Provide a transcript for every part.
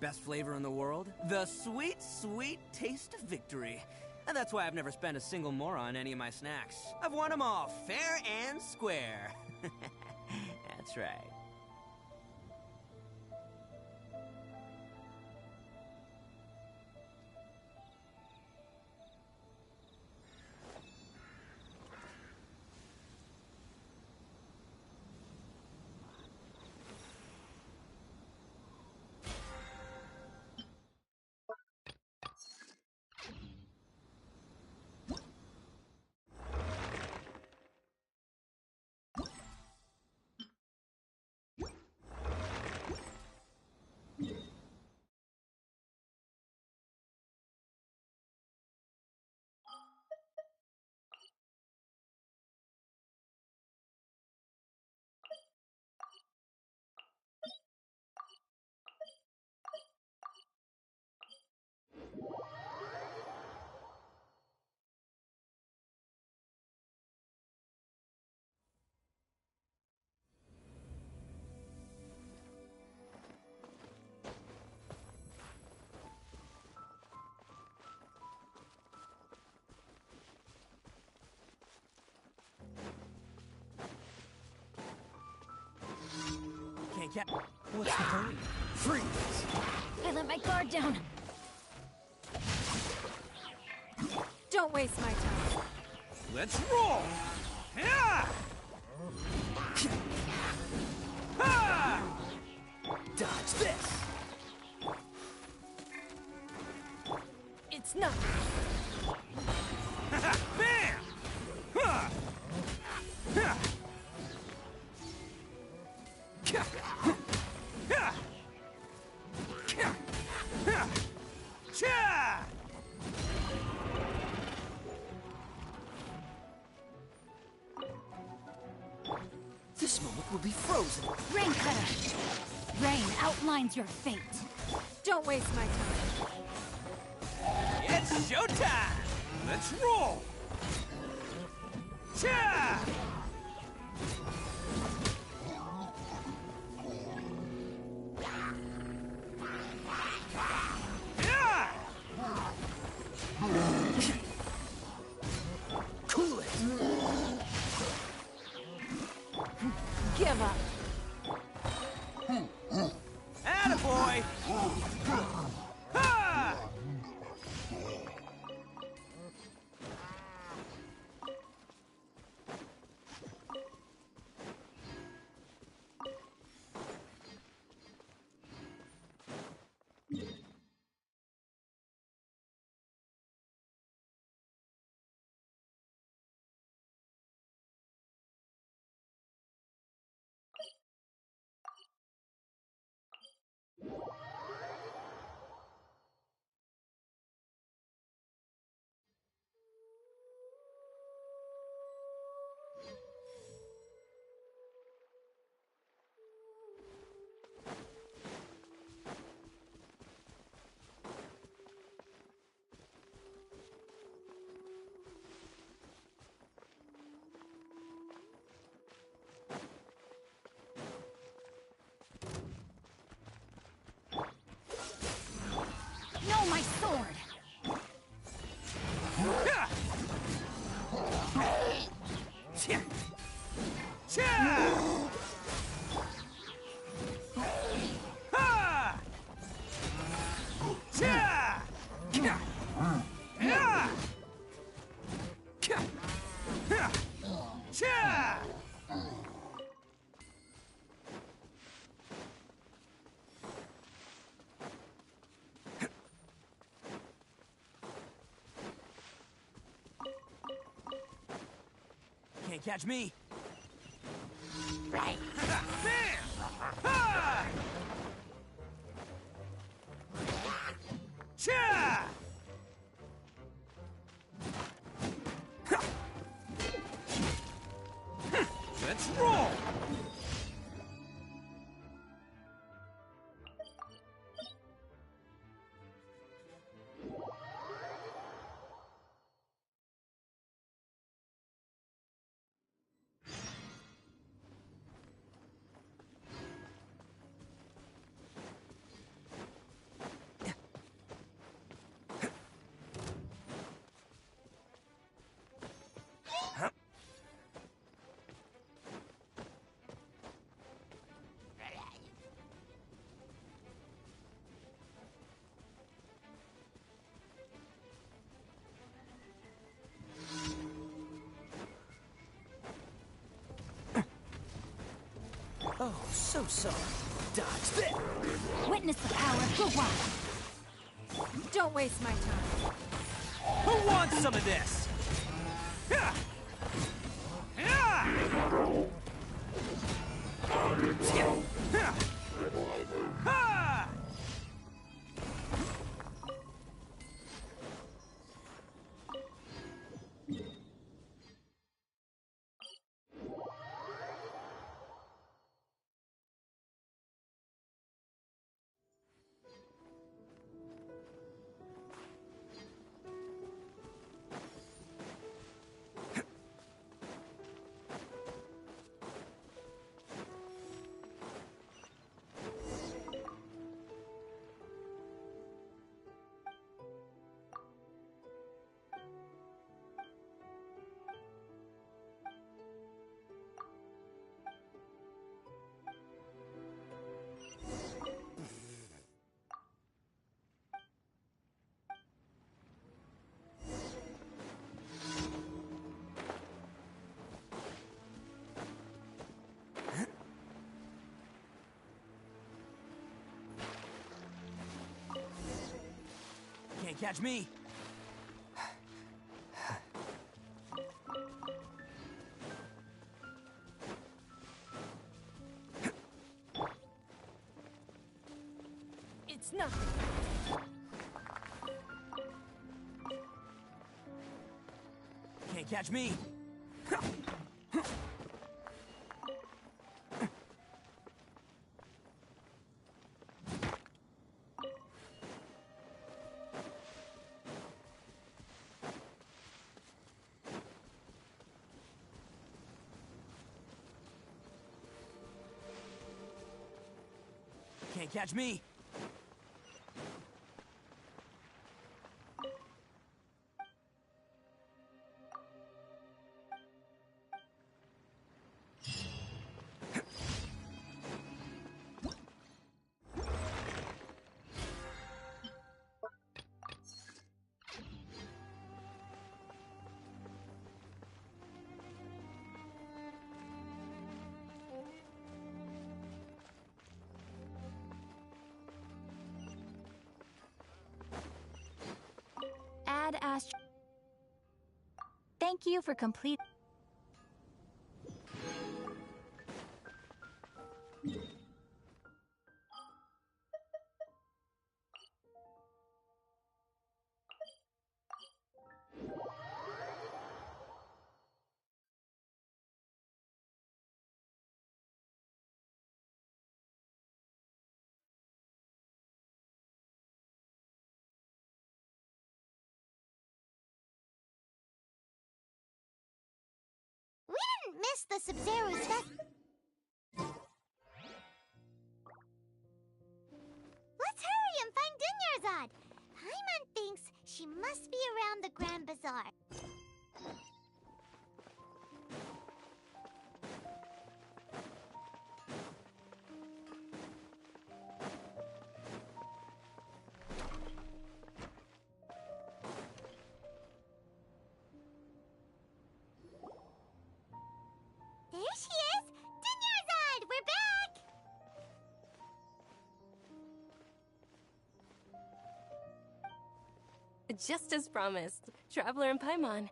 best flavor in the world? The sweet, sweet taste of victory. And that's why I've never spent a single more on any of my snacks. I've won them all fair and square. That's right. Can't get. What's the hurry? Freeze! I let my guard down. Don't waste my time. Let's roll! Yeah! Ha! Dodge this! It's not. Bam! Ha! Ha! This moment will be frozen. Rain cutter. Rain outlines your fate. Don't waste my time. It's showtime! Let's roll! Cha! Cool it! Give up. Attaboy! Ha! No, my sword. Can't catch me. Right. Bam! Ha! Cha! Let's roll! Oh, so sorry. Dodge this! Witness the power of Gawai. Don't waste my time. Who wants some of this? Ha! Ha! Ha! Can't catch me. It's nothing. Can't catch me. Can't catch me. Add Astro. Thank you for complete. We didn't miss the Sub-Zero's fest. Let's hurry and find Dunyarzad. Paimon thinks she must be around the Grand Bazaar. There she is! Dunyarzad, we're back! Just as promised, Traveler and Paimon.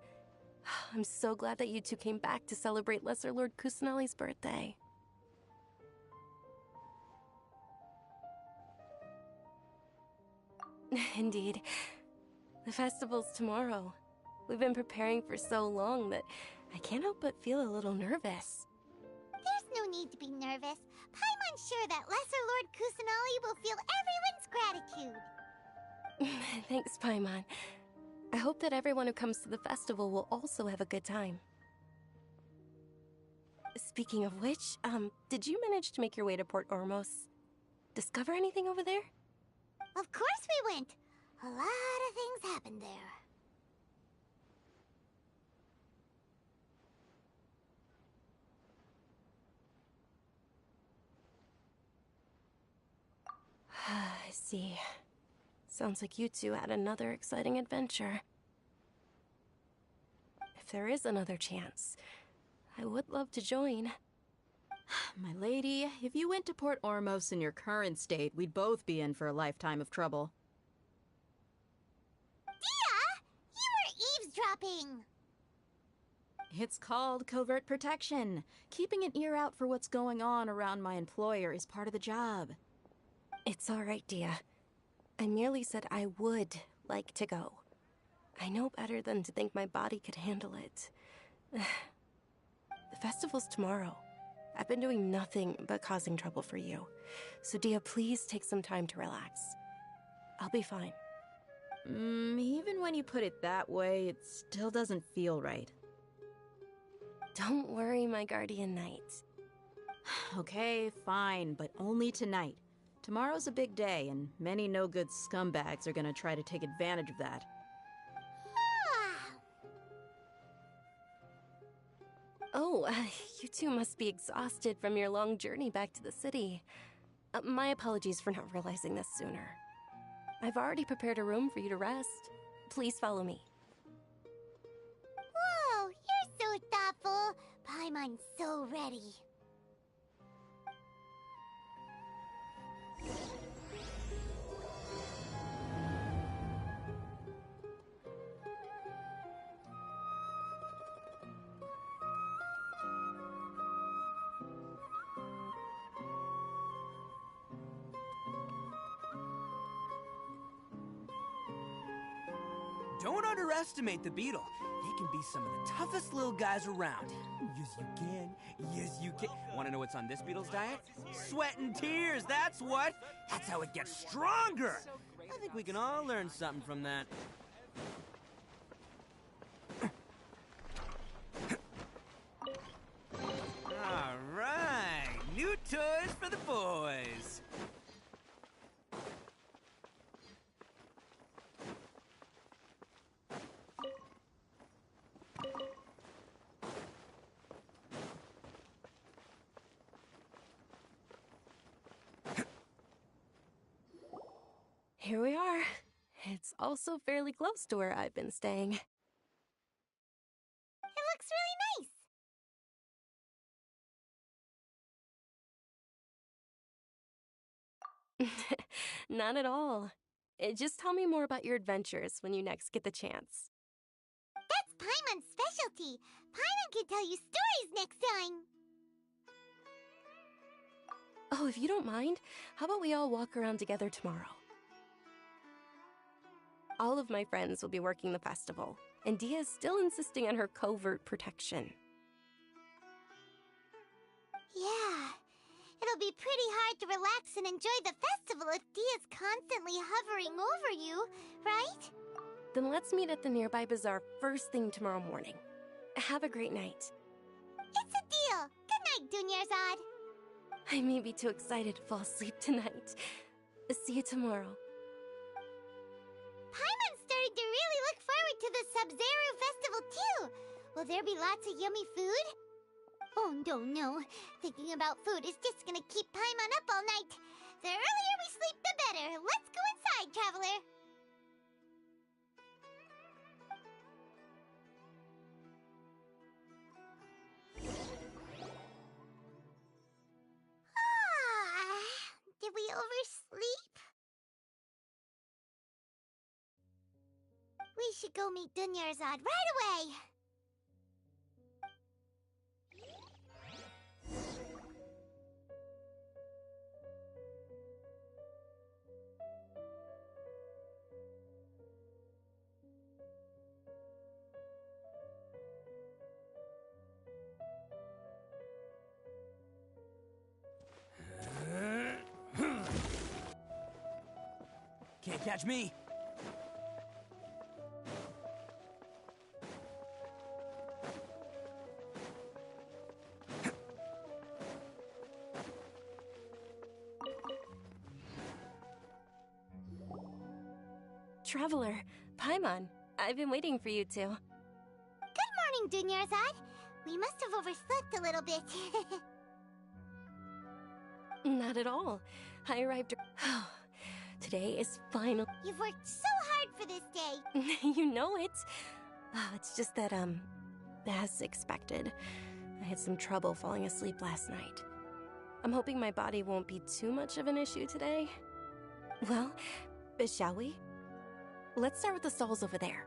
I'm so glad that you two came back to celebrate Lesser Lord Kusanali's birthday. Indeed. The festival's tomorrow. We've been preparing for so long that I can't help but feel a little nervous. There's no need to be nervous. Paimon's sure that Lesser Lord Kusanali will feel everyone's gratitude. Thanks, Paimon. I hope that everyone who comes to the festival will also have a good time. Speaking of which, did you manage to make your way to Port Ormos? Discover anything over there? Of course we went. A lot of things happened there. I see. Sounds like you two had another exciting adventure. If there is another chance, I would love to join. My lady, if you went to Port Ormos in your current state, we'd both be in for a lifetime of trouble. Dia! You were eavesdropping! It's called covert protection. Keeping an ear out for what's going on around my employer is part of the job. It's all right, Dia. I merely said I would like to go. I know better than to think my body could handle it. The festival's tomorrow. I've been doing nothing but causing trouble for you. So, Dia, please take some time to relax. I'll be fine. Even when you put it that way, it still doesn't feel right. Don't worry, my guardian knight. Okay, fine, but only tonight. Tomorrow's a big day, and many no-good scumbags are gonna try to take advantage of that. Oh, you two must be exhausted from your long journey back to the city. My apologies for not realizing this sooner. I've already prepared a room for you to rest. Please follow me. Whoa, you're so thoughtful. Paimon's so ready. Don't underestimate the beetle. They can be some of the toughest little guys around. Yes, you can. Yes, you can. Want to know what's on this beetle's diet? Sweat and tears, that's what. That's how it gets stronger. I think we can all learn something from that. All right, new toys for the boys. Here we are. It's also fairly close to where I've been staying. It looks really nice. Not at all. Just tell me more about your adventures when you next get the chance. That's Paimon's specialty. Paimon can tell you stories next time. Oh, if you don't mind, how about we all walk around together tomorrow? All of my friends will be working the festival, and Dia is still insisting on her covert protection. Yeah, it'll be pretty hard to relax and enjoy the festival if Dia's constantly hovering over you, right? Then let's meet at the nearby bazaar first thing tomorrow morning. Have a great night. It's a deal. Good night, Dunyarzad. I may be too excited to fall asleep tonight. See you tomorrow. Paimon's starting to really look forward to the Sub-Zero festival too. Will there be lots of yummy food? Oh no. Thinking about food is just gonna keep Paimon up all night. The earlier we sleep, the better. Let's go inside, traveler. Did we oversleep? We should go meet Dunyarzad right away. Can't catch me. Traveler, Paimon, I've been waiting for you two. Good morning, Dunyarzad. We must have overslept a little bit. Not at all. I arrived. Today is final. You've worked so hard for this day. You know it. It's just that, as expected, I had some trouble falling asleep last night. I'm hoping my body won't be too much of an issue today. Well, shall we? Let's start with the stalls over there.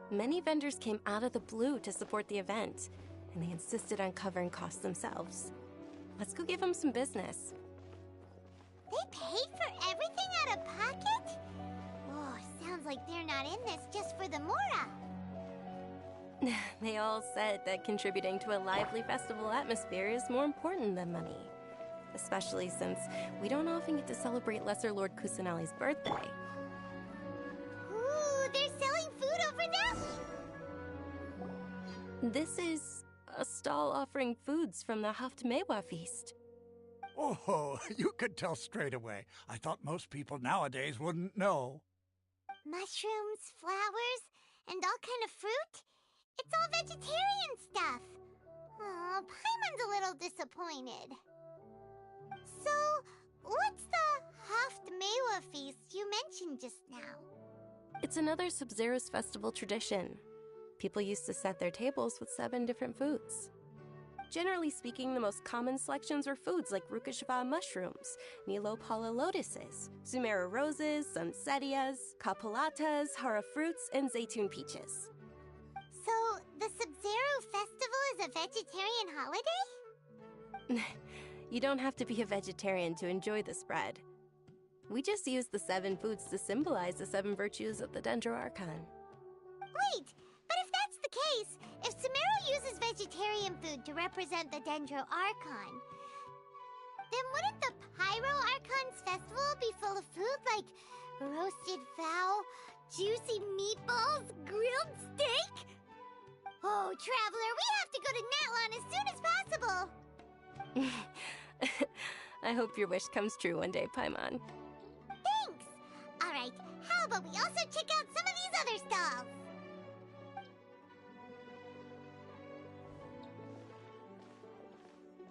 Many vendors came out of the blue to support the event, and they insisted on covering costs themselves. Let's go give them some business. They paid for everything out of pocket? Oh, sounds like they're not in this just for the Mora. They all said that contributing to a lively festival atmosphere is more important than money. Especially since we don't often get to celebrate Lesser Lord Kusanali's birthday. Ooh, they're selling food over there? This is a stall offering foods from the Haft Mewa feast. Oh, you could tell straight away. I thought most people nowadays wouldn't know. Mushrooms, flowers, and all kind of fruit? It's all vegetarian stuff. Oh, Paimon's a little disappointed. So, what's the Haft Mewa feast you mentioned just now? It's another Sub-Zero's festival tradition. People used to set their tables with 7 different foods. Generally speaking, the most common selections were foods like Rukashava mushrooms, Nilopala lotuses, Sumera roses, Sunsetias, Kapalatas, Hara fruits, and Zaytun peaches. So, the Sub-Zero festival is a vegetarian holiday? You don't have to be a vegetarian to enjoy the spread. We just use the 7 foods to symbolize the 7 virtues of the Dendro Archon. Wait, but if that's the case, if Sumera uses vegetarian food to represent the Dendro Archon, then wouldn't the Pyro Archon's festival be full of food like roasted fowl, juicy meatballs, grilled steak? Oh, Traveler, we have to go to Natlan as soon as possible! I hope your wish comes true one day, Paimon. Thanks! Alright, how about we also check out some of these other stalls?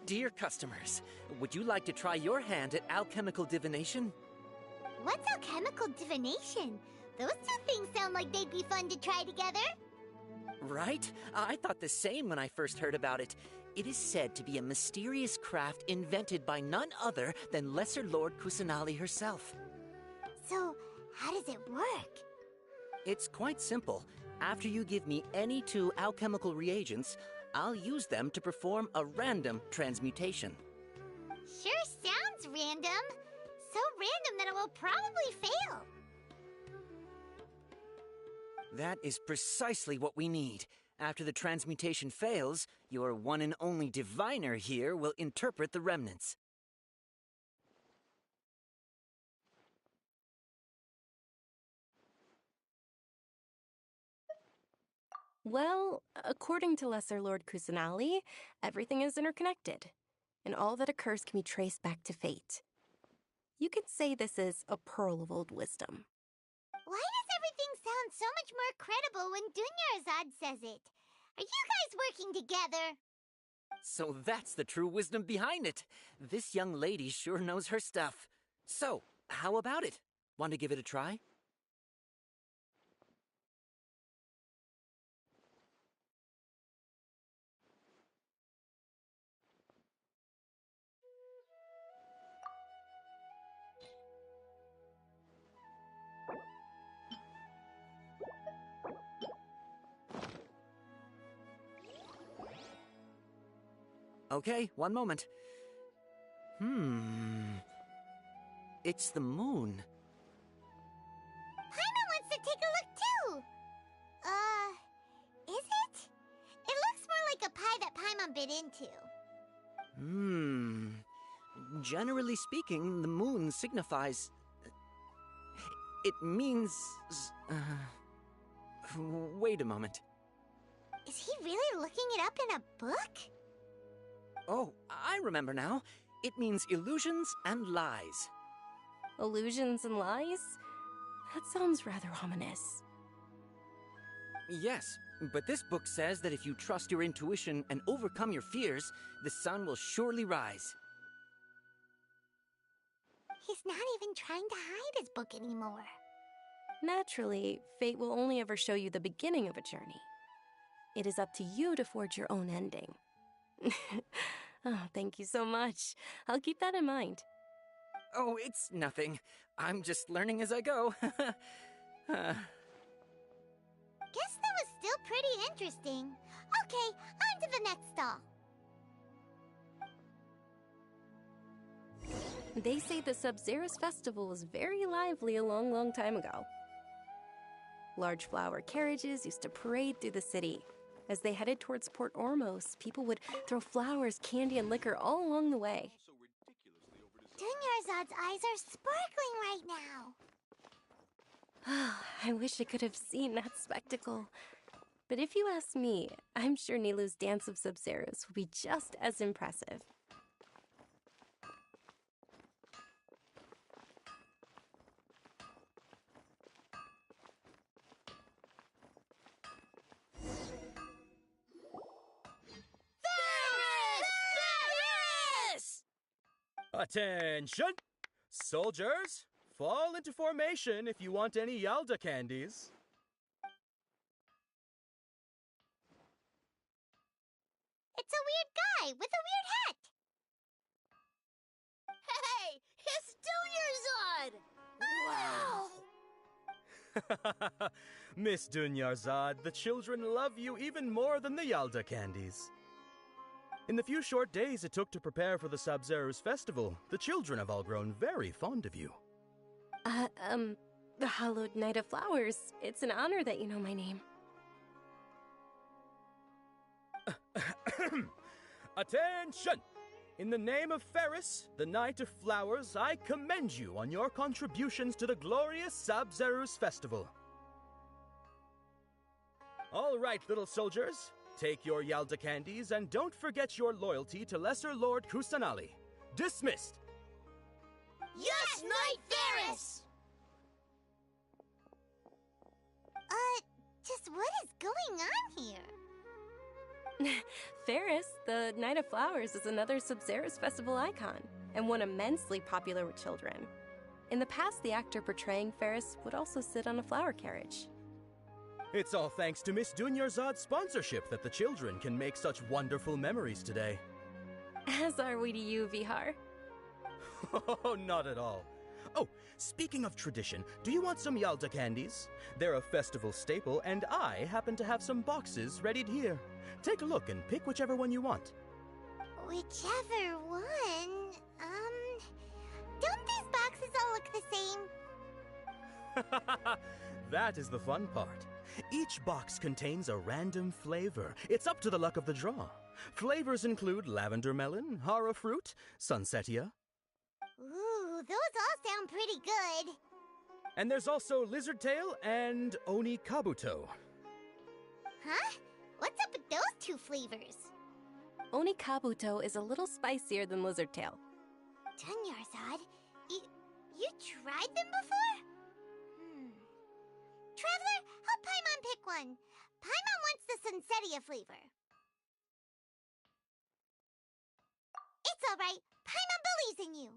Dear customers, would you like to try your hand at alchemical divination? What's alchemical divination? Those two things sound like they'd be fun to try together. Right? I thought the same when I first heard about it. It is said to be a mysterious craft invented by none other than Lesser Lord Kusanali herself. So, how does it work? It's quite simple. After you give me any 2 alchemical reagents, I'll use them to perform a random transmutation. Sure sounds random. So random that it will probably fail. That is precisely what we need. After the transmutation fails, your one and only diviner here will interpret the remnants. Well, according to Lesser Lord Kusanali, everything is interconnected, and all that occurs can be traced back to fate. You could say this is a pearl of old wisdom. Why does everything sound so much more credible when Dunyarzad says it? Are you guys working together? So that's the true wisdom behind it. This young lady sure knows her stuff. So, how about it? Want to give it a try? Okay, one moment. It's the moon. Paimon wants to take a look too! Is it? It looks more like a pie that Paimon bit into. Generally speaking, the moon signifies... It means... Wait a moment. Is he really looking it up in a book? Oh, I remember now. It means illusions and lies. Illusions and lies? That sounds rather ominous. Yes, but this book says that if you trust your intuition and overcome your fears, the sun will surely rise. He's not even trying to hide his book anymore. Naturally, fate will only ever show you the beginning of a journey. It is up to you to forge your own ending. Oh, thank you so much. I'll keep that in mind. Oh, it's nothing. I'm just learning as I go. Guess that was still pretty interesting. Okay, on to the next stall. They say the Sub-Zerus festival was very lively a long, long time ago. Large flower carriages used to parade through the city. As they headed towards Port Ormos, people would throw flowers, candy, and liquor all along the way. Dunyarzad's eyes are sparkling right now. I wish I could have seen that spectacle. But if you ask me, I'm sure Nilou's Dance of Sub-Zerus will be just as impressive. Attention! Soldiers, fall into formation if you want any Yalda candies. It's a weird guy with a weird hat. Hey, it's Dunyarzad! Wow! Miss Dunyarzad, the children love you even more than the Yalda candies. In the few short days it took to prepare for the Sub-Zerus festival, the children have all grown very fond of you. The Hallowed Knight of Flowers. It's an honor that you know my name. Attention! In the name of Ferris, the Knight of Flowers, I commend you on your contributions to the glorious Sub-Zerus festival. All right, little soldiers. Take your Yalda candies and don't forget your loyalty to Lesser Lord Kusanali. Dismissed! Yes, Knight Ferris! Just what is going on here? Ferris, the Knight of Flowers, is another Sub-Zerus festival icon, and one immensely popular with children. In the past, the actor portraying Ferris would also sit on a flower carriage. It's all thanks to Miss Dunyarzad's sponsorship that the children can make such wonderful memories today. As are we to you, Vihar. Oh, not at all. Oh, speaking of tradition, do you want some Yalda candies? They're a festival staple, and I happen to have some boxes readied here. Take a look and pick whichever one you want. Whichever one? Don't these boxes all look the same? That is the fun part. Each box contains a random flavor. It's up to the luck of the draw. Flavors include lavender melon, hara fruit, sunsetia. Ooh, those all sound pretty good. And there's also lizard tail and oni kabuto. Huh? What's up with those two flavors? Oni Kabuto is a little spicier than Lizard Tail. Dunyarzad, you tried them before? Traveler, help Paimon pick one. Paimon wants the Sunsetia flavor. It's all right. Paimon believes in you.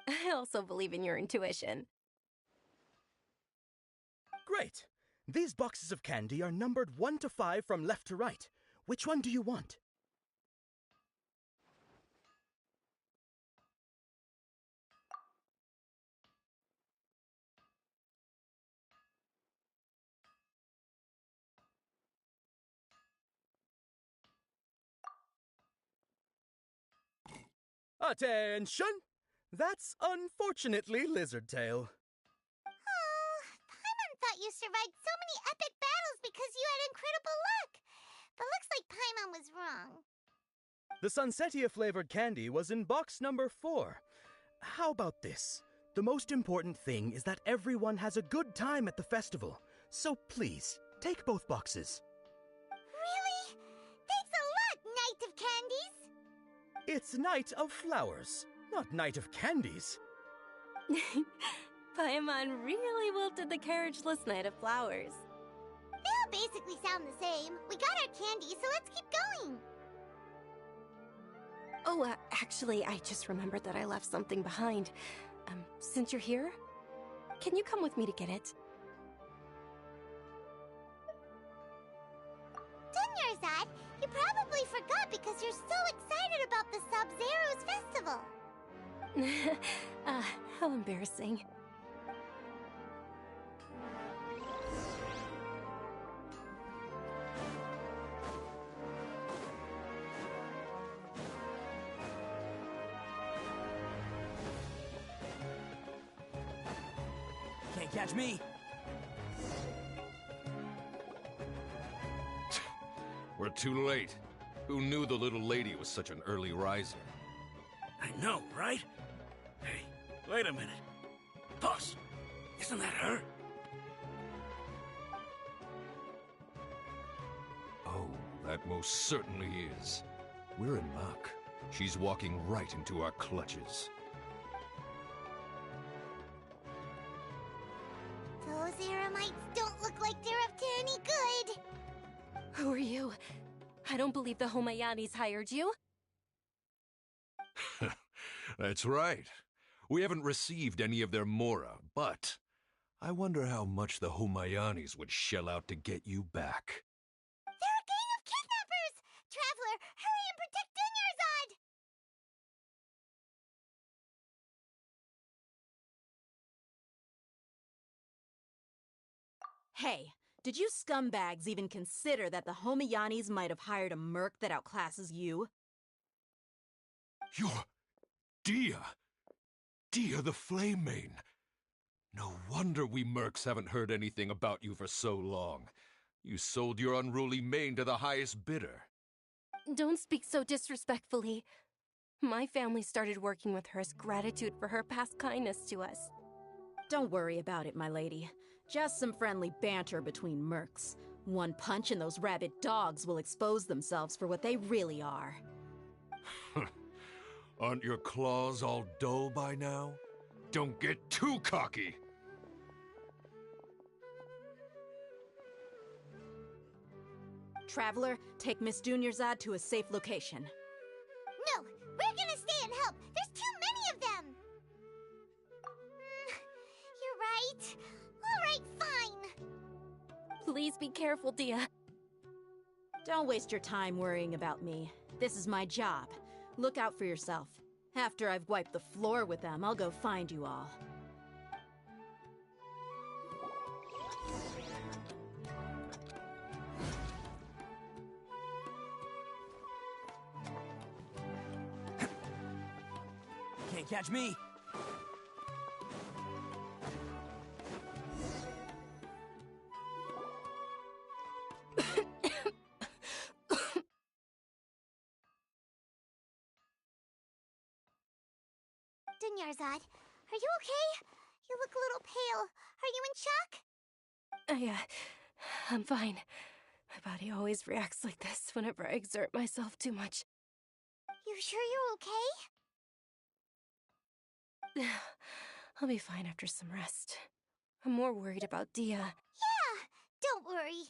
I also believe in your intuition. Great. These boxes of candy are numbered 1 to 5 from left to right. Which one do you want? Attention! That's unfortunately Lizard Tail. Oh, Paimon thought you survived so many epic battles because you had incredible luck. But looks like Paimon was wrong. The Sunsetia flavored candy was in box number 4. How about this? The most important thing is that everyone has a good time at the festival. So please, take both boxes. Really? Thanks a lot, Knight of Candies. It's Knight of Flowers, not Knight of Candies. Paimon really wilted the carriageless Knight of Flowers. They all basically sound the same. We got our candy, so let's keep going. Oh, actually, I just remembered that I left something behind. Since you're here, can you come with me to get it? Dunyarzad. You probably forgot because you're so excited about the Sub-Zero's festival. How embarrassing. Can't catch me. We're too late. Who knew the little lady was such an early riser? I know, right? Hey, wait a minute. Boss, isn't that her? Oh, that most certainly is. We're in luck. She's walking right into our clutches. Those Eremites don't look like they're up to any good. Who are you? I don't believe the Homayanis hired you. That's right. We haven't received any of their Mora, but I wonder how much the Homayanis would shell out to get you back. They're a gang of kidnappers! Traveler, hurry and protect Dunyarzad! Hey, did you scumbags even consider that the Homayanis might have hired a merc that outclasses you? You're Dia! Dia the Flame Mane! No wonder we mercs haven't heard anything about you for so long. You sold your unruly mane to the highest bidder. Don't speak so disrespectfully. My family started working with her as gratitude for her past kindness to us. Don't worry about it, my lady. Just some friendly banter between mercs. One punch and those rabid dogs will expose themselves for what they really are. Aren't your claws all dull by now? Don't get too cocky! Traveler, take Miss Dunyarzad to a safe location. No, we're gonna stay and help. There's too many of them. You're right. All right, fine. Please be careful, Dia. Don't waste your time worrying about me. This is my job. Look out for yourself. After I've wiped the floor with them, I'll go find you all. Can't catch me. Dunyarzad, are you okay? You look a little pale. Are you in shock? I'm fine. My body always reacts like this whenever I exert myself too much. You sure you're okay? I'll be fine after some rest. I'm more worried about Dia. Yeah, don't worry.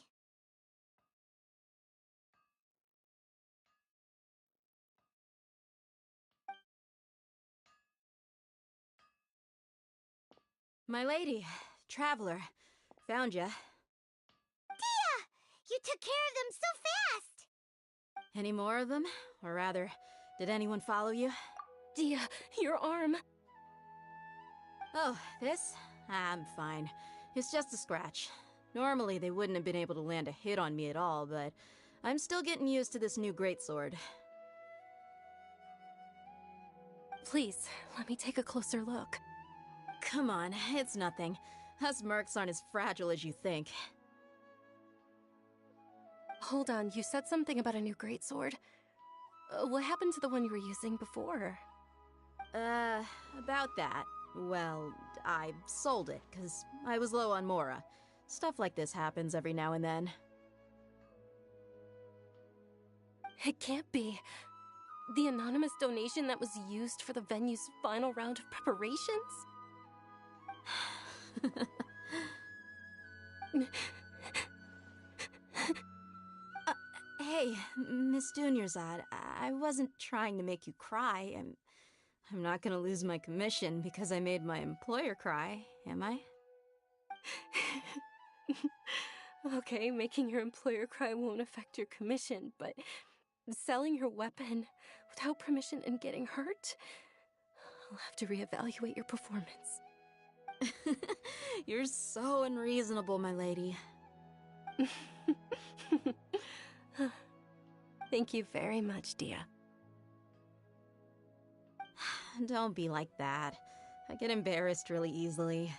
My lady, Traveler, found ya. Dia! You took care of them so fast! Any more of them? Or rather, did anyone follow you? Dia, your arm. Oh, this? I'm fine. It's just a scratch. Normally, they wouldn't have been able to land a hit on me at all, but I'm still getting used to this new greatsword. Please, let me take a closer look. Come on, it's nothing. Us mercs aren't as fragile as you think. Hold on, you said something about a new greatsword. What happened to the one you were using before? About that. Well, I sold it, 'cause I was low on Mora. Stuff like this happens every now and then. It can't be. The anonymous donation that was used for the venue's final round of preparations? Hey, Miss Dunyarzad, I wasn't trying to make you cry. I'm not gonna lose my commission because I made my employer cry, am I? Okay, making your employer cry won't affect your commission, but selling your weapon without permission and getting hurt? I'll have to reevaluate your performance. You're so unreasonable, my lady. Thank you very much, Dia. Don't be like that. I get embarrassed really easily.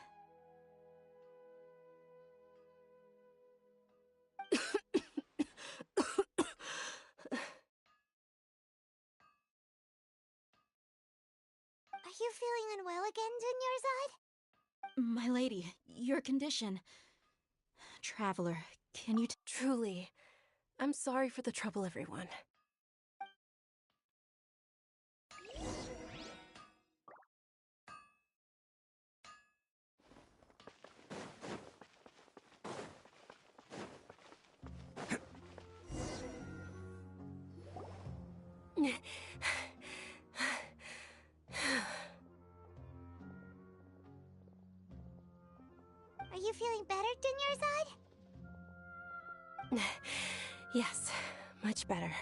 Are you feeling unwell again, Dunyarzad? My lady, your condition. Traveler, can you Truly, I'm sorry for the trouble, everyone. Are you feeling better, Dunyarzad? Yes, much better.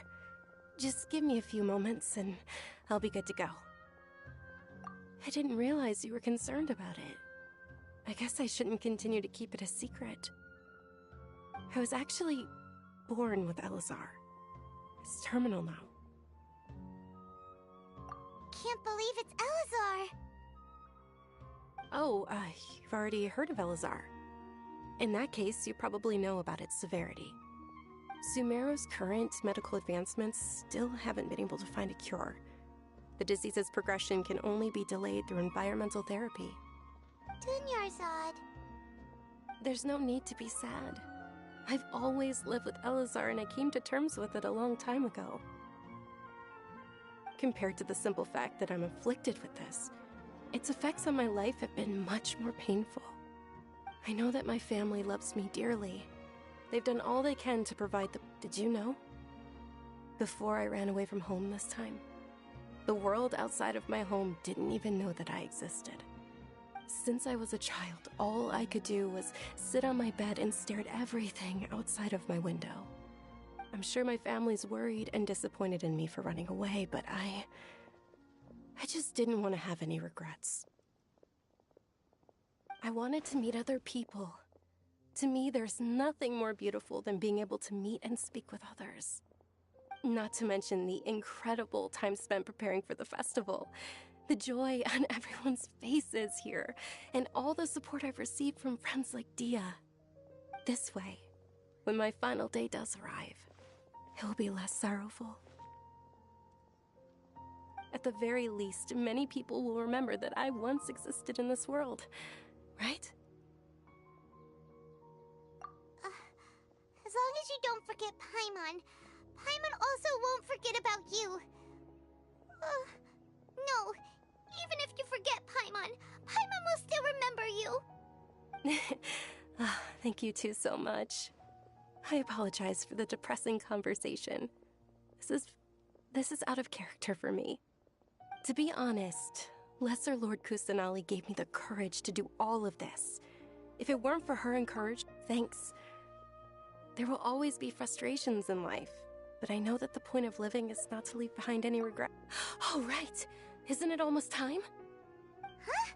Just give me a few moments and I'll be good to go. I didn't realize you were concerned about it. I guess I shouldn't continue to keep it a secret. I was actually born with Elazar. It's terminal now. Can't believe it's Elazar! Oh, you've already heard of Elazar. In that case, you probably know about its severity. Sumera's current medical advancements still haven't been able to find a cure. The disease's progression can only be delayed through environmental therapy. Dunyarzad. There's no need to be sad. I've always lived with Elazar and I came to terms with it a long time ago. Compared to the simple fact that I'm afflicted with this, its effects on my life have been much more painful. I know that my family loves me dearly. They've done all they can to provide the... Did you know? Before I ran away from home this time, the world outside of my home didn't even know that I existed. Since I was a child, all I could do was sit on my bed and stare at everything outside of my window. I'm sure my family's worried and disappointed in me for running away, but I just didn't want to have any regrets. I wanted to meet other people. To me, there's nothing more beautiful than being able to meet and speak with others. Not to mention the incredible time spent preparing for the festival, the joy on everyone's faces here, and all the support I've received from friends like Dia. This way, when my final day does arrive, it will be less sorrowful. At the very least, many people will remember that I once existed in this world, right? As long as you don't forget Paimon, Paimon also won't forget about you. No, even if you forget Paimon, Paimon will still remember you. Thank you two so much. I apologize for the depressing conversation. This is out of character for me. To be honest, Lesser Lord Kusanali gave me the courage to do all of this. If it weren't for her encouragement, thanks. There will always be frustrations in life, but I know that the point of living is not to leave behind any regret. Oh, right! Isn't it almost time? Huh?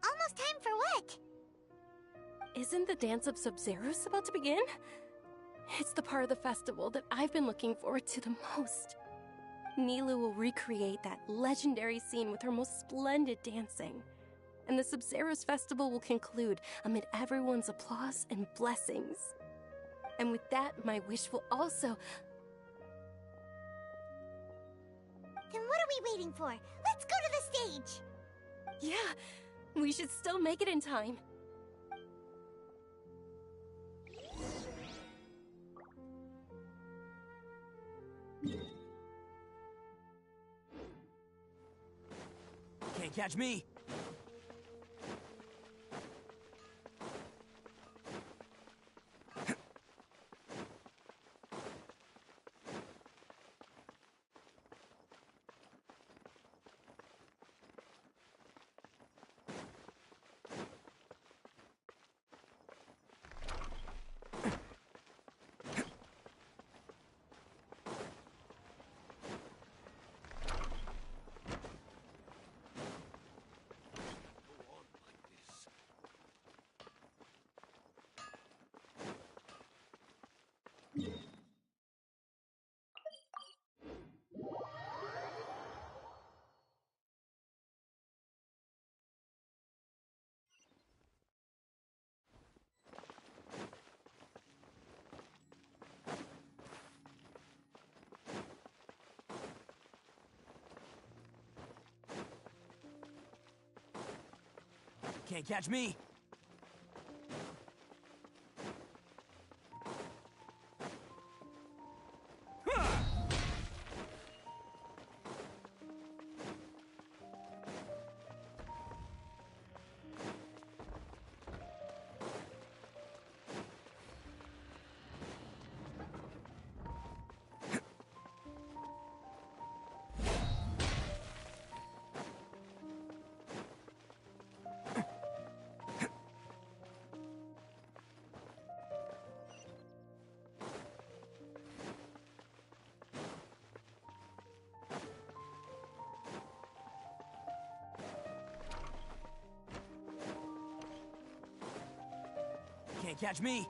Almost time for what? Isn't the Dance of Sub-Zeros about to begin? It's the part of the festival that I've been looking forward to the most. Nilu will recreate that legendary scene with her most splendid dancing. And the Sub-Zeros festival will conclude amid everyone's applause and blessings. And with that, my wish will also... Then what are we waiting for? Let's go to the stage! Yeah, we should still make it in time. Can't catch me! Can't catch me. Can't catch me.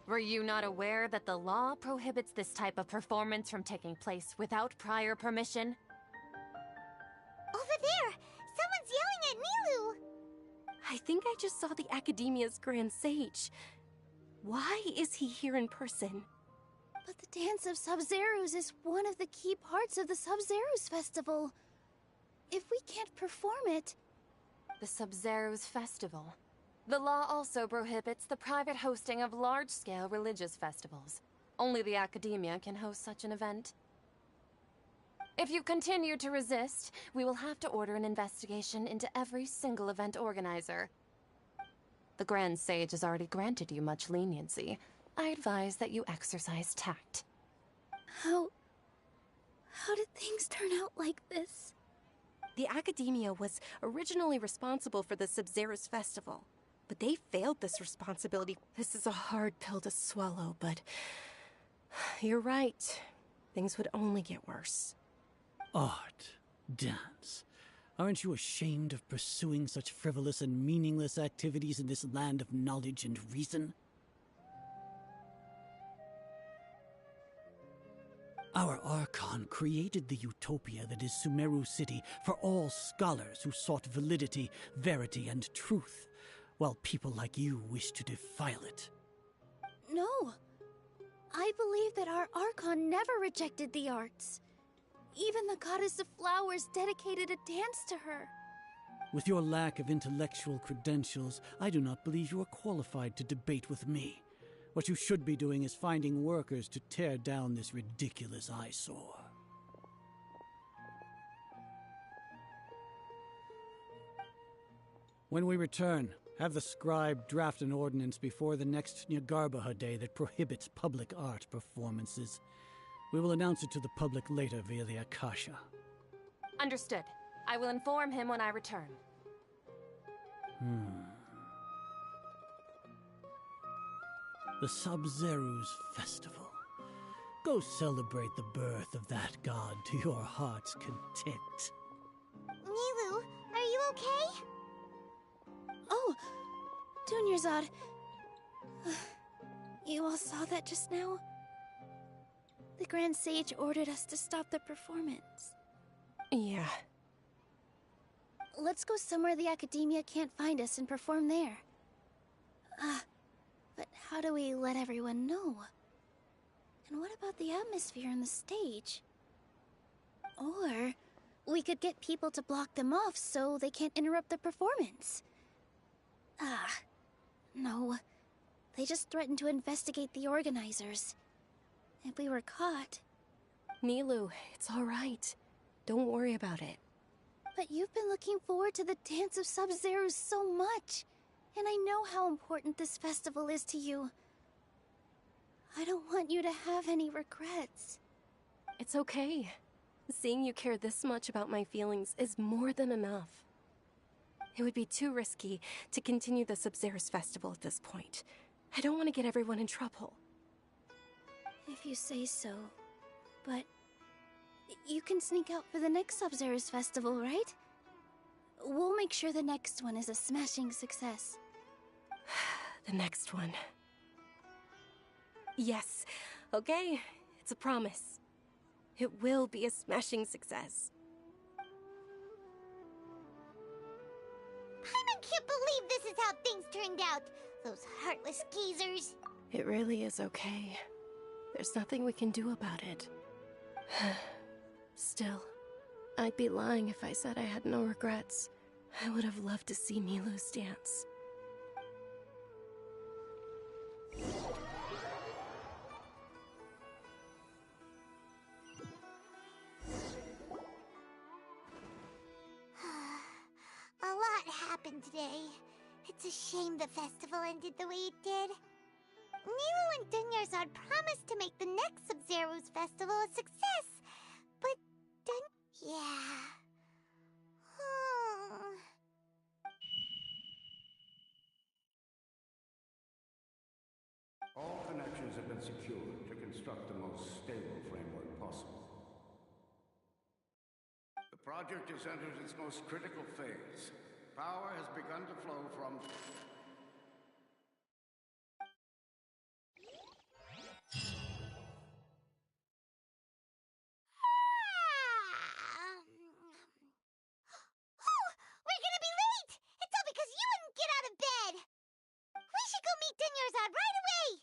Were you not aware that the law prohibits this type of performance from taking place without prior permission? Over there! Someone's yelling at Nilu! I think I just saw the Academia's Grand Sage. Why is he here in person? But the Dance of Sub-Zerus is one of the key parts of the Sub-Zerus Festival. If we can't perform it... The Sub-Zerus Festival. The law also prohibits the private hosting of large-scale religious festivals. Only the Academia can host such an event. If you continue to resist, we will have to order an investigation into every single event organizer. The Grand Sage has already granted you much leniency. I advise that you exercise tact. How did things turn out like this? The Academia was originally responsible for the Sub-Zerus Festival, but they failed this responsibility. This is a hard pill to swallow, but you're right. Things would only get worse. Art, dance. Aren't you ashamed of pursuing such frivolous and meaningless activities in this land of knowledge and reason? Our Archon created the utopia that is Sumeru City for all scholars who sought validity, verity, and truth, while people like you wish to defile it. No. I believe that our Archon never rejected the arts. Even the Goddess of Flowers dedicated a dance to her. With your lack of intellectual credentials, I do not believe you are qualified to debate with me. What you should be doing is finding workers to tear down this ridiculous eyesore. When we return, have the scribe draft an ordinance before the next Nyagarbha Day that prohibits public art performances. We will announce it to the public later via the Akasha. Understood. I will inform him when I return. The Sub-Zerus Festival. Go celebrate the birth of that god to your heart's content. Nilu, are you okay? Oh, Dunyarzad. You all saw that just now? The Grand Sage ordered us to stop the performance. Yeah. Let's go somewhere the Academia can't find us and perform there. But how do we let everyone know? And what about the atmosphere on the stage? Or we could get people to block them off so they can't interrupt the performance. No. They just threatened to investigate the organizers. If we were caught... Nilu, it's all right. Don't worry about it. But you've been looking forward to the Dance of Sub-Zerus so much. And I know how important this festival is to you. I don't want you to have any regrets. It's okay. Seeing you care this much about my feelings is more than enough. It would be too risky to continue the Sub-Zerus Festival at this point. I don't want to get everyone in trouble. If you say so. But you can sneak out for the next Sub-Zerus Festival, right? We'll make sure the next one is a smashing success. The next one. Yes. Okay. It's a promise. It will be a smashing success. I can't believe this is how things turned out. Those heartless geezers. It really is okay. There's nothing we can do about it. Still, I'd be lying if I said I had no regrets. I would have loved to see Milu's dance. A lot happened today. It's a shame the festival ended the way it did. Nilo and Dunyarzad promised to make the next Sub-Zero's festival a success, but yeah. All connections have been secured to construct the most stable framework possible. The project has entered its most critical phase. Power has begun to flow from... We're gonna be late! It's all because you wouldn't get out of bed! We should go meet Dunyarzad right away!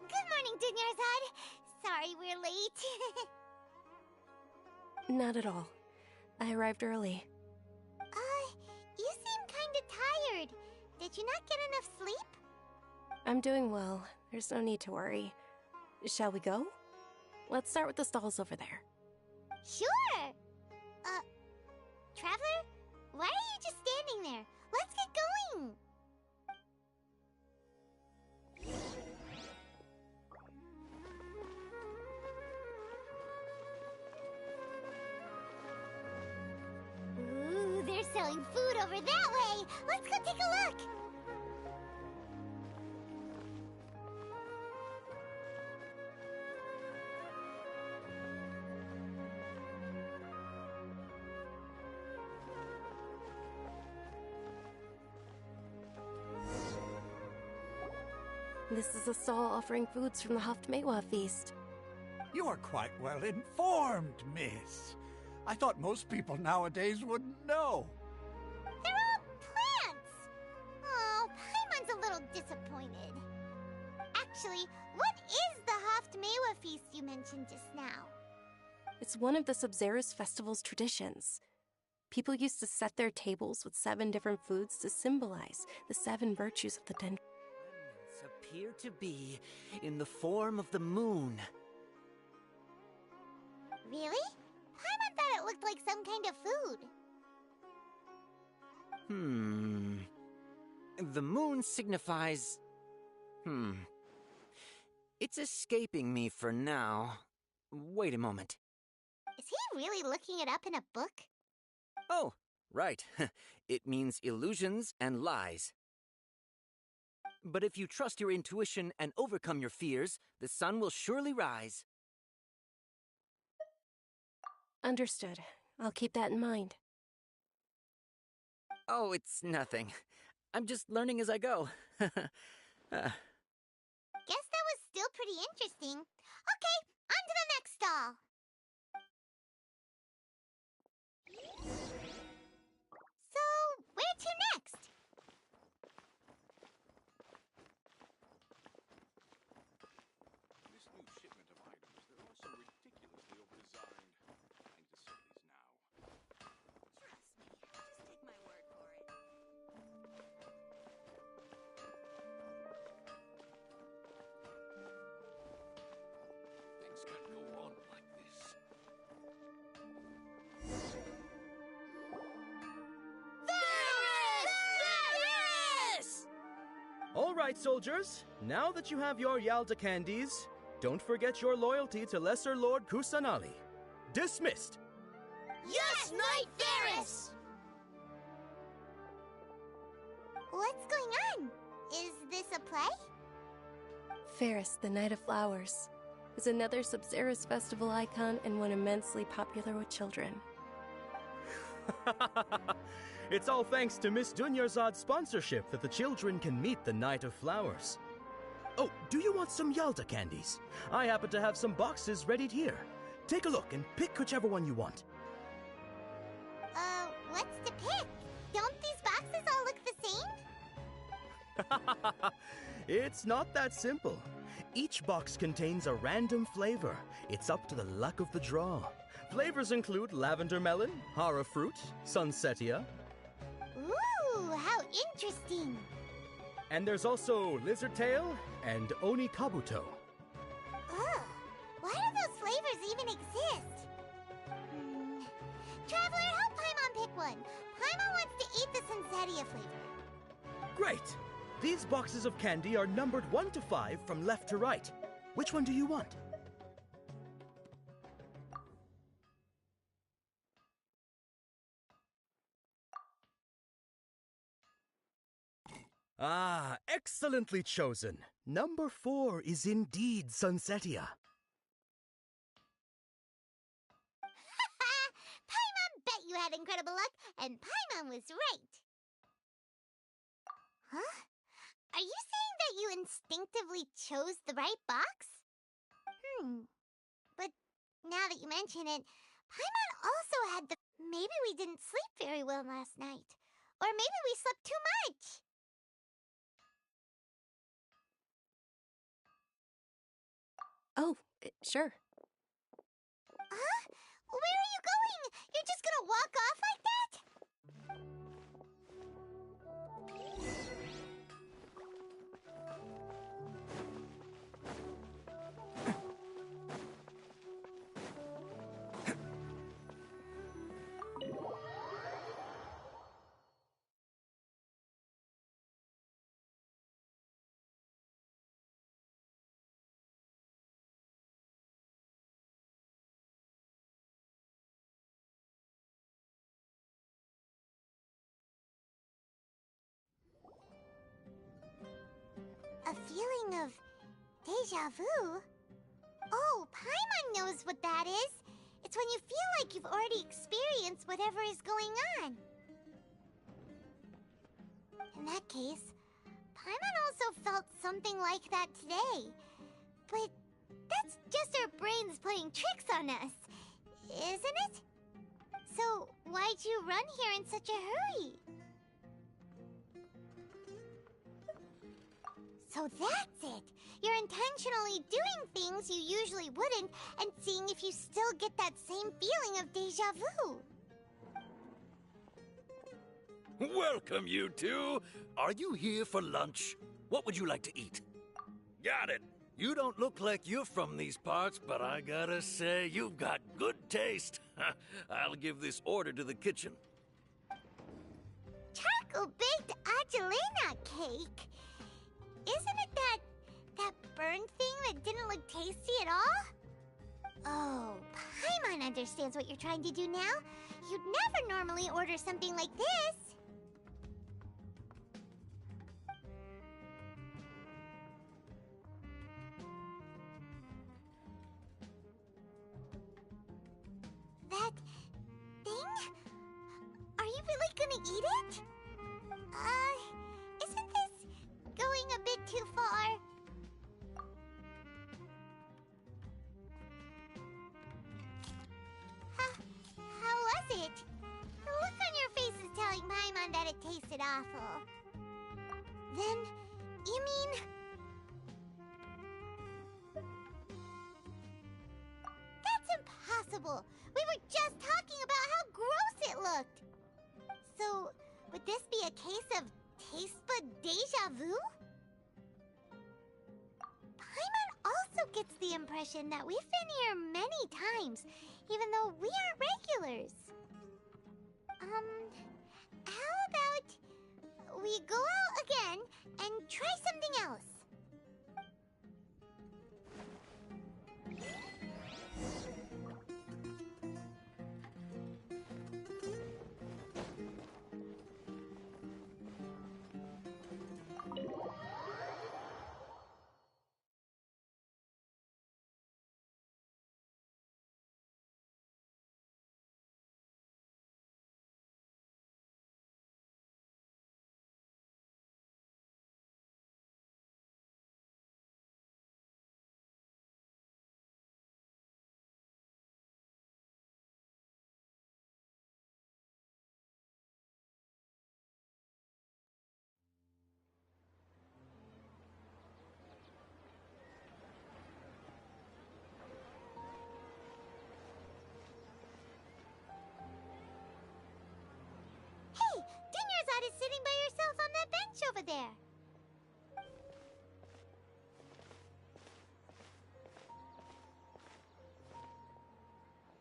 Good morning, Dunyarzad. Sorry we're late. Not at all. I arrived early. You seem kinda tired. Did you not get enough sleep? I'm doing well. There's no need to worry. Shall we go? Let's start with the stalls over there. Sure! Traveler? Why are you just standing there? Let's get going! Ooh, they're selling food over that way! Let's go take a look! This is a stall offering foods from the Haftmewa feast. You are quite well informed, miss. I thought most people nowadays wouldn't know. They're all plants! Oh, Paimon's a little disappointed. Actually, what is the Haftmewa feast you mentioned just now? It's one of the Sub-Zero's festival's traditions. People used to set their tables with 7 different foods to symbolize the 7 virtues of the Dendron. Appear to be in the form of the moon. Really? Paimon thought it looked like some kind of food. The moon signifies... It's escaping me for now. Wait a moment. Is he really looking it up in a book? Oh, right. It means illusions and lies. But if you trust your intuition and overcome your fears, the sun will surely rise. Understood. I'll keep that in mind. Oh, it's nothing. I'm just learning as I go. Guess that was still pretty interesting. Okay, on to the next stall. So, where to next? This new shipment of items, they're all so ridiculously overdesigned. I need to say these now. Trust me, just take my word for it. Things can't go on like this. All right, soldiers. Now that you have your Yalda candies, don't forget your loyalty to Lesser Lord Kusanali. Dismissed! Yes, Knight Ferris! What's going on? Is this a play? Ferris, the Knight of Flowers, is another Sub-Zero's festival icon and one immensely popular with children. It's all thanks to Miss Dunyarzad's sponsorship that the children can meet the Knight of Flowers. Oh, do you want some Yalda candies? I happen to have some boxes readied here. Take a look and pick whichever one you want. What's to pick? Don't these boxes all look the same? It's not that simple. Each box contains a random flavor. It's up to the luck of the draw. Flavors include lavender melon, hara fruit, sunsetia. Ooh, how interesting! And there's also lizard tail and oni kabuto. Ugh, why do those flavors even exist? Traveler, help Paimon pick one. Paimon wants to eat the sunsetia flavor. Great! These boxes of candy are numbered 1 to 5 from left to right. Which one do you want? Ah, excellently chosen. Number 4 is indeed sunsetia. Paimon bet you had incredible luck, and Paimon was right. Huh? Are you saying that you instinctively chose the right box? But now that you mention it, Paimon also had the... Maybe we didn't sleep very well last night. Or maybe we slept too much. Oh, sure. Huh? Where are you going? You're just gonna walk off like that? A feeling of deja vu? Oh, Paimon knows what that is. It's when you feel like you've already experienced whatever is going on. In that case, Paimon also felt something like that today. But that's just our brains playing tricks on us, isn't it? So why'd you run here in such a hurry? So that's it! You're intentionally doing things you usually wouldn't and seeing if you still get that same feeling of deja vu. Welcome, you two. Are you here for lunch? What would you like to eat? Got it. You don't look like you're from these parts, but I gotta say, you've got good taste. I'll give this order to the kitchen. Charcoal-baked Angelina cake? Isn't it that burned thing that didn't look tasty at all? Oh, Paimon understands what you're trying to do now. You'd never normally order something like this. That thing? Are you really gonna eat it? Isn't this going a bit too far? How was it? The look on your face is telling Paimon that it tasted awful. Then, you mean... That's impossible! We were just talking about how gross it looked! So, would this be a case of taste bud deja vu? Paimon also gets the impression that we've been here many times, even though we aren't regulars. How about we go out again and try something else? Dunyarzad is sitting by herself on that bench over there.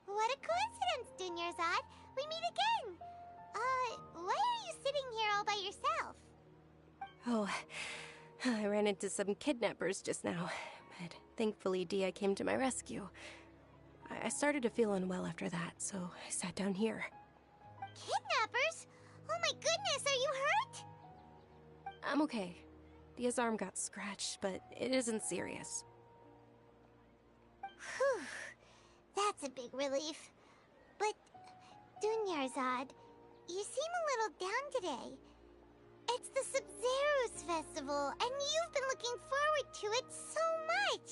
What a coincidence, Dunyarzad. We meet again. Why are you sitting here all by yourself? Oh, I ran into some kidnappers just now, but thankfully Dia came to my rescue. I started to feel unwell after that, so I sat down here. Kidnappers? Oh my goodness, are you hurt? I'm okay. Dia's arm got scratched, but it isn't serious. Whew. That's a big relief. But, Dunyarzad, you seem a little down today. It's the Sub-Zero's festival, and you've been looking forward to it so much!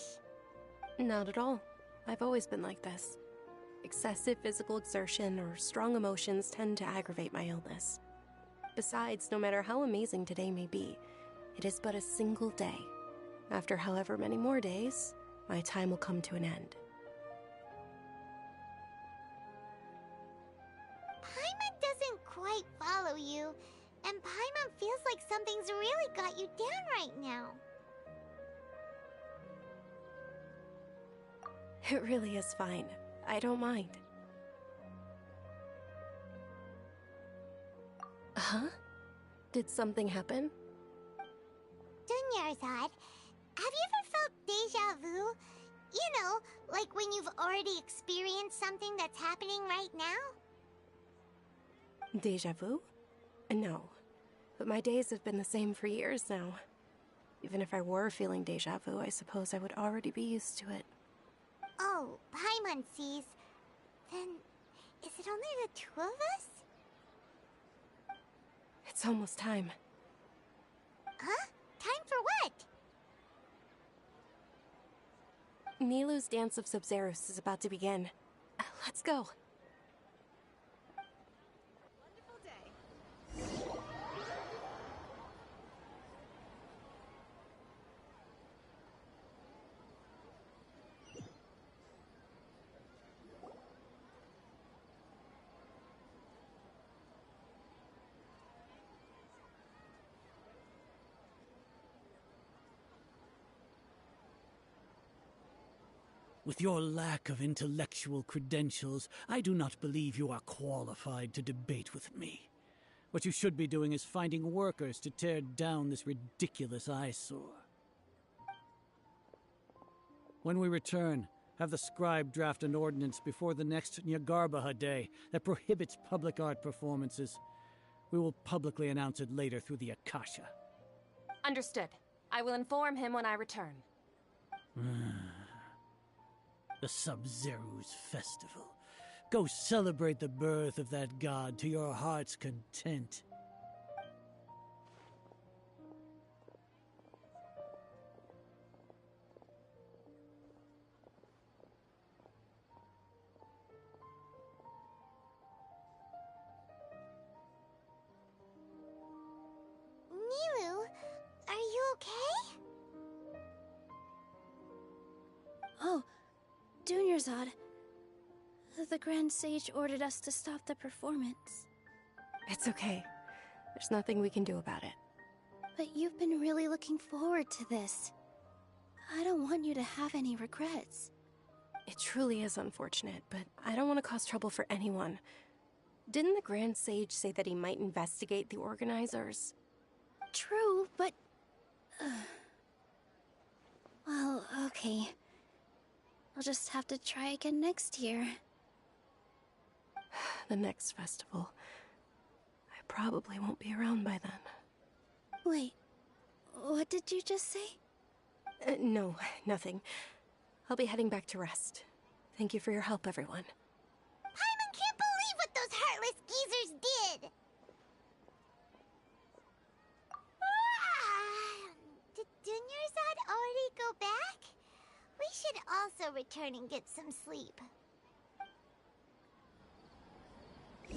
Not at all. I've always been like this. Excessive physical exertion or strong emotions tend to aggravate my illness. Besides, no matter how amazing today may be, it is but a single day. After however many more days, my time will come to an end. Paimon doesn't quite follow you, and Paimon feels like something's really got you down right now. It really is fine. I don't mind. Huh? Did something happen? Dunyarzad, have you ever felt deja vu? You know, like when you've already experienced something that's happening right now? Deja vu? No. But my days have been the same for years now. Even if I were feeling deja vu, I suppose I would already be used to it. Oh, Paimon sees. Then, is it only the two of us? It's almost time. Huh? Time for what? Nilou's Dance of Sub-Zeros is about to begin. Let's go. Wonderful day. With your lack of intellectual credentials, I do not believe you are qualified to debate with me. What you should be doing is finding workers to tear down this ridiculous eyesore. When we return, have the scribe draft an ordinance before the next Nyagarbaha Day that prohibits public art performances. We will publicly announce it later through the Akasha. Understood. I will inform him when I return. The Sub-Zero's festival. Go celebrate the birth of that god to your heart's content. Nilou, are you okay? Oh, Dunyarzad. The Grand Sage ordered us to stop the performance. It's okay. There's nothing we can do about it. But you've been really looking forward to this. I don't want you to have any regrets. It truly is unfortunate, but I don't want to cause trouble for anyone. Didn't the Grand Sage say that he might investigate the organizers? True, but... well, okay. I'll just have to try again next year. The next festival. I probably won't be around by then. Wait, what did you just say? No, nothing. I'll be heading back to rest. Thank you for your help, everyone. Paimon can't believe what those heartless geezers did! Did Dunyarzad already go back? We should also return and get some sleep. So,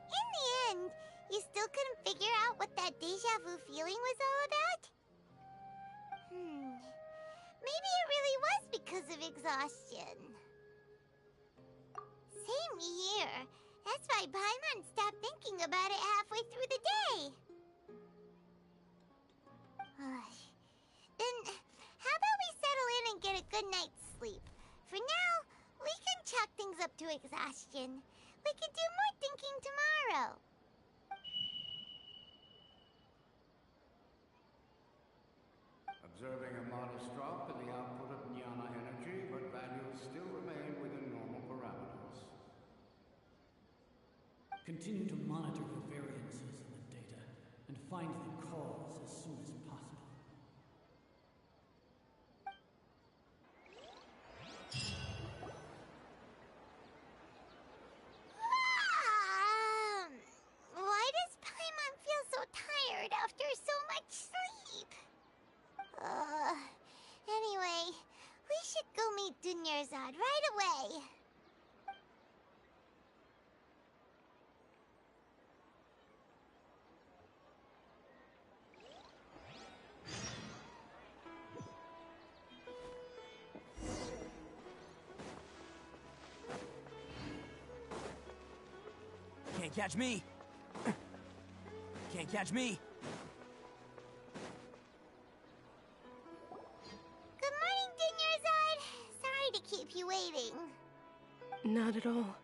in the end, you still couldn't figure out what that deja vu feeling was all about? exhaustion. Same here. That's why Paimon stopped thinking about it halfway through the day. Then, how about we settle in and get a good night's sleep? For now, we can chalk things up to exhaustion. We can do more thinking tomorrow. Observing a modest drop in the output of jnana energy, but values still remain within normal parameters. Continue to monitor for variances in the data and find the cause as soon as possible. Why does Paimon feel so tired after so much sleep? Anyway, we should go meet Dunyarzad right away. Can't catch me! Can't catch me! Good morning, Dunyarzad. Sorry to keep you waiting. Not at all.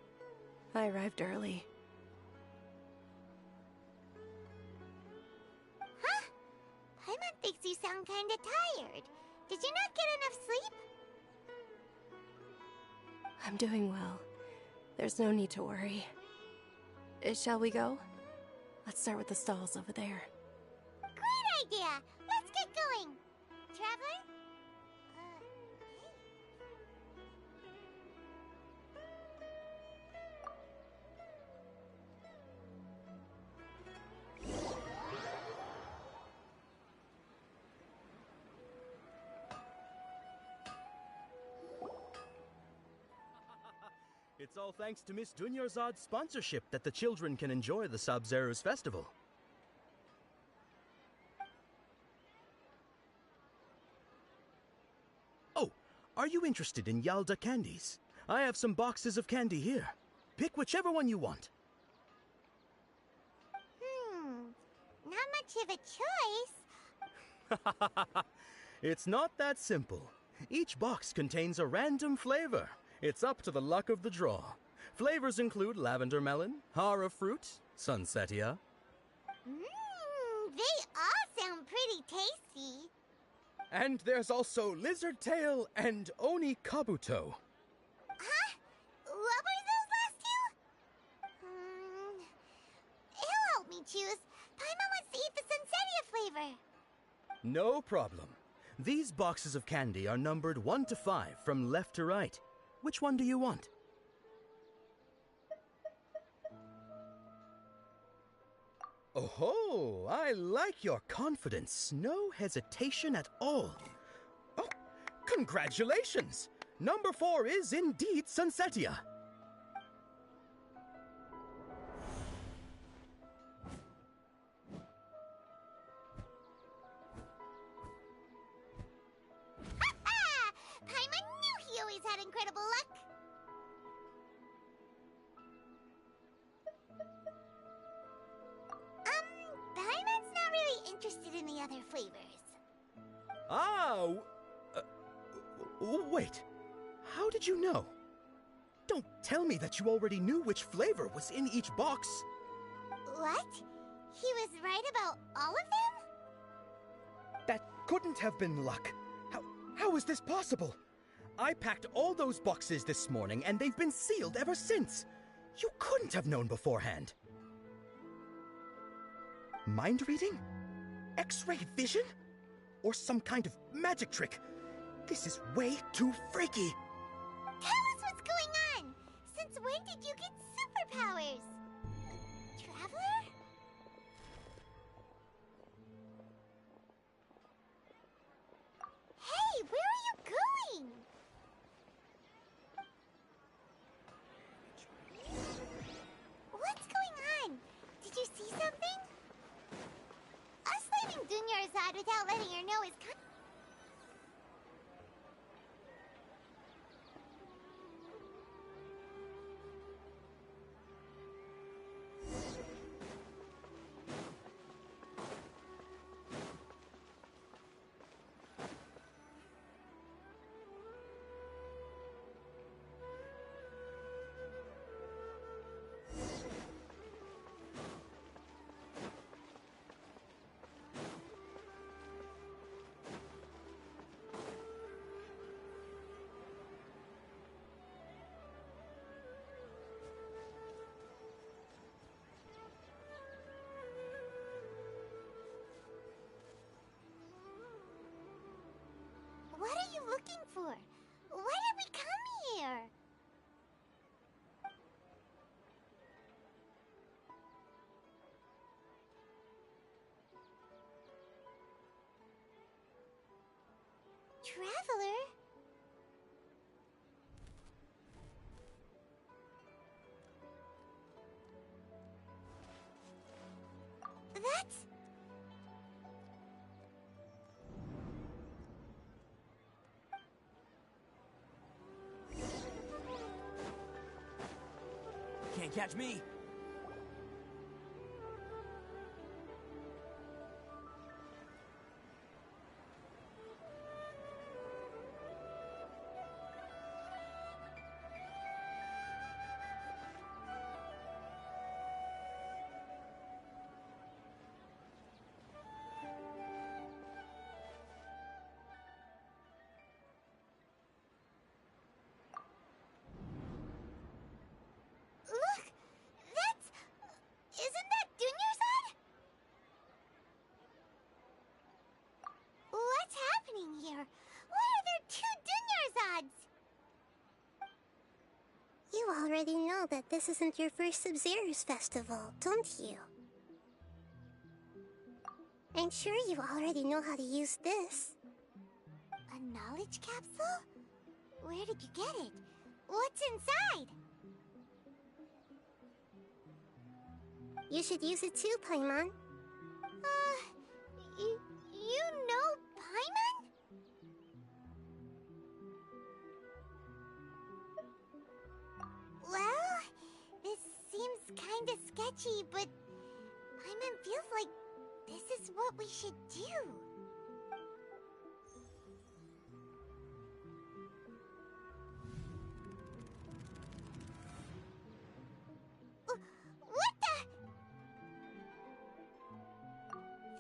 I arrived early. Huh? Paimon thinks you sound kinda tired. Did you not get enough sleep? I'm doing well. There's no need to worry. Shall we go? Let's start with the stalls over there. Great idea! Let's get going! Traveler? It's all thanks to Miss Dunyarzad's sponsorship that the children can enjoy the Sub-Zero's festival. Oh, are you interested in Yalda candies? I have some boxes of candy here. Pick whichever one you want. Not much of a choice. It's not that simple. Each box contains a random flavor. It's up to the luck of the draw. Flavors include lavender melon, hara fruit, sunsetia. They all sound pretty tasty. And there's also lizard tail and oni kabuto. Huh? What were those last two? He'll help me choose. Paimon wants to eat the sunsetia flavor. No problem. These boxes of candy are numbered 1 to 5 from left to right. Which one do you want? Oh, I like your confidence. No hesitation at all. Oh, congratulations! Number 4 is indeed Sunsetia. Paimon knew he always had incredible luck. Paimon's not really interested in the other flavors. Ah, wait. How did you know? Don't tell me that you already knew which flavor was in each box. What? He was right about all of them? That couldn't have been luck. How is this possible? I packed all those boxes this morning and they've been sealed ever since. You couldn't have known beforehand. Mind reading? X-ray vision? Or some kind of magic trick? This is way too freaky. Tell us what's going on! Since when did you get superpowers? Traveler? Hey, where are you going? What's going on? Did you see something? Us leaving Dunyarzad without letting her know is kind. looking for? Why did we come here? Traveler? That's... Can't catch me. Look! That's... Isn't that Dunyarzad? What's happening here? Why are there two Dunyarzads? You already know that this isn't your first Sub-Zero's festival, don't you? I'm sure you already know how to use this. A knowledge capsule? Where did you get it? What's inside? You should use it too, Paimon. You know Paimon? Well, this seems kinda sketchy, but Paimon feels like this is what we should do. What the?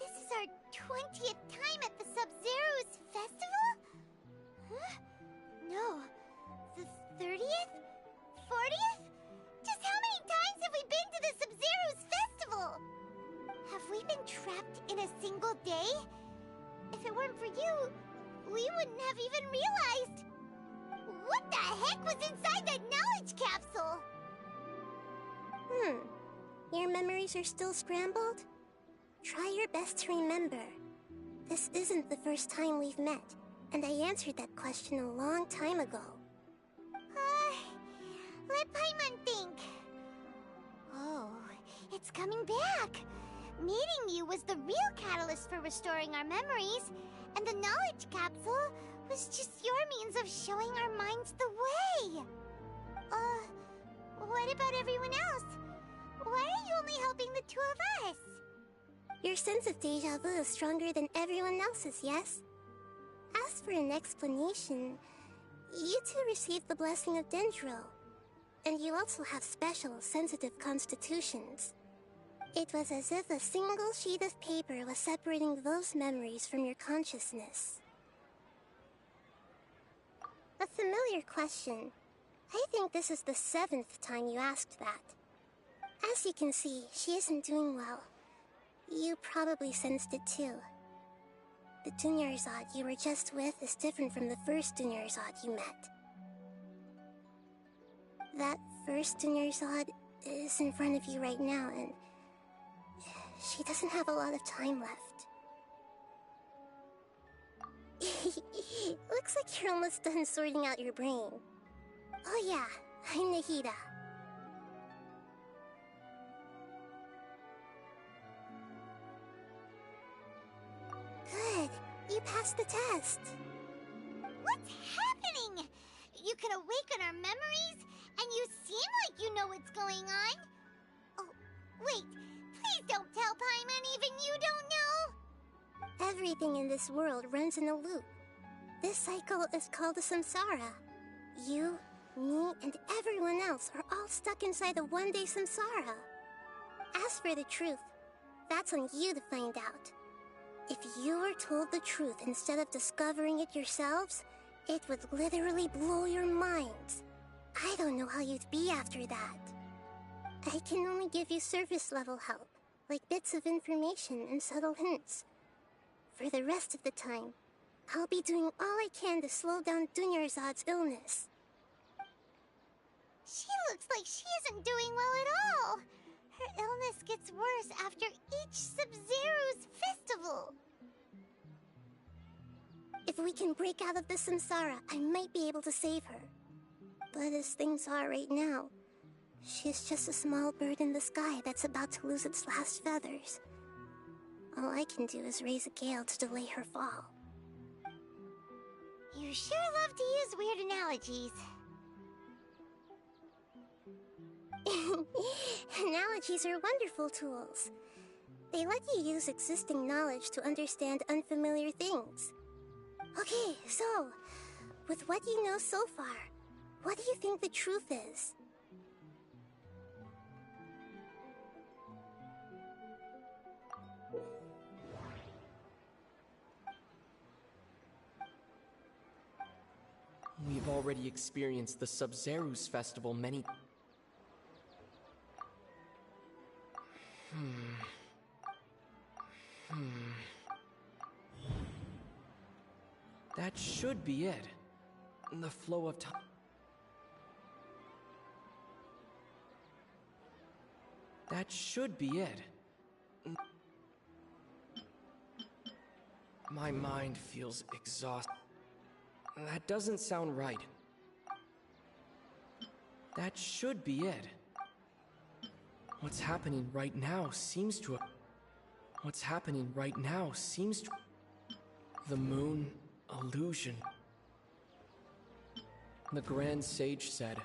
This is our 20th time at the Sub-Zero's festival? Huh? No. The 30th? 40th? Just how many times have we been to the Sub-Zero's festival? Have we been trapped in a single day? If it weren't for you, we wouldn't have even realized. What the heck was inside that knowledge capsule? Your memories are still scrambled? Try your best to remember. This isn't the first time we've met, and I answered that question a long time ago. Let Paimon think. Oh, it's coming back. Meeting you was the real catalyst for restoring our memories, and the knowledge capsule was just your means of showing our minds the way. What about everyone else? Why are you only helping the two of us? Your sense of deja vu is stronger than everyone else's, yes? As for an explanation, you two received the blessing of Dendro, and you also have special, sensitive constitutions. It was as if a single sheet of paper was separating those memories from your consciousness. A familiar question. I think this is the 7th time you asked that. As you can see, she isn't doing well. You probably sensed it too. The Dunyarzad you were just with is different from the first Dunyarzad you met. That first Dunyarzad is in front of you right now, and she doesn't have a lot of time left. Looks like you're almost done sorting out your brain. Oh yeah, I'm Nahida. Good, you passed the test. What's happening? You can awaken our memories, and you seem like you know what's going on. Oh, wait, please don't tell Paimon even you don't know. Everything in this world runs in a loop. This cycle is called a samsara. You, me, and everyone else are all stuck inside a one-day samsara. As for the truth, that's on you to find out. If you were told the truth instead of discovering it yourselves, it would literally blow your minds. I don't know how you'd be after that. I can only give you surface-level help, like bits of information and subtle hints. For the rest of the time, I'll be doing all I can to slow down Dunyarzad's illness. She looks like she isn't doing well at all. Her illness gets worse after each Sub-Zero's festival. If we can break out of the samsara, I might be able to save her. But as things are right now, she's just a small bird in the sky that's about to lose its last feathers. All I can do is raise a gale to delay her fall. You sure love to use weird analogies. Analogies are wonderful tools. They let you use existing knowledge to understand unfamiliar things. Okay, so, with what you know so far, what do you think the truth is? We've already experienced the Sub-Zero's festival many... That should be it. The flow of time... That should be it. My mind feels exhausted. That doesn't sound right. That should be it. What's happening right now seems to... What's happening right now seems to... The moon... illusion. The Grand Sage said...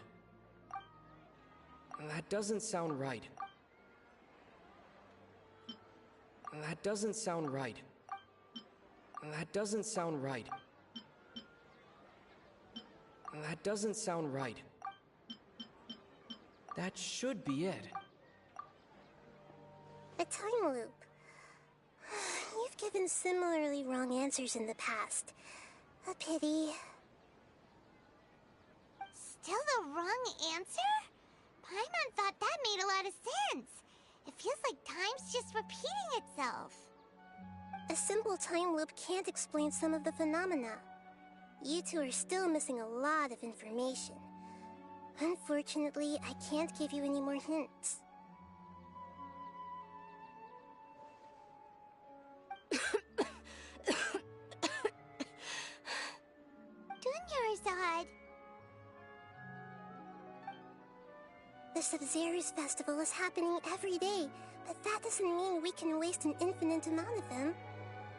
That doesn't sound right. That doesn't sound right. That doesn't sound right. That doesn't sound right. That should be it. A time loop. You've given similarly wrong answers in the past. A pity. Still the wrong answer? Paimon thought that made a lot of sense. It feels like time's just repeating itself. A simple time loop can't explain some of the phenomena. You two are still missing a lot of information. Unfortunately, I can't give you any more hints. Dunyarzad! The Sub-Zero's festival is happening every day, but that doesn't mean we can waste an infinite amount of them.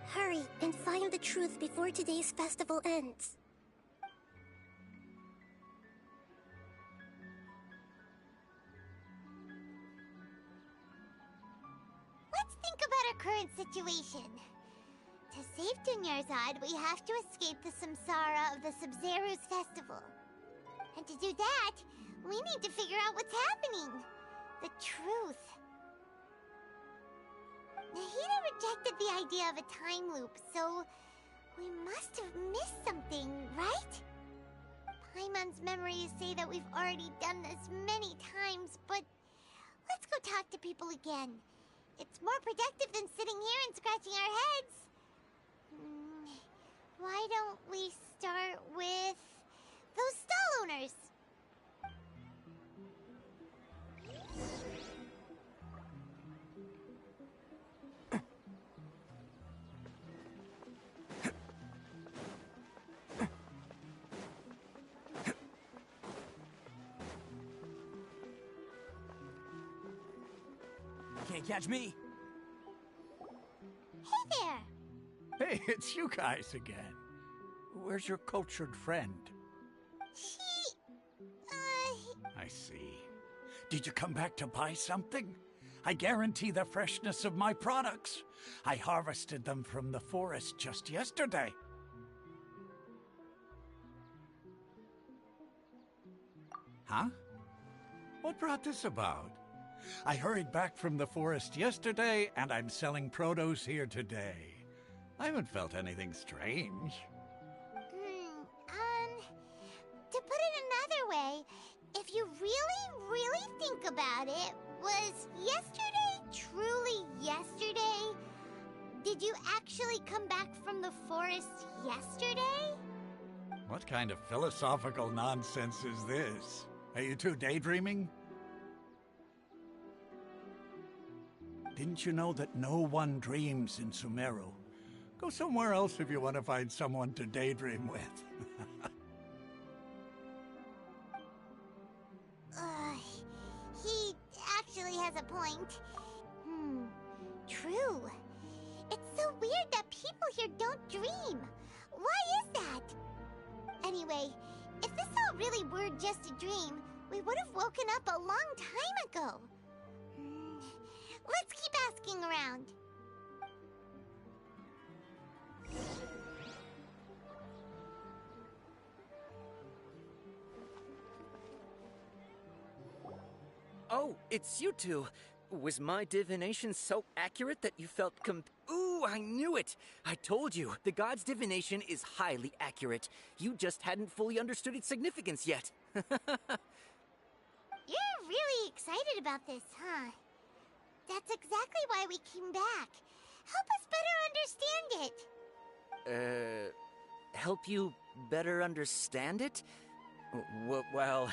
Hurry and find the truth before today's festival ends. Let's think about our current situation. To save Dunyarzad, we have to escape the samsara of the Sub-Zero's festival. And to do that, we need to figure out what's happening. The truth. Nahida rejected the idea of a time loop, so we must have missed something, right? Paimon's memories say that we've already done this many times, but let's go talk to people again. It's more productive than sitting here and scratching our heads. Why don't we start with those stall owners? Can't catch me. Hey there! Hey, it's you guys again. Where's your cultured friend? I see. Did you come back to buy something? I guarantee the freshness of my products. I harvested them from the forest just yesterday. Huh? What brought this about? I hurried back from the forest yesterday, and I'm selling produce here today. I haven't felt anything strange. To put it another way, if you really think about it, was yesterday truly yesterday? Did you actually come back from the forest Yesterday? What kind of philosophical nonsense is this? Are you two daydreaming? Didn't you know that no one dreams in Sumera? Go somewhere else if you want to find someone to daydream with. He actually has a point. True. It's so weird that people here don't dream. Why is that? Anyway, if this all really were just a dream, we would have woken up a long time ago. Let's keep asking around. Oh, it's you two. Was my divination so accurate that you felt Ooh, I knew it! I told you, the god's divination is highly accurate. You just hadn't fully understood its significance yet. You're really excited about this, huh? That's exactly why we came back. Help us better understand it. Help you better understand it? Well,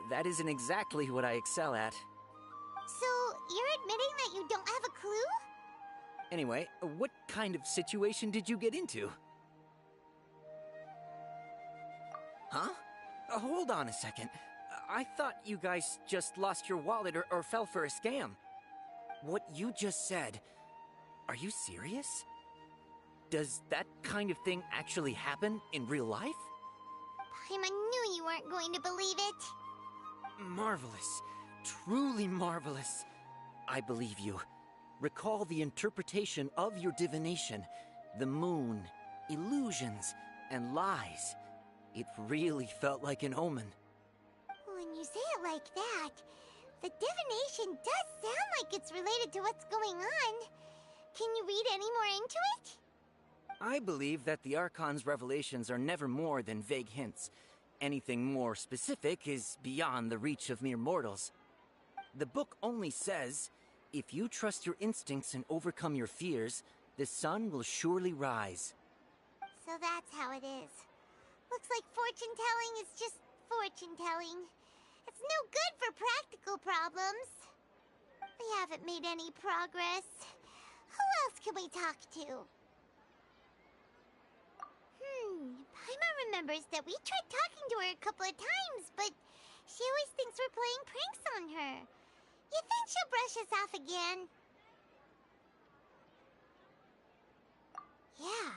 that isn't exactly what I excel at. So, you're admitting that you don't have a clue? Anyway, what kind of situation did you get into? Huh? Hold on a second. I thought you guys just lost your wallet or fell for a scam. What you just said, are you serious? Does that kind of thing actually happen in real life? Paimon knew you weren't going to believe it. Marvelous. Truly marvelous. I believe you. Recall the interpretation of your divination. The moon, illusions, and lies. It really felt like an omen. When you say it like that, the divination does sound like it's related to what's going on. Can you read any more into it? I believe that the Archon's revelations are never more than vague hints. Anything more specific is beyond the reach of mere mortals. The book only says, if you trust your instincts and overcome your fears, the sun will surely rise. So that's how it is. Looks like fortune-telling is just fortune-telling. It's no good for practical problems. We haven't made any progress. Who else can we talk to? Paimon remembers that we tried talking to her a couple of times, but she always thinks we're playing pranks on her. You think she'll brush us off again? Yeah,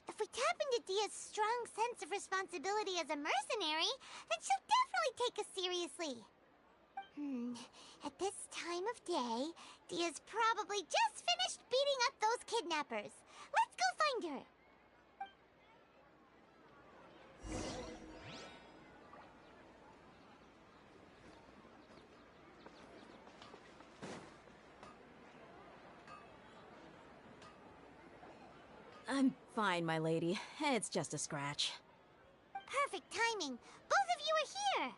if we tap into Dia's strong sense of responsibility as a mercenary, then she'll definitely take us seriously. At this time of day, Dia's probably just finished beating up those kidnappers. Let's go find her. I'm fine, my lady. It's just a scratch. Perfect timing. Both of you are here.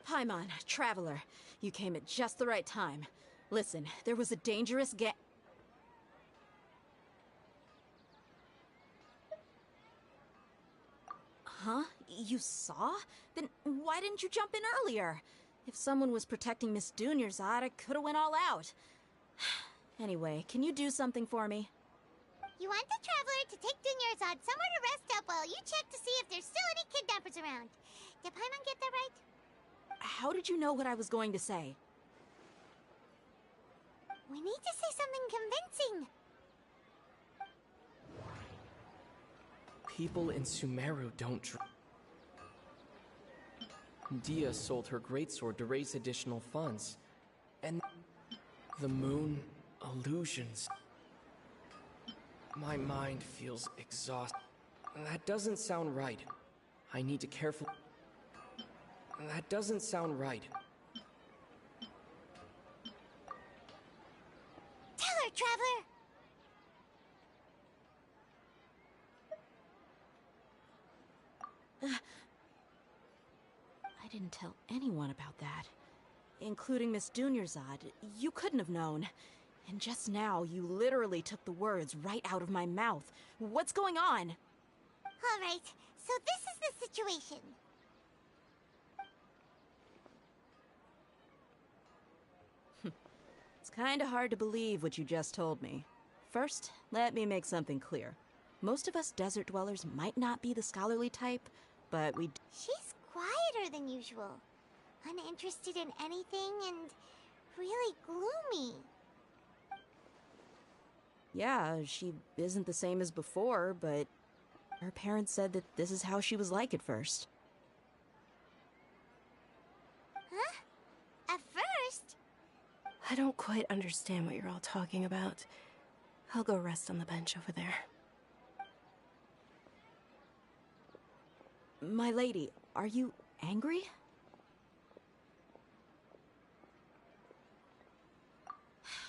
Paimon, Traveler, you came at just the right time. Listen, there was a dangerous Huh? You saw? Then why didn't you jump in earlier? If someone was protecting Miss Dunyarzad, I could have went all out. Anyway, can you do something for me? You want the Traveler to take Dunyarzad somewhere to rest up while you check to see if there's still any kidnappers around. Did Paimon get that right? How did you know what I was going to say? We need to say something convincing. People in Sumera don't Dia sold her greatsword to raise additional funds. And the moon illusions. My mind feels exhausted. That doesn't sound right. I need to carefully... That doesn't sound right. Tell her, Traveler! I didn't tell anyone about that. Including Miss Dunyarzad. You couldn't have known. And just now, you literally took the words right out of my mouth. What's going on? Alright, so this is the situation. It's kinda hard to believe what you just told me. First, let me make something clear. Most of us desert dwellers might not be the scholarly type, but we... She's quieter than usual. Uninterested in anything and really gloomy. Yeah, she isn't the same as before, but her parents said that this is how she was like at first. Huh? At first? I don't quite understand what you're all talking about. I'll go rest on the bench over there. My lady, are you angry?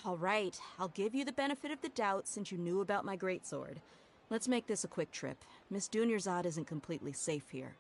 All right, I'll give you the benefit of the doubt since you knew about my greatsword. Let's make this a quick trip. Miss Dunyarzad isn't completely safe here.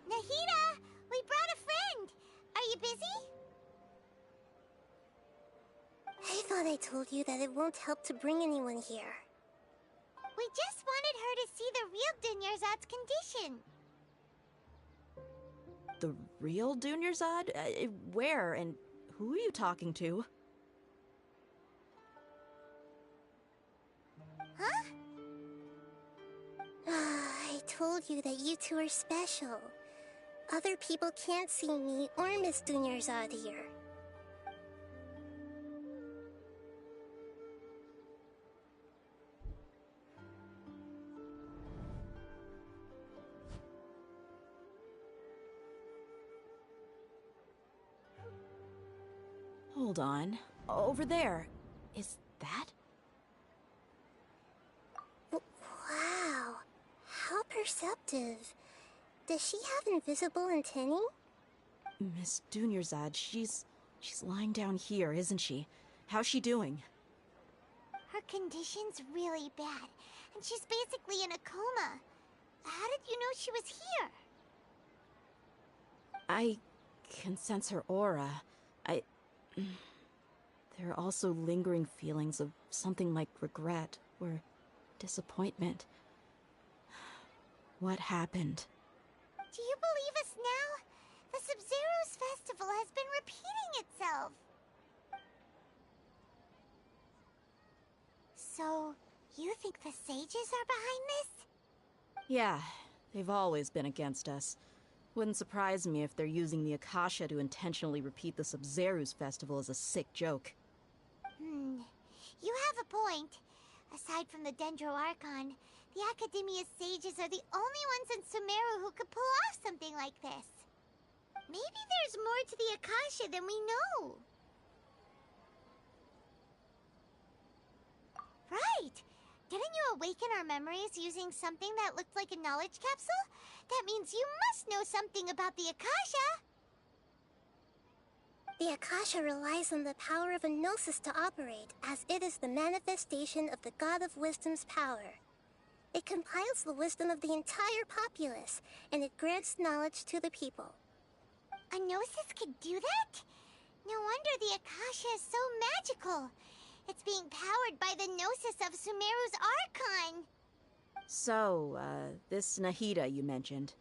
Nahida! We brought a friend! Are you busy? I thought I told you that it won't help to bring anyone here. We just wanted her to see the real Dunyarzad's condition. The real Dunyarzad? Where and who are you talking to? Huh? I told you that you two are special. Other people can't see me or Miss Dunyarzad here. Hold on. Over there. Is that? Wow. How perceptive. Does she have invisible antennae? Miss Dunyarzad, she's lying down here, isn't she? How's she doing? Her condition's really bad, and she's basically in a coma. How did you know she was here? I can sense her aura. There are also lingering feelings of something like regret or disappointment. What happened? Do you believe us now? The Sub-Zero's festival has been repeating itself. So, you think the sages are behind this? Yeah, they've always been against us. Wouldn't surprise me if they're using the Akasha to intentionally repeat the Sub-Zero's festival as a sick joke. You have a point. Aside from the Dendro Archon, the Academia's sages are the only ones in Sumera who could pull off something like this. Maybe there's more to the Akasha than we know. Right! Didn't you awaken our memories using something that looked like a knowledge capsule? That means you must know something about the Akasha! The Akasha relies on the power of a gnosis to operate, as it is the manifestation of the God of Wisdom's power. It compiles the wisdom of the entire populace, and it grants knowledge to the people. A gnosis could do that? No wonder the Akasha is so magical. It's being powered by the gnosis of Sumeru's Archon. So, this Nahida you mentioned,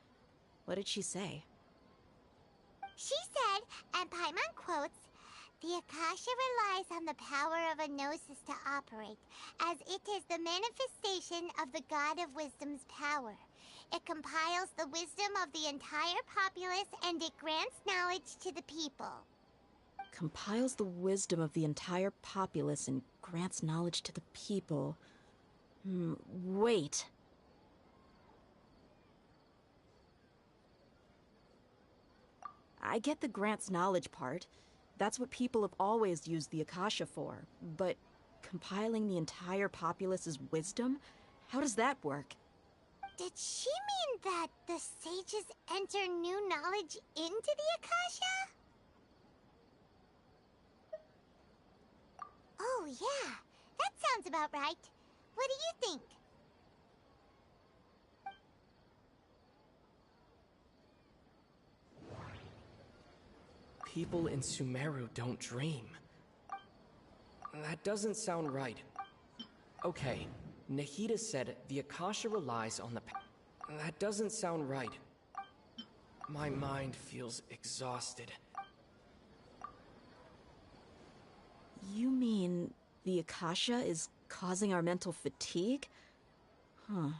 what did she say? She said, and Paimon quotes, "The Akasha relies on the power of a gnosis to operate, as it is the manifestation of the God of Wisdom's power. It compiles the wisdom of the entire populace, and it grants knowledge to the people." Compiles the wisdom of the entire populace and grants knowledge to the people. Wait. I get the grants knowledge part. That's what people have always used the Akasha for. But compiling the entire populace's wisdom? How does that work? Did she mean that the sages enter new knowledge into the Akasha? Oh, yeah. That sounds about right. What do you think? People in Sumeru don't dream. That doesn't sound right. Okay, Nahida said the Akasha relies on the That doesn't sound right. My mind feels exhausted. You mean the Akasha is causing our mental fatigue? Huh.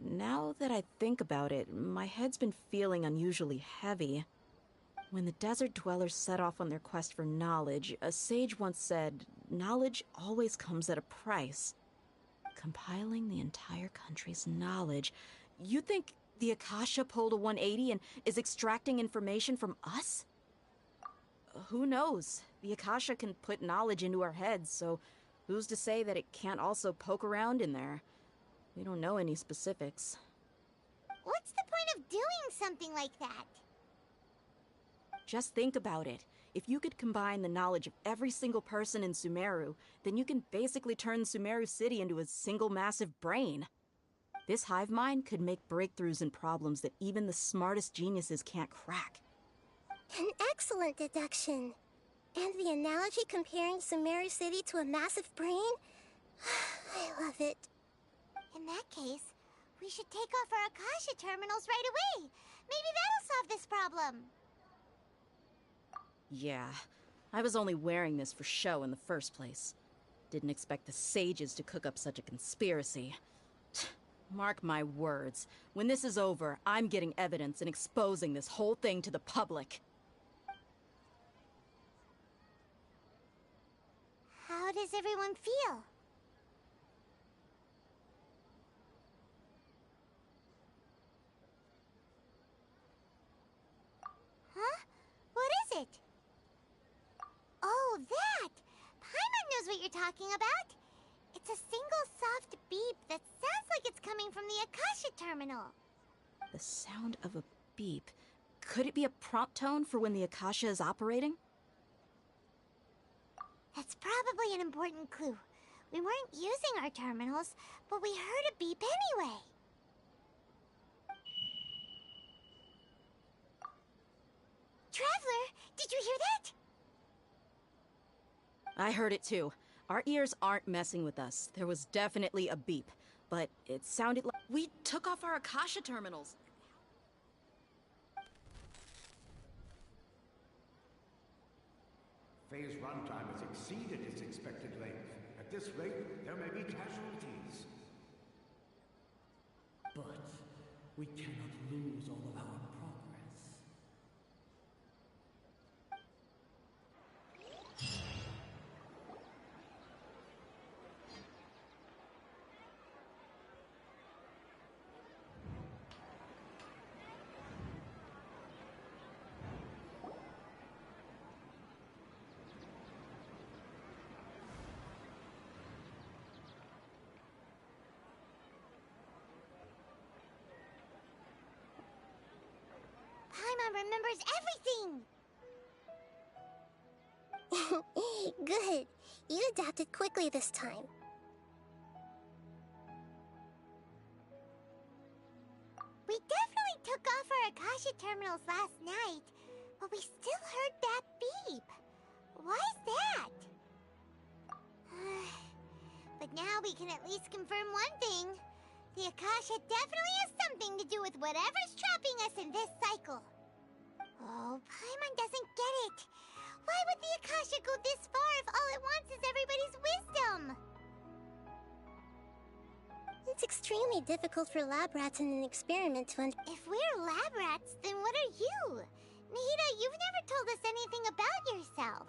Now that I think about it, my head's been feeling unusually heavy. When the desert dwellers set off on their quest for knowledge, a sage once said, knowledge always comes at a price. Compiling the entire country's knowledge. You think the Akasha pulled a 180 and is extracting information from us? Who knows? The Akasha can put knowledge into our heads, so who's to say that it can't also poke around in there? We don't know any specifics. What's the point of doing something like that? Just think about it. If you could combine the knowledge of every single person in Sumeru, then you can basically turn Sumeru City into a single massive brain. This hive mind could make breakthroughs in problems that even the smartest geniuses can't crack. An excellent deduction. And the analogy comparing Sumera City to a massive brain? I love it. In that case, we should take off our Akasha terminals right away. Maybe that'll solve this problem. Yeah, I was only wearing this for show in the first place. Didn't expect the sages to cook up such a conspiracy. Mark my words, when this is over, I'm getting evidence and exposing this whole thing to the public. How does everyone feel? Huh? What is it? Oh, that! Paimon knows what you're talking about. It's a single soft beep that sounds like it's coming from the Akasha terminal. The sound of a beep. Could it be a prompt tone for when the Akasha is operating? That's probably an important clue. We weren't using our terminals, but we heard a beep anyway. Traveler, did you hear that? I heard it too. Our ears aren't messing with us. There was definitely a beep, but it sounded like we took off our Akasha terminals. Phase runtime has exceeded its expected length. At this rate, there may be casualties. But we cannot lose all of our progress. Paimon remembers everything! Good. You adapted quickly this time. We definitely took off our Akasha terminals last night, but we still heard that beep. Why is that? But now we can at least confirm one thing. The Akasha definitely has something to do with whatever's trapping us in this cycle. Oh, Paimon doesn't get it. Why would the Akasha go this far if all it wants is everybody's wisdom? It's extremely difficult for lab rats in an experiment to If we're lab rats, then what are you? Nahida, you've never told us anything about yourself.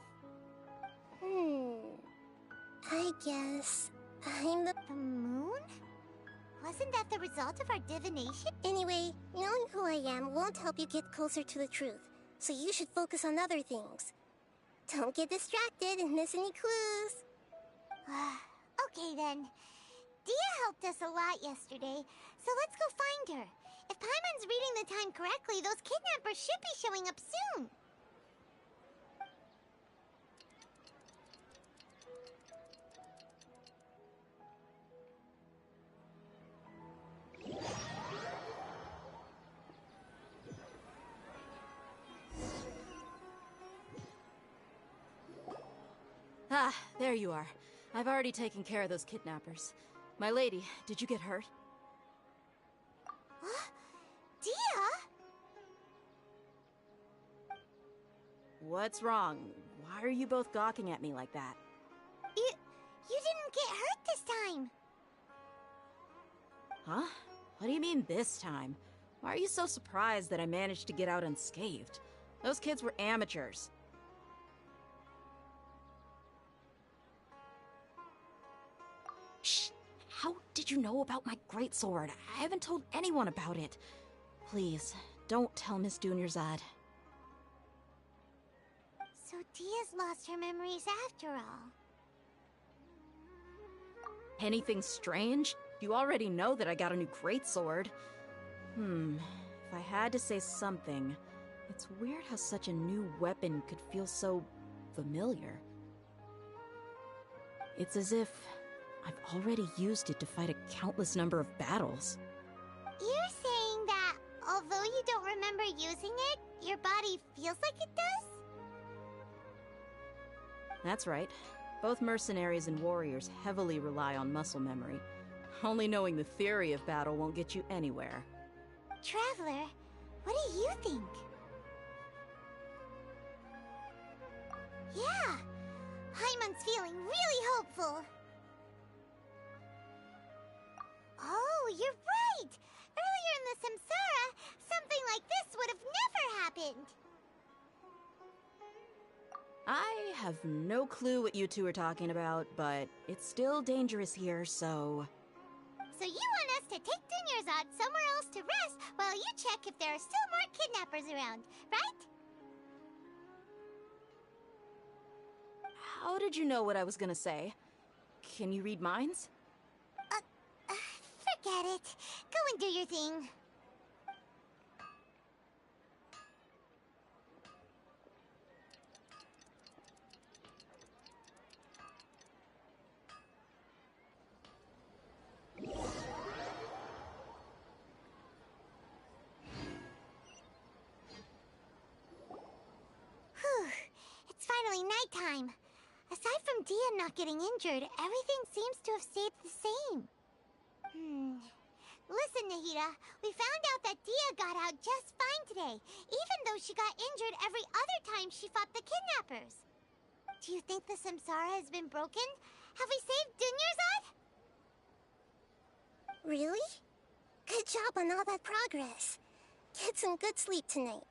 I guess I'm the moon? Wasn't that the result of our divination? Anyway, knowing who I am won't help you get closer to the truth. so you should focus on other things. Don't get distracted and miss any clues. Okay then. Dia helped us a lot yesterday, so let's go find her. If Paimon's reading the time correctly, those kidnappers should be showing up soon. Ah, there you are. I've already taken care of those kidnappers. My lady, did you get hurt? Dia? What's wrong? Why are you both gawking at me like that? You didn't get hurt this time. Huh? What do you mean this time? Why are you so surprised that I managed to get out unscathed? Those kids were amateurs. Shh! How did you know about my greatsword? I haven't told anyone about it. Please, don't tell Miss Dunyarzad. So Dia's lost her memories after all. Anything strange? You already know that I got a new greatsword. If I had to say something, it's weird how such a new weapon could feel so familiar. It's as if I've already used it to fight a countless number of battles. You're saying that, although you don't remember using it, your body feels like it does? That's right. Both mercenaries and warriors heavily rely on muscle memory. Only knowing the theory of battle won't get you anywhere. Traveler, what do you think? Yeah, Paimon's feeling really hopeful. Oh, you're right! Earlier in the Samsara, something like this would have never happened! I have no clue what you two are talking about, but it's still dangerous here, so... So you want us to take Dunyarzad somewhere else to rest while you check if there are still more kidnappers around, right? How did you know what I was gonna say? Can you read minds? Forget it. Go and do your thing. Whew. It's finally nighttime. Aside from Dia not getting injured, everything seems to have stayed the same. Listen, Nahida, we found out that Dia got out just fine today, even though she got injured every other time she fought the kidnappers. Do you think the Samsara has been broken? Have we saved Dunyarzad? Really? Good job on all that progress. Get some good sleep tonight.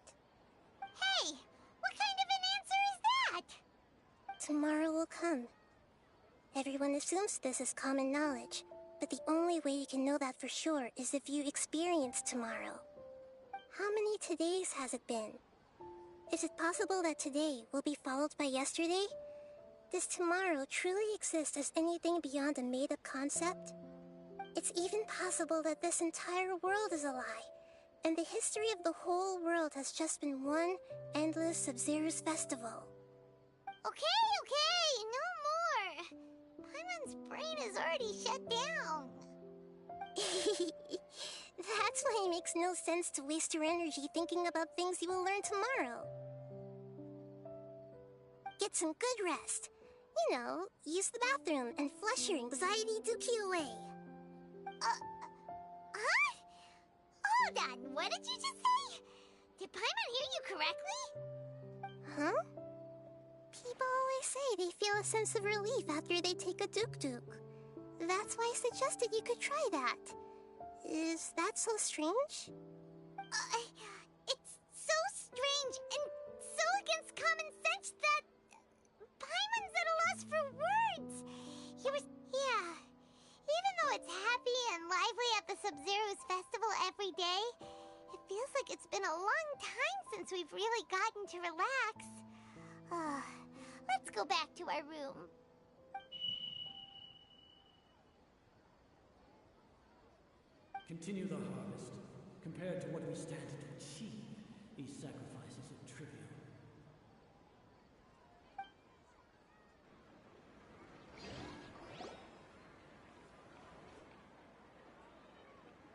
Hey, what kind of an answer is that? Tomorrow will come. Everyone assumes this is common knowledge, but the only way you can know that for sure is if you experience tomorrow. How many todays has it been? Is it possible that today will be followed by yesterday? Does tomorrow truly exist as anything beyond a made-up concept? It's even possible that this entire world is a lie, and the history of the whole world has just been one endless Sub-Zero's festival. Okay, no more! Paimon's brain is already shut down. That's why it makes no sense to waste your energy thinking about things you will learn tomorrow. Get some good rest. You know, use the bathroom and flush your anxiety dookie away. Huh? Hold on, what did you just say? Did Paimon hear you correctly? Huh? People always say they feel a sense of relief after they take a duk-duk. That's why I suggested you could try that. Is that so strange? It's so strange and so against common sense that Paimon's at a loss for words. Yeah. Even though it's happy and lively at the Sub-Zero's festival every day, It feels like it's been a long time since we've really gotten to relax. Let's go back to our room. Continue the harvest. Compared to what we stand to achieve, these sacrifices are trivial.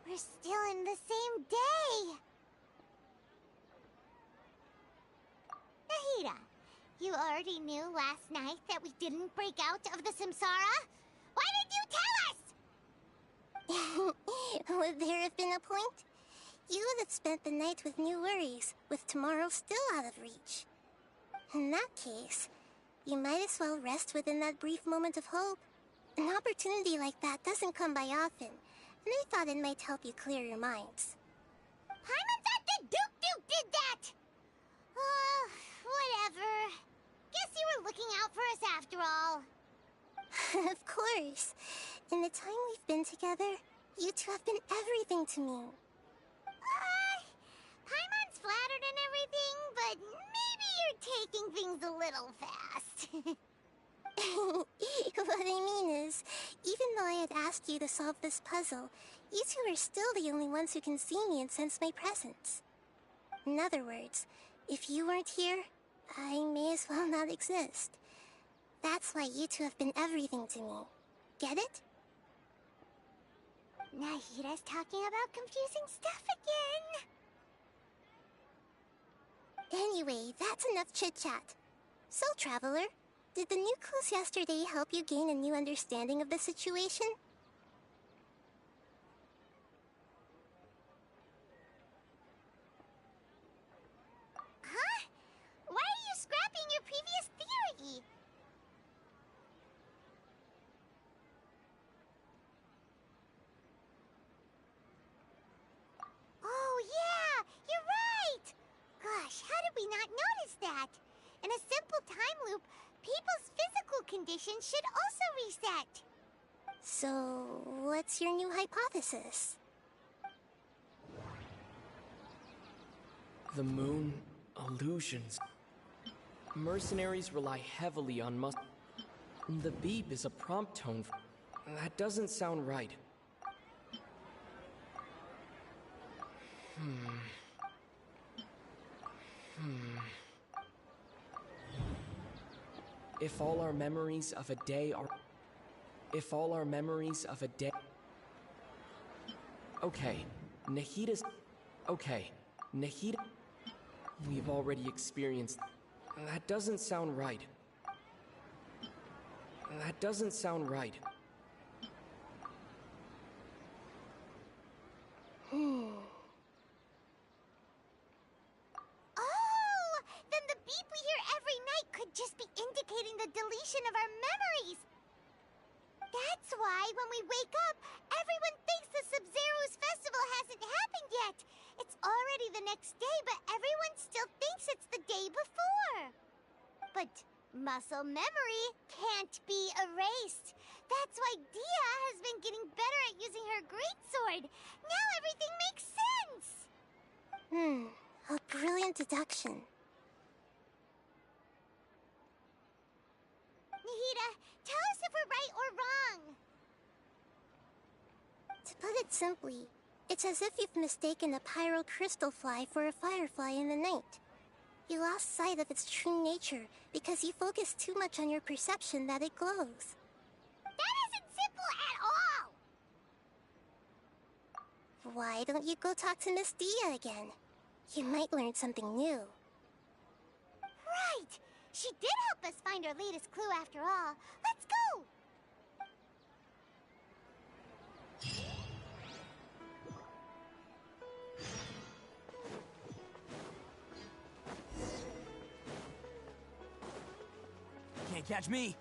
We're still in the same day! Nahida, you already knew last night that we didn't break out of the Samsara? Why did you tell us? Would there have been a point? You would have spent the night with new worries, with tomorrow still out of reach. In that case, you might as well rest within that brief moment of hope. An opportunity like that doesn't come by often, and I thought it might help you clear your minds. Paimon thought that Duke did that! Whatever. Guess you were looking out for us after all. Of course. In the time we've been together, you two have been everything to me. Paimon's flattered and everything, but maybe you're taking things a little fast. What I mean is, even though I had asked you to solve this puzzle, you two are still the only ones who can see me and sense my presence. In other words, if you weren't here, I may as well not exist. That's why you two have been everything to me. Get it? Nahida's talking about confusing stuff again. Anyway, that's enough chit-chat. So, Traveler, did the new clues yesterday help you gain a new understanding of the situation? Huh? Why are you scrapping your previous theory? Oh, yeah! You're right! Gosh, how did we not notice that? In a simple time loop, people's physical conditions should also reset. So, what's your new hypothesis? The moon illusions. Mercenaries rely heavily on The beep is a prompt tone. That doesn't sound right. If all our memories of a day are... If all our memories of a day... Okay, Nahida's... Okay, Nahida... We've already experienced... That doesn't sound right. That doesn't sound right. Oh! Then the beep we hear every night could just be indicating the deletion of our memories. That's why when we wake up, everyone thinks the Sub-Zero's festival hasn't happened yet. It's already the next day, but everyone still thinks it's the day before. But muscle memory can't be erased. That's why Dia has been getting better at using her greatsword. Now everything makes sense. A brilliant deduction. Nahida, tell us if we're right or wrong. To put it simply, it's as if you've mistaken a pyro crystal fly for a firefly in the night. You lost sight of its true nature because you focused too much on your perception that it glows. That isn't simple at all! Why don't you go talk to Miss Dia again? You might learn something new. Right! She did help us find our latest clue after all. Let's go! Can't catch me.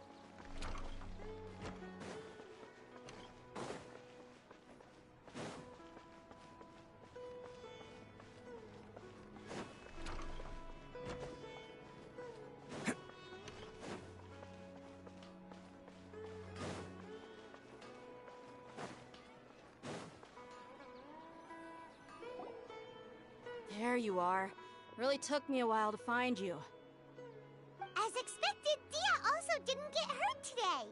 There you are. Really took me a while to find you. As expected, Dia also didn't get hurt today.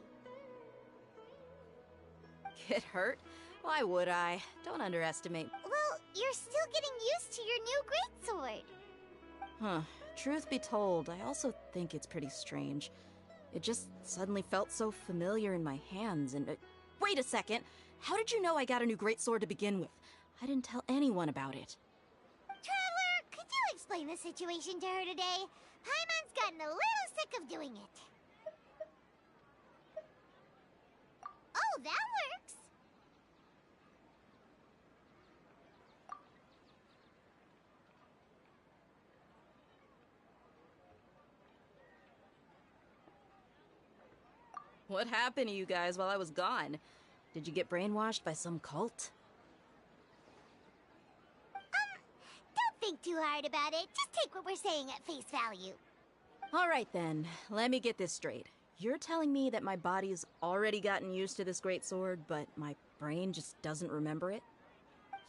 Get hurt? Why would I? Don't underestimate. Well, you're still getting used to your new greatsword. Huh. Truth be told, I also think it's pretty strange. It just suddenly felt so familiar in my hands and... wait a second! How did you know I got a new greatsword to begin with? I didn't tell anyone about it. Traveler, could you explain the situation to her today? Paimon's gotten a little sick of doing it. Oh, that works! What happened to you guys while I was gone? Did you get brainwashed by some cult? Don't think too hard about it. Just take what we're saying at face value. Alright then, let me get this straight. You're telling me that my body's already gotten used to this greatsword, but my brain just doesn't remember it?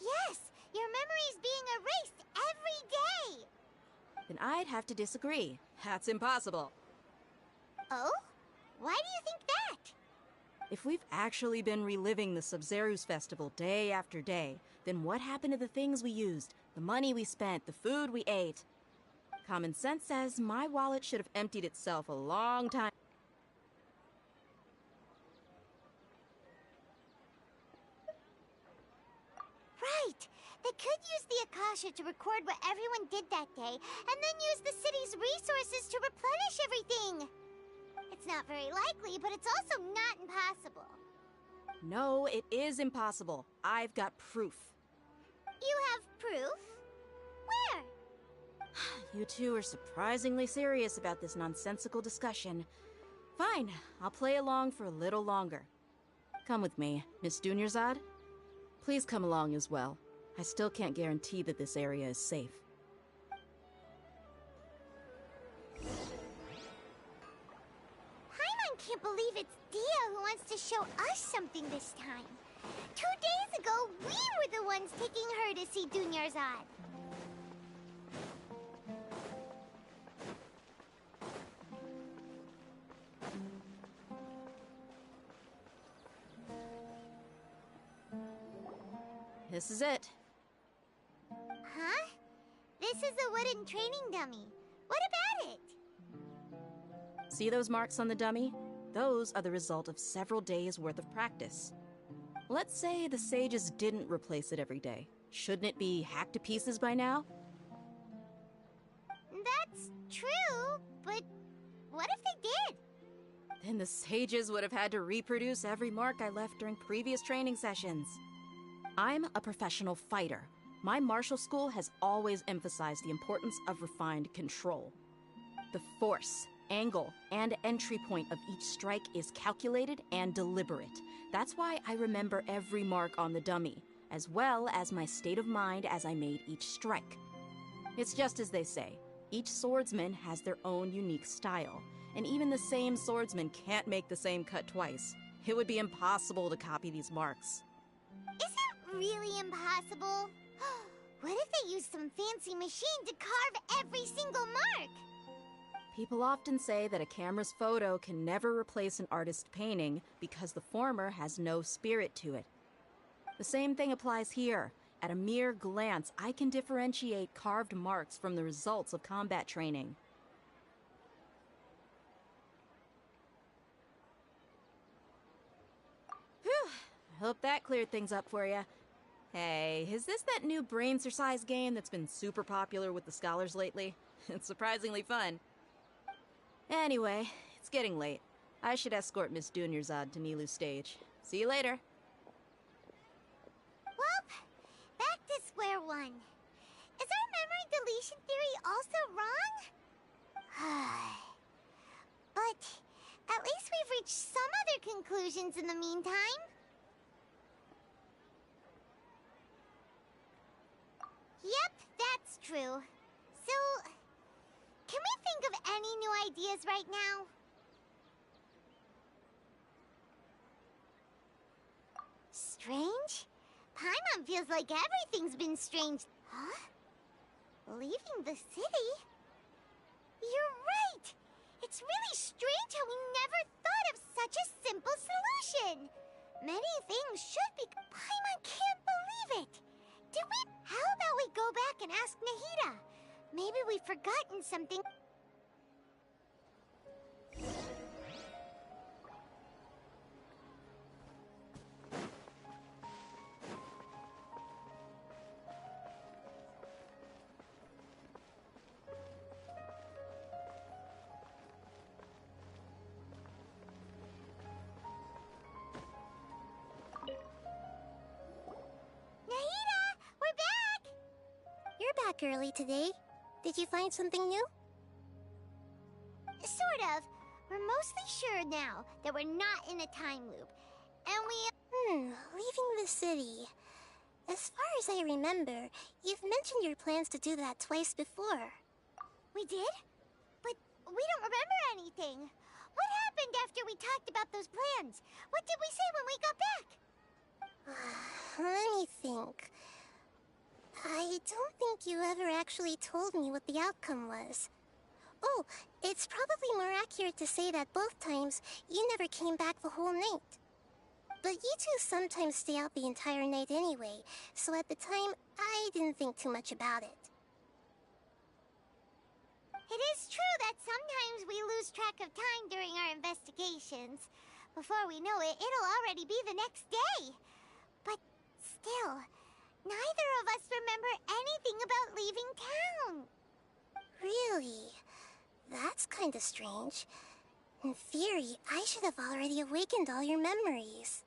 Yes, your memory's being erased every day! Then I'd have to disagree. That's impossible. Oh? Why do you think that? If we've actually been reliving the Sub-Zeru's festival day after day, then what happened to the things we used, the money we spent, the food we ate? Common sense says my wallet should have emptied itself a long time. Right! They could use the Akasha to record what everyone did that day, and then use the city's resources to replenish everything! It's not very likely, but it's also not impossible. No, it is impossible. I've got proof. You have proof? Where? You two are surprisingly serious about this nonsensical discussion. Fine, I'll play along for a little longer. Come with me, Miss Dunyarzad. Please come along as well. I still can't guarantee that this area is safe. Paimon can't believe it's Dia who wants to show us something this time. 2 days ago, we were the ones taking her to see Dunyarzad. This is it. Huh? This is a wooden training dummy. What about it? See those marks on the dummy? Those are the result of several days' worth of practice. Let's say the sages didn't replace it every day. Shouldn't it be hacked to pieces by now? That's true, but what if they did? Then the sages would have had to reproduce every mark I left during previous training sessions. I'm a professional fighter. My martial school has always emphasized the importance of refined control. The force, angle, and entry point of each strike is calculated and deliberate. That's why I remember every mark on the dummy, as well as my state of mind as I made each strike. It's just as they say, each swordsman has their own unique style, and even the same swordsman can't make the same cut twice. It would be impossible to copy these marks. Is it really impossible? What if they used some fancy machine to carve every single mark? People often say that a camera's photo can never replace an artist's painting because the former has no spirit to it. The same thing applies here. At a mere glance, I can differentiate carved marks from the results of combat training. Whew, I hope that cleared things up for you. Hey, is this that new brain exercise game that's been super popular with the scholars lately? It's surprisingly fun. Anyway, it's getting late. I should escort Miss Dunyarzad to Nilu's stage. See you later. Well, back to square one. Is our memory deletion theory also wrong? But at least we've reached some other conclusions in the meantime. Yep, that's true. So, can we think of any new ideas right now? Strange? Paimon feels like everything's been strange. Huh? Leaving the city? You're right! It's really strange how we never thought of such a simple solution! Many things should be... Paimon can't believe it! How about we go back and ask Nahida? Maybe we've forgotten something... You're back early today. Did you find something new? Sort of. We're mostly sure now that we're not in a time loop. And Leaving the city. As far as I remember, you've mentioned your plans to do that twice before. We did? But we don't remember anything. What happened after we talked about those plans? What did we say when we got back? Let me think. I don't think you ever actually told me what the outcome was. Oh, it's probably more accurate to say that both times you never came back the whole night. But you two sometimes stay out the entire night anyway, so at the time, I didn't think too much about it. It is true that sometimes we lose track of time during our investigations. Before we know it, it'll already be the next day. But still... neither of us remember anything about leaving town. Really? That's kinda strange. In theory, I should have already awakened all your memories.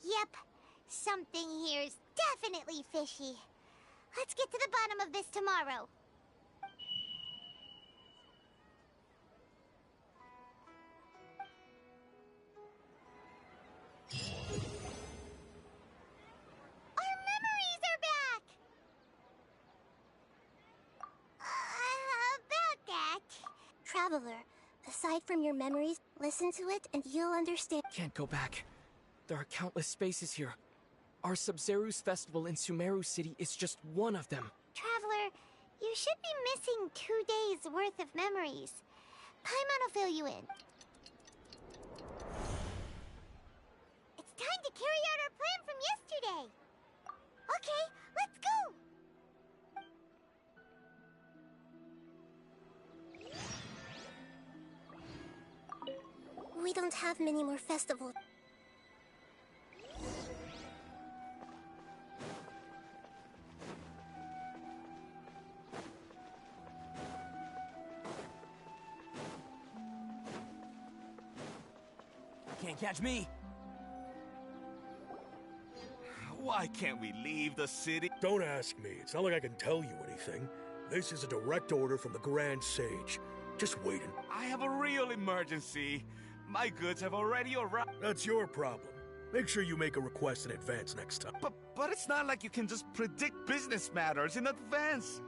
Yep. Something here's definitely fishy. Let's get to the bottom of this tomorrow. Traveler, aside from your memories, listen to it and you'll understand. Can't go back. There are countless spaces here. Our Sub-Zeru's festival in Sumeru City is just one of them. Traveler, you should be missing 2 days worth of memories. Paimon will fill you in. It's time to carry out our plan from yesterday. Okay, let's go! We don't have many more festivals. Can't catch me. Why can't we leave the city? Don't ask me. It's not like I can tell you anything. This is a direct order from the Grand Sage. Just waiting. I have a real emergency. My goods have already arrived. That's your problem. Make sure you make a request in advance next time. But it's not like you can just predict business matters in advance.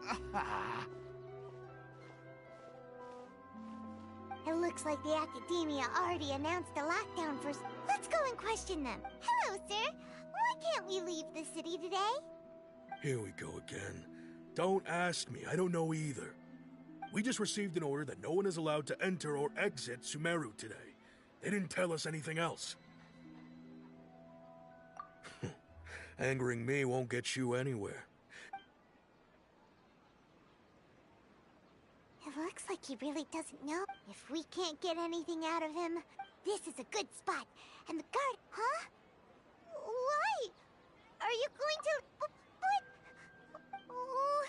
It looks like the Academia already announced a lockdown for... Let's go and question them. Hello, sir. Why can't we leave the city today? Here we go again. Don't ask me. I don't know either. We just received an order that no one is allowed to enter or exit Sumeru today. They didn't tell us anything else. Angering me won't get you anywhere. It looks like he really doesn't know. If we can't get anything out of him, this is a good spot. And the guard... Huh? Why? Are you going to... But... Oh...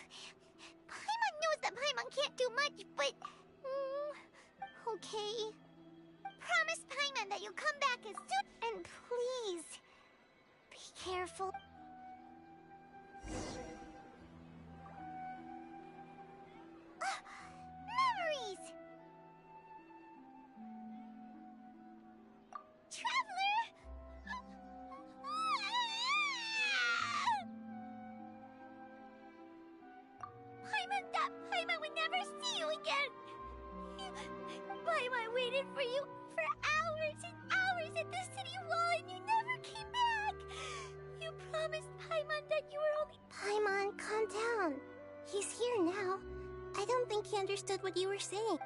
Paimon knows that Paimon can't do much, but... okay. Promise Paimon that you'll come back as soon... And please... be careful. Memories! Traveler! Paimon thought Paimon would never see you again! Paimon waited for you for hours and hours at the city wall and you never came back! You promised Paimon that you were only— Paimon, calm down. He's here now. I don't think he understood what you were saying.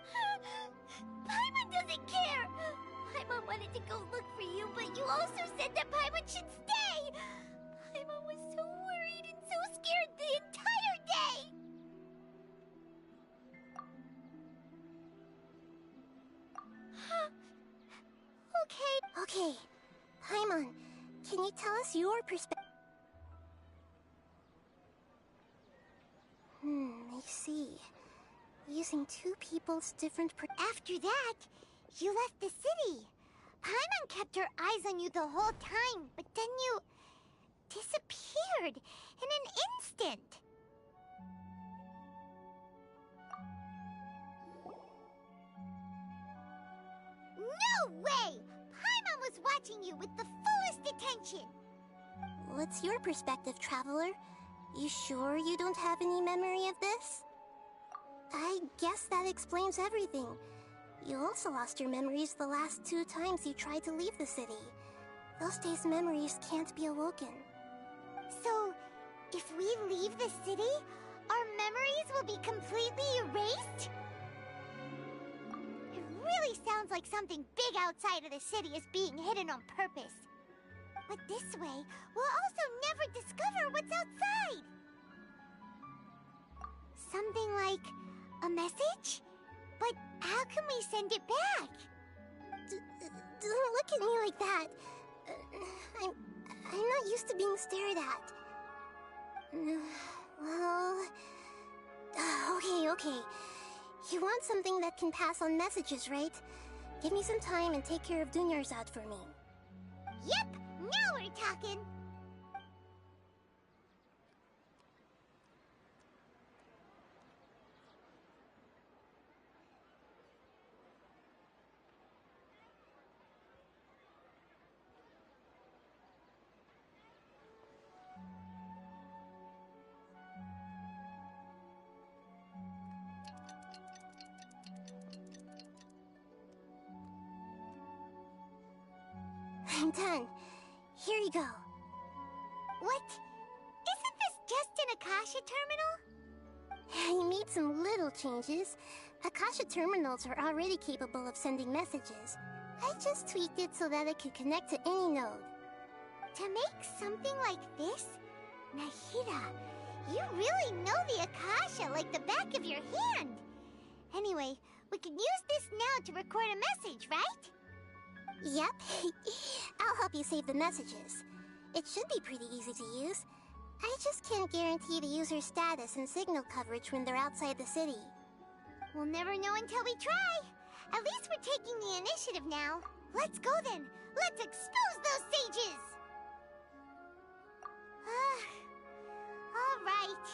Paimon doesn't care! Paimon wanted to go look for you, but you also said that Paimon should stay! Paimon was so worried and so scared the entire day! Okay. Paimon, can you tell us your perspective? I see. Using two people's different After that, you left the city. Paimon kept her eyes on you the whole time, but then you disappeared in an instant. No way! Paimon was watching you with the fullest attention. What's your perspective, Traveler? You sure you don't have any memory of this? I guess that explains everything. You also lost your memories the last 2 times you tried to leave the city. Those days' memories can't be awoken. So, if we leave the city, our memories will be completely erased? It really sounds like something big outside of the city is being hidden on purpose. But this way, we'll also never discover what's outside. Something like a message? But how can we send it back? Don't look at me like that. I'm not used to being stared at. Well... Okay. You want something that can pass on messages, right? Give me some time and take care of Dunyarzad for me. Yep! Now we're talking! I'm done. Here you go. What? Isn't this just an Akasha terminal? I made some little changes. Akasha terminals are already capable of sending messages. I just tweaked it so that it could connect to any node. To make something like this? Nahida, you really know the Akasha like the back of your hand. Anyway, we can use this now to record a message, right? Yep. I'll help you save the messages. It should be pretty easy to use. I just can't guarantee the user's status and signal coverage when they're outside the city. We'll never know until we try. At least we're taking the initiative now. Let's go then. Let's expose those sages! Alright.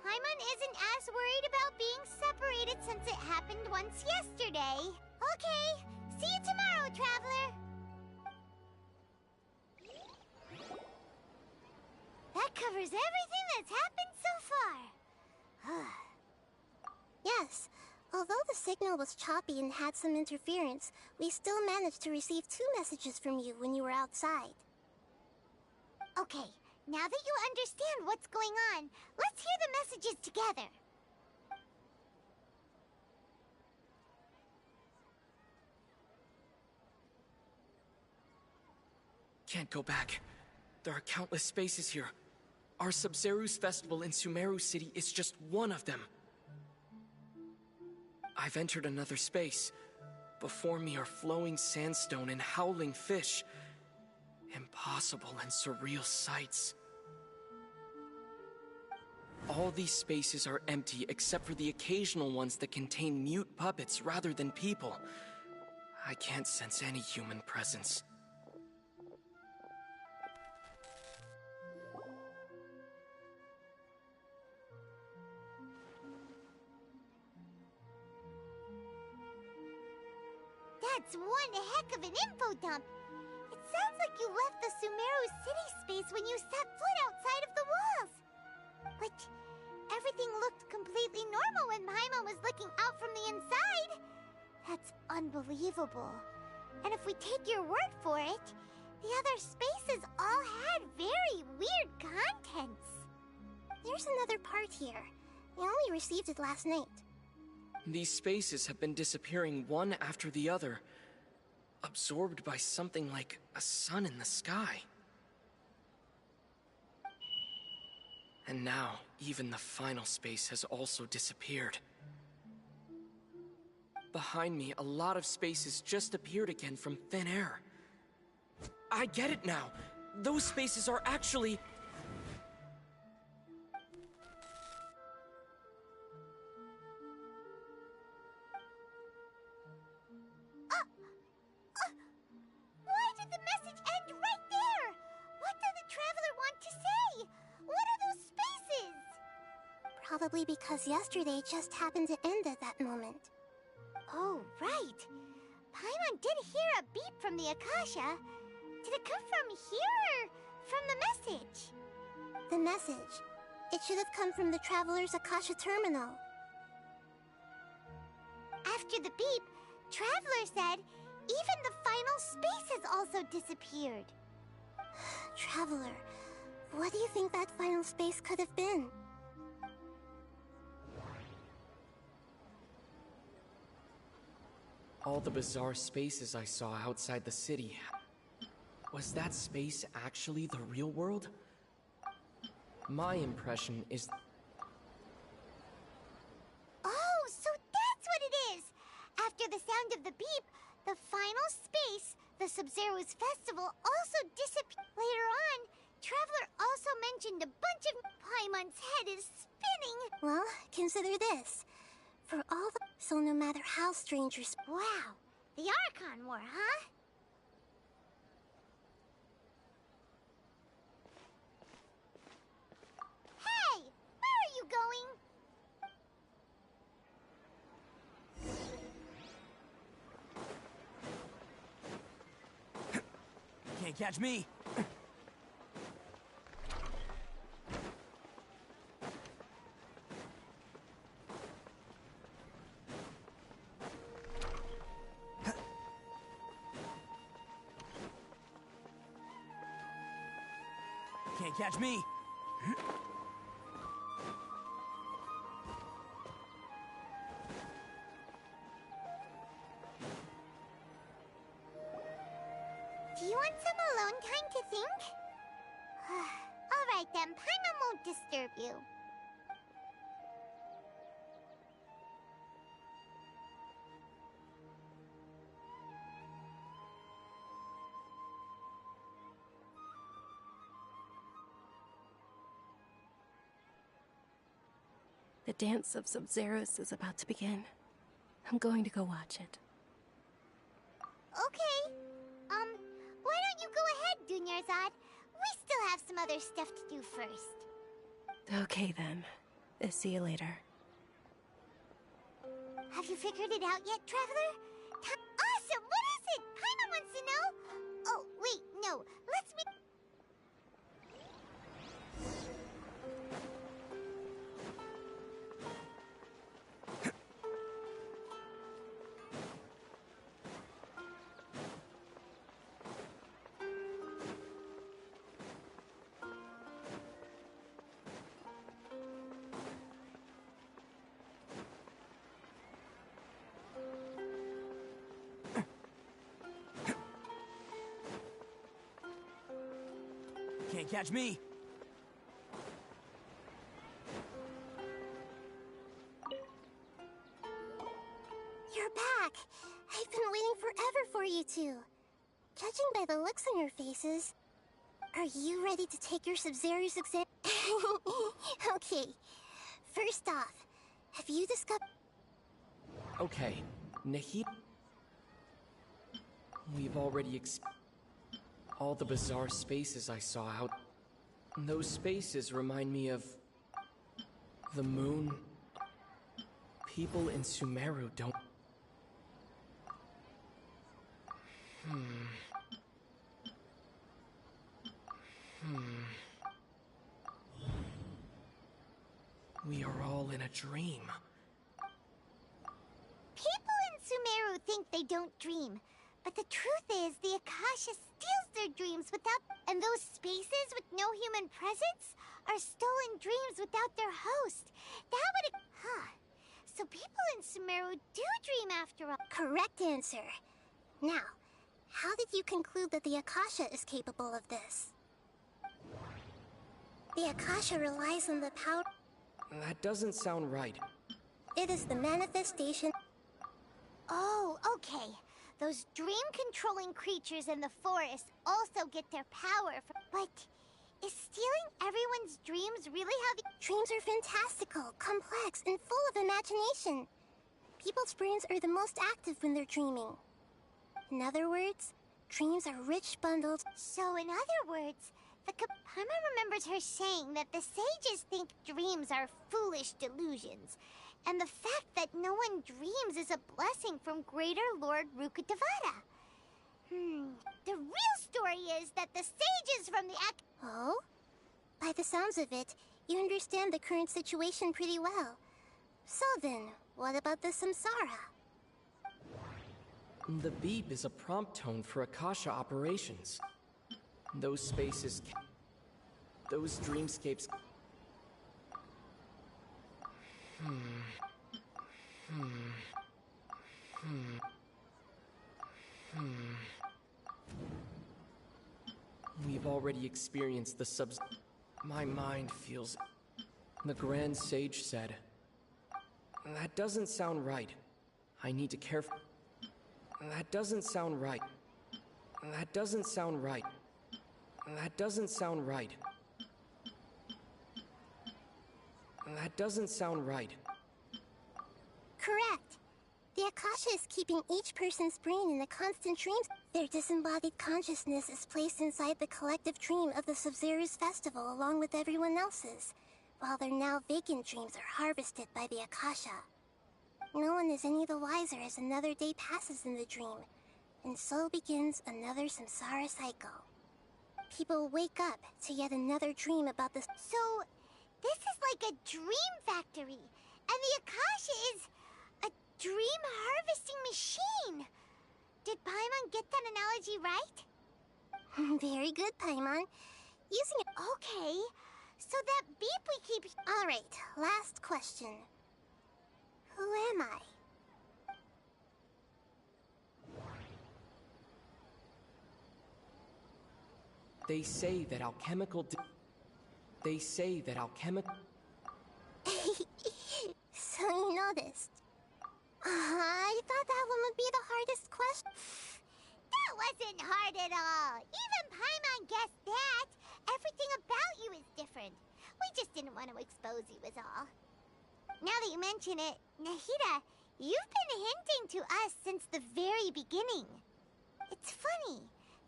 Paimon isn't as worried about being separated since it happened once yesterday. Okay. See you tomorrow, Traveler! That covers everything that's happened so far. Yes, although the signal was choppy and had some interference, we still managed to receive 2 messages from you when you were outside. Okay, now that you understand what's going on, let's hear the messages together. Can't go back. There are countless spaces here. Our Sub-Zeru's festival in Sumera City is just one of them. I've entered another space. Before me are flowing sandstone and howling fish. Impossible and surreal sights. All these spaces are empty except for the occasional ones that contain mute puppets rather than people. I can't sense any human presence. That's one heck of an info dump. It sounds like you left the Sumera city space when you set foot outside of the walls. But everything looked completely normal when Paimon was looking out from the inside. unbelievable. And if we take your word for it, the other spaces all had very weird contents. There's another part here. I only received it last night. These spaces have been disappearing one after the other, absorbed by something like a sun in the sky. And now, even the final space has also disappeared. Behind me, a lot of spaces just appeared again from thin air. I get it now! Those spaces are actually... Why did the message end right there? What did the Traveler want to say? What are those spaces? Probably because yesterday just happened to end at that moment. Oh, right. Paimon did hear a beep from the Akasha. Did it come from here or from the message? The message. It should have come from the Traveler's Akasha terminal. After the beep, Traveler said even the final spaces also disappeared. Traveler, what do you think that final space could have been? All the bizarre spaces I saw outside the city. Was that space actually the real world? My impression is... Oh, so that's what it is! After the sound of the beep, the final space, the Sub-Zero's festival, also disappeared. Later on, Traveler also mentioned a bunch of... Paimon's head is spinning! Well, consider this. For all the... So no matter how strange your... Wow, the Archon War, huh? Hey, where are you going? Can't catch me. Can't catch me. Do you want some alone time to think? Alright then, Paimon won't disturb you. The dance of Sub-Zeros is about to begin. I'm going to go watch it. Okay. Why don't you go ahead, Dunyarzad? We still have some other stuff to do first. Okay then. See you later. Have you figured it out yet, Traveler? Awesome! What is it? Paimon wants to know! Oh, wait, no. Let's meet... Can't catch me. You're back! I've been waiting forever for you two. Judging by the looks on your faces, are you ready to take your Sub-Zero's exam? Okay, first off, have you discovered... Okay, Nahid... We've already all the bizarre spaces I saw out... Those spaces remind me of... the moon... People in Sumera don't... We are all in a dream. People in Sumera Sumeru think they don't dream. But the truth is, the Akasha steals their dreams without... And those spaces with no human presence are stolen dreams without their host. That would... Huh. So people in Sumeru do dream after all. Correct answer. Now, how did you conclude that the Akasha is capable of this? The Akasha relies on the power... That doesn't sound right. It is the manifestation... Oh, okay. Those dream-controlling creatures in the forest also get their power from... But is stealing everyone's dreams really how the... Dreams are fantastical, complex, and full of imagination. People's brains are the most active when they're dreaming. In other words, dreams are rich bundles... So in other words, Paimon remembers her saying that the sages think dreams are foolish delusions. And the fact that no one dreams is a blessing from Greater Lord Rukkhadevata. The real story is that the sages from the Oh? By the sounds of it, you understand the current situation pretty well. So then, what about the Samsara? The beep is a prompt tone for Akasha operations. Those spaces... Those dreamscapes... We've already experienced the subs... My mind feels... The Grand Sage said... That doesn't sound right. I need to carefully... That doesn't sound right. That doesn't sound right. That doesn't sound right. That doesn't sound right. Correct. The Akasha is keeping each person's brain in a constant dream. Their disembodied consciousness is placed inside the collective dream of the Sub-Zero's festival along with everyone else's, while their now vacant dreams are harvested by the Akasha. No one is any the wiser as another day passes in the dream, and so begins another samsara cycle. People wake up to yet another dream about the... So, this is like a dream factory, and the Akasha is a dream harvesting machine. Did Paimon get that analogy right? Very good, Paimon. Using it... Okay, so that beep we keep... Alright, last question. Who am I? They say that alchemical... They say that alchemical... So you noticed. I thought that one would be the hardest question. That wasn't hard at all. Even Paimon guessed that. Everything about you is different. We just didn't want to expose you is all. Now that you mention it, Nahida, you've been hinting to us since the very beginning. It's funny.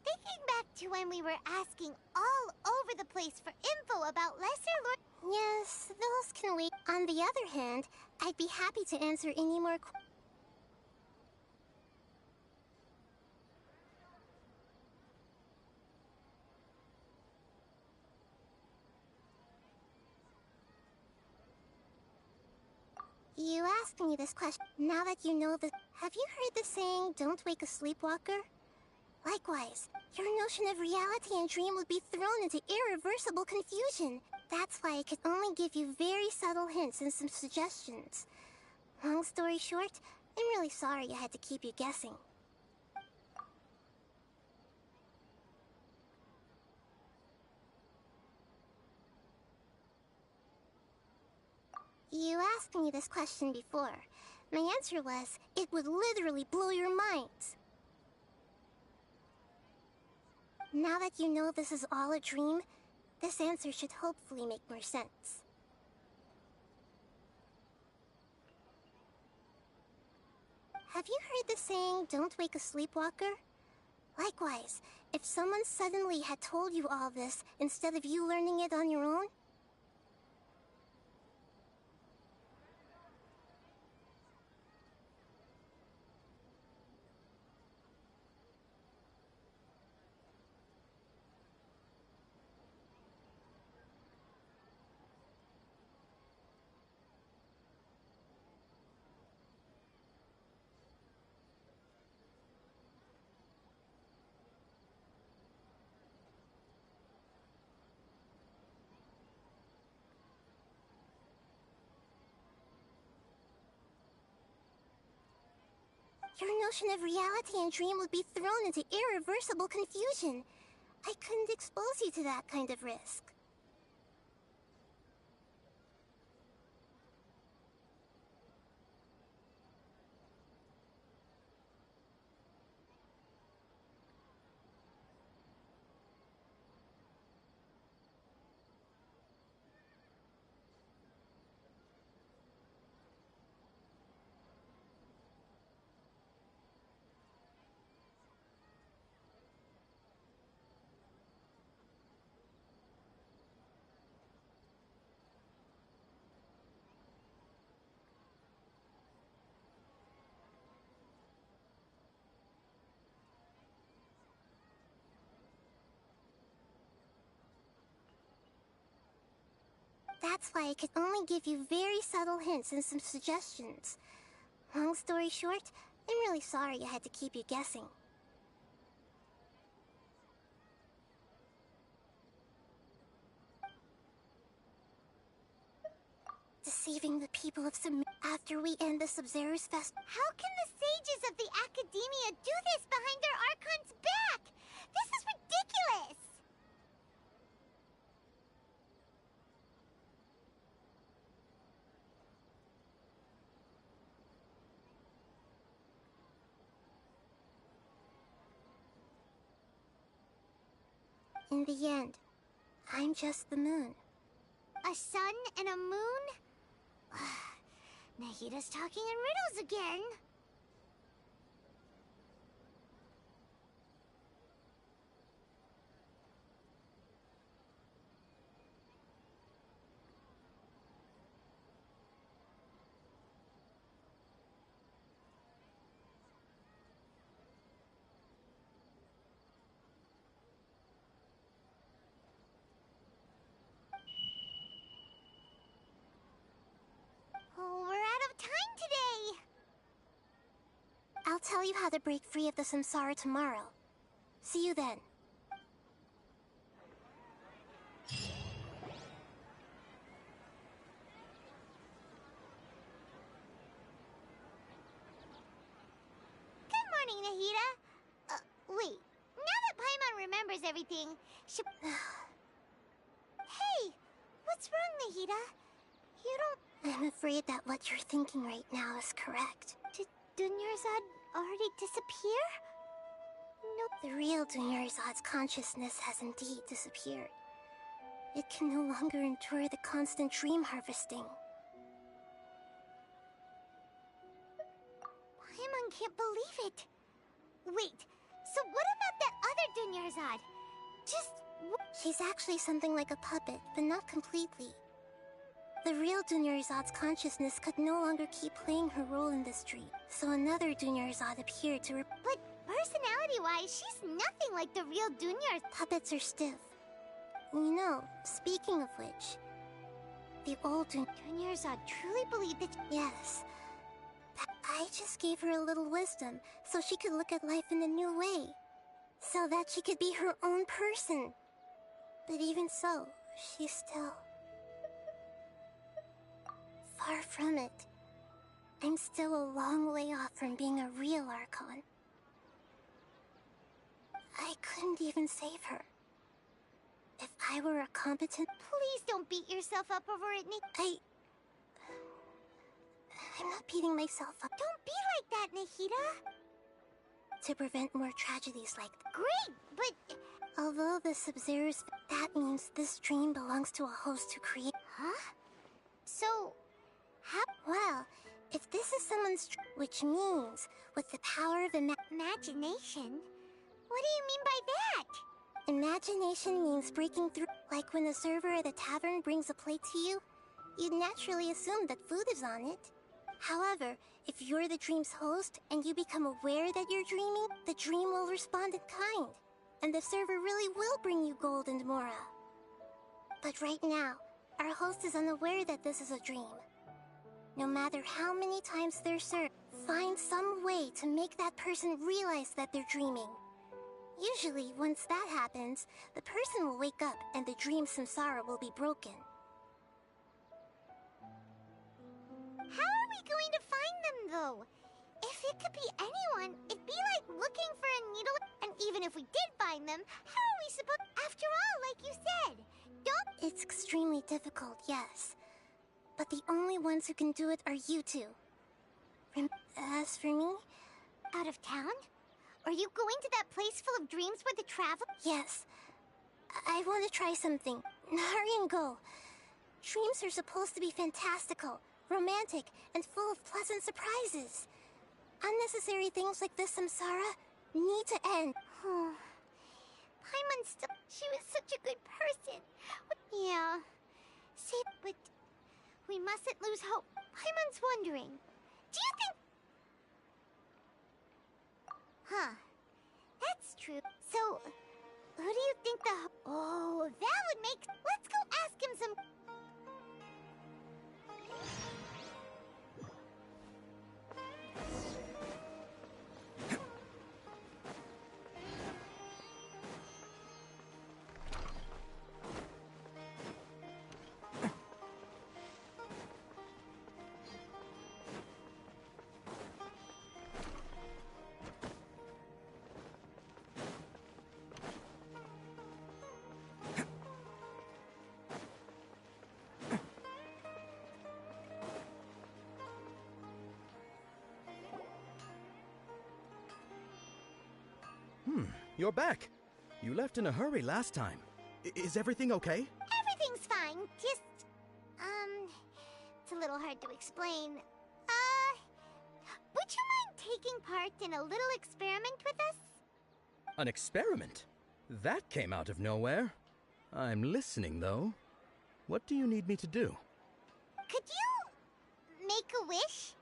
Thinking back to when we were asking all over the place for info about Lesser Lord... Yes, those can wait. On the other hand, I'd be happy to answer any more questions. You asked me this question. Now that you know the... Have you heard the saying, don't wake a sleepwalker? Likewise, your notion of reality and dream would be thrown into irreversible confusion. That's why I could only give you very subtle hints and some suggestions. Long story short, I'm really sorry I had to keep you guessing. You asked me this question before. My answer was, it would literally blow your mind. Now that you know this is all a dream, this answer should hopefully make more sense. Have you heard the saying, don't wake a sleepwalker? Likewise, if someone suddenly had told you all this instead of you learning it on your own, Your notion of reality and dream would be thrown into irreversible confusion. I couldn't expose you to that kind of risk. That's why I could only give you very subtle hints and some suggestions. Long story short, I'm really sorry I had to keep you guessing. Deceiving the people of Sumera after we end the Sub-Zero's fest. How can the sages of the Academia do this behind their Archon's back? This is ridiculous! In the end, I'm just the moon. A sun and a moon? Nahida's talking in riddles again. Oh, we're out of time today. I'll tell you how to break free of the samsara tomorrow. See you then. Good morning, Nahida. Wait. Now that Paimon remembers everything, she... Hey! What's wrong, Nahida? You don't... I'm afraid that what you're thinking right now is correct. Did Dunyarzad already disappear? No. The real Dunyarzad's consciousness has indeed disappeared. It can no longer endure the constant dream harvesting. Paimon can't believe it. Wait, so what about that other Dunyarzad? She's actually something like a puppet, but not completely. The real Dunyarzad's consciousness could no longer keep playing her role in this dream, so another Dunyarzad appeared to But personality-wise, she's nothing like the real Dunyar. Puppets are stiff. You know, speaking of which, the old Dunyarzad truly believed that... Yes. I just gave her a little wisdom, so she could look at life in a new way. So that she could be her own person. But even so, she's still... far from it. I'm still a long way off from being a real Archon. I couldn't even save her. If I were a competent... Please don't beat yourself up over it, Nick. I'm not beating myself up. Don't be like that, Nahida. To prevent more tragedies like that. Great, but... Although the Sub-Zero's... That means this dream belongs to a host who created... Huh? So... Well, if this is someone's... Which means, with the power of imagination? What do you mean by that? Imagination means breaking through. Like when the server at the tavern brings a plate to you, you'd naturally assume that food is on it. However, if you're the dream's host and you become aware that you're dreaming, the dream will respond in kind. And the server really will bring you gold and mora. But right now, our host is unaware that this is a dream. No matter how many times they're served, find some way to make that person realize that they're dreaming. Usually, once that happens, the person will wake up and the dream samsara will be broken. How are we going to find them, though? If It could be anyone. It'd be like looking for a needle. And even if we did find them, how are we supposed... After all, like you said, don't... It's extremely difficult, yes. But the only ones who can do it are you two. As for me... Out of town? Are you going to that place full of dreams where the travel... Yes. I want to try something. Hurry and go. Dreams are supposed to be fantastical, romantic, and full of pleasant surprises. Unnecessary things like this samsara need to end. Paimon still... She was such a good person. Yeah. See, but... We mustn't lose hope. Paimon's wondering. Do you think... Huh. That's true. So, who do you think the... Oh, that would make... Let's go ask him some... You're back. You left in a hurry last time. Is everything okay? Everything's fine. Just... It's a little hard to explain. Would you mind taking part in a little experiment with us? An experiment? That came out of nowhere. I'm listening, though. What do you need me to do? Could you... make a wish?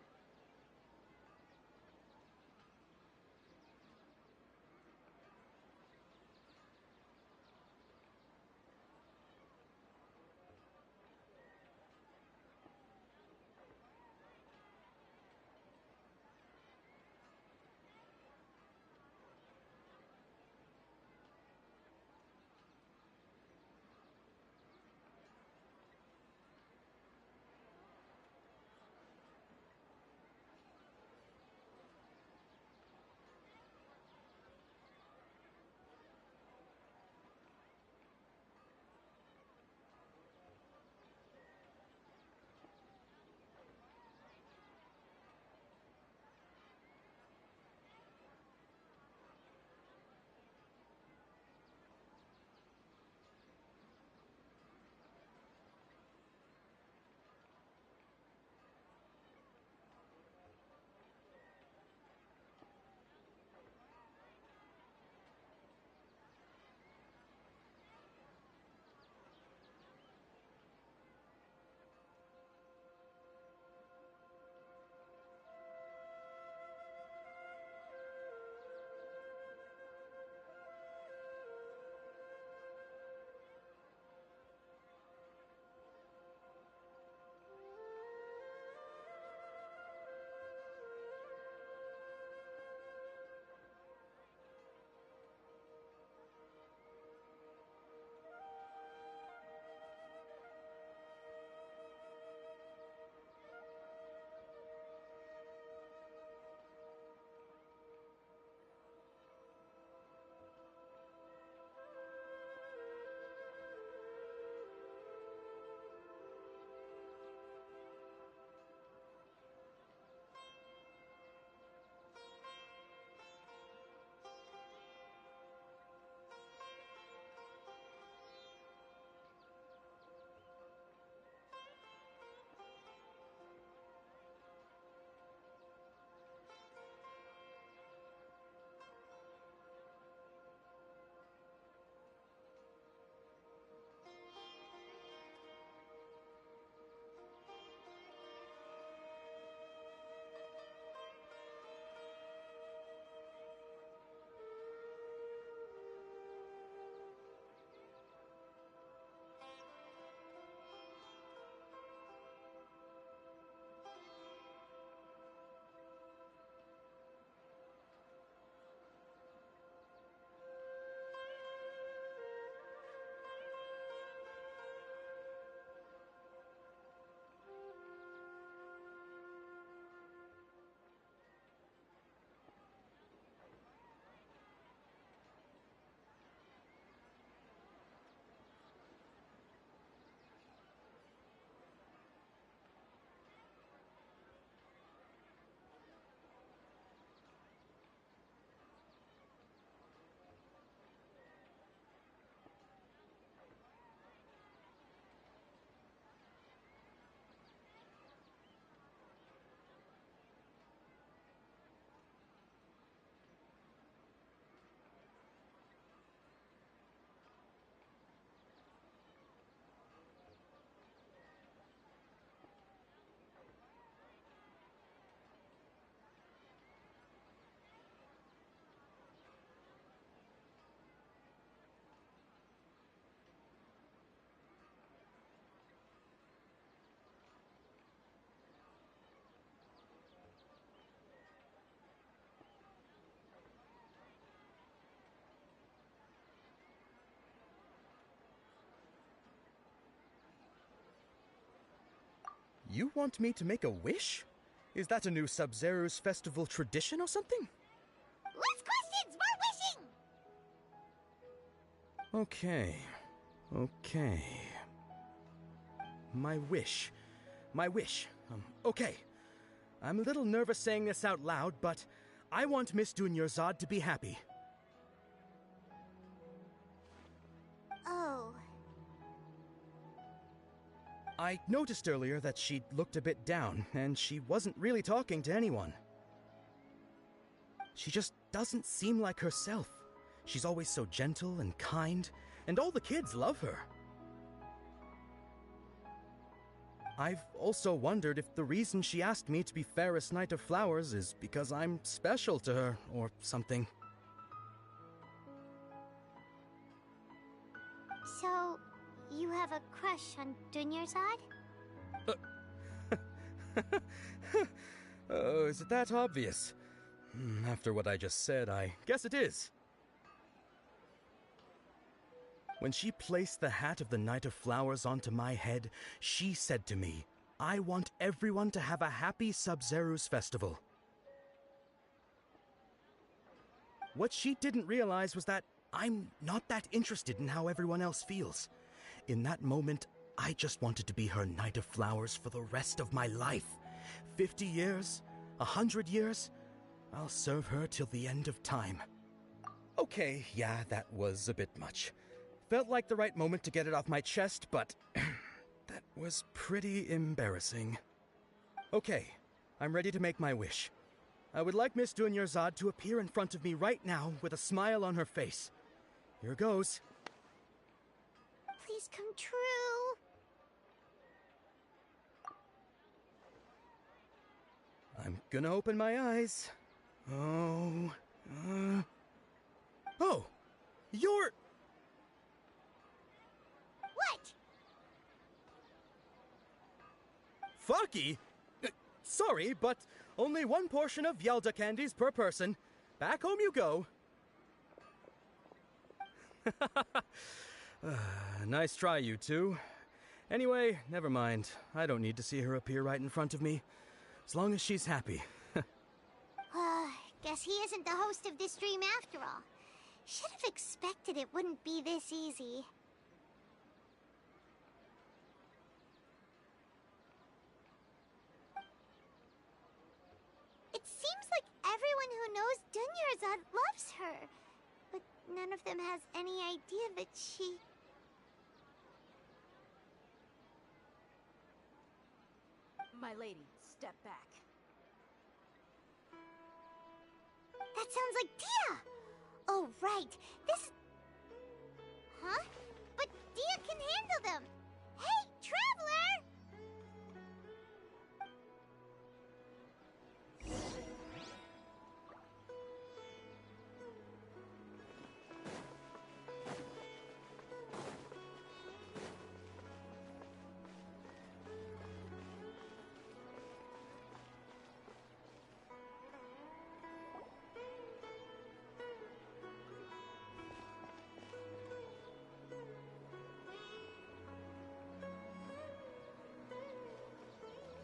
You want me to make a wish? Is that a new Sub-Zero's festival tradition or something? Less questions! More wishing! Okay. My wish. Okay. I'm a little nervous saying this out loud, but I want Miss Dunyarzad to be happy. Oh. I noticed earlier that she looked a bit down, and she wasn't really talking to anyone. She just doesn't seem like herself. She's always so gentle and kind, and all the kids love her. I've also wondered if the reason she asked me to be Fairest Knight of Flowers is because I'm special to her, or something. So, you have a crush on Dunyarzad? Oh, is it that obvious? After what I just said, I guess it is. When she placed the hat of the Knight of Flowers onto my head, she said to me, I want everyone to have a happy Sub-Zero's festival. What she didn't realize was that I'm not that interested in how everyone else feels. In that moment, I just wanted to be her Knight of Flowers for the rest of my life. 50 years, 100 years, I'll serve her till the end of time. Okay, yeah, that was a bit much. Felt like the right moment to get it off my chest, but that was pretty embarrassing. Okay, I'm ready to make my wish. I would like Miss Dunyarzad to appear in front of me right now with a smile on her face. Here goes. Please come true. I'm gonna open my eyes. Oh, you're... What? Faki? Sorry, but only one portion of Yalda candies per person. Back home you go. Nice try, you two. Anyway, never mind. I don't need to see her appear right in front of me. As long as she's happy. Guess he isn't the host of this stream after all. Should have expected it wouldn't be this easy. It seems like everyone who knows Dunyarzad loves her, but none of them has any idea that she... My lady, step back. That sounds like Dia! Oh, right. This... Huh? But Dia can handle them! Hey, Traveler!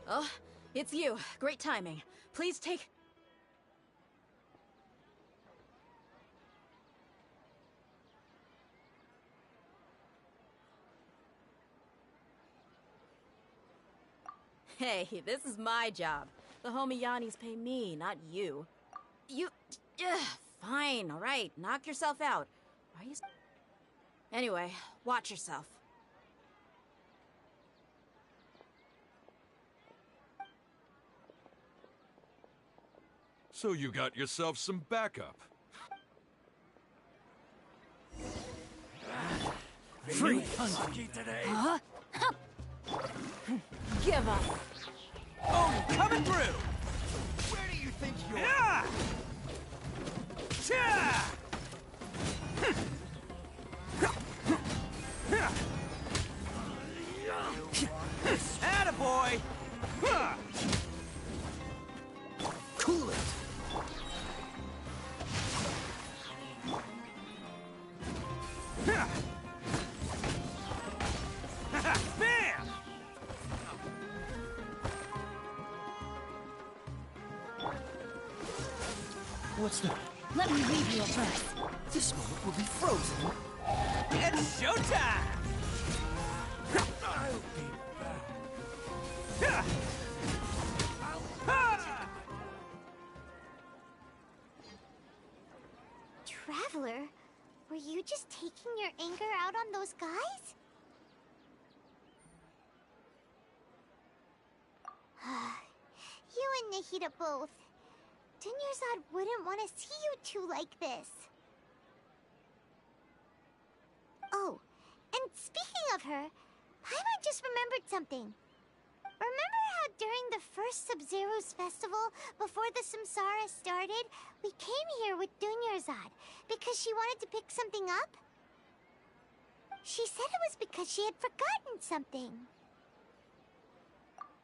Oh, it's you. Great timing. Please take... Hey, this is my job. The Homiyanis pay me, not you. You... fine, all right. Knock yourself out. Are you... Anyway, watch yourself. So you got yourself some backup. Free Hunky today. Huh? Give up. Oh, coming through! Where do you think you're... Yeah! Yeah! Attaboy! Cool it. Bam! What's the... Let me read you a verse. This moment will be frozen. It's showtime! I'll be back. Traveler, were you just taking your anger out on those guys? You and Nahida both. Dunyarzad wouldn't want to see you two like this. Oh, and speaking of her, Paimon just remembered something. Remember how during the first Sub-Zero's festival, before the Samsara started, we came here with Dunyarzad because she wanted to pick something up? She said it was because she had forgotten something.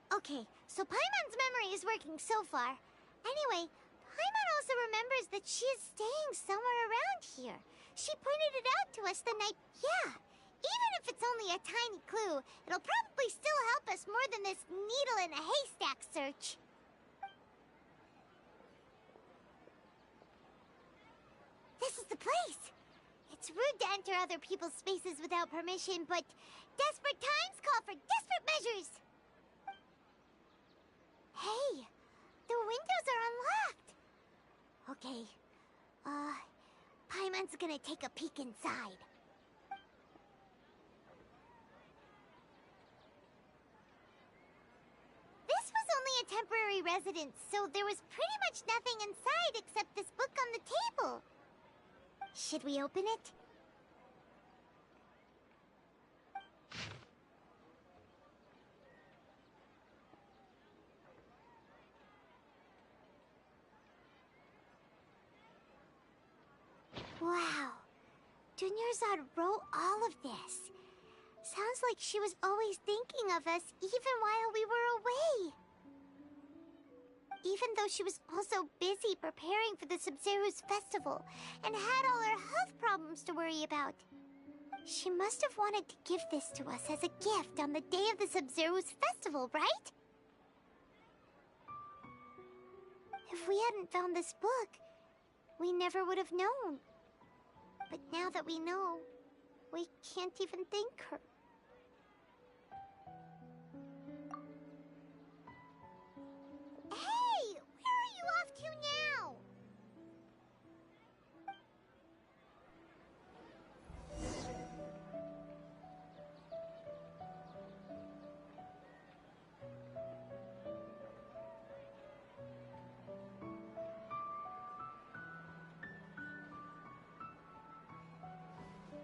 Okay, so Paimon's memory is working so far. Anyway, Paimon also remembers that she is staying somewhere around here. She pointed it out to us the night... Yeah, even if it's only a tiny clue, it'll probably still help us more than this needle in a haystack search. This is the place. It's rude to enter other people's spaces without permission, but desperate times call for desperate measures. Hey, the windows are unlocked. Okay, Paimon's gonna take a peek inside. This was only a temporary residence, so there was pretty much nothing inside except this book on the table. Should we open it? Wow. Dunyarzad wrote all of this. Sounds like she was always thinking of us even while we were away. Even though she was also busy preparing for the Sub-Zero's festival and had all her health problems to worry about. She must have wanted to give this to us as a gift on the day of the Sub-Zero's festival, right? If we hadn't found this book, we never would have known. But now that we know, we can't even thank her. Hey! Where are you off to now?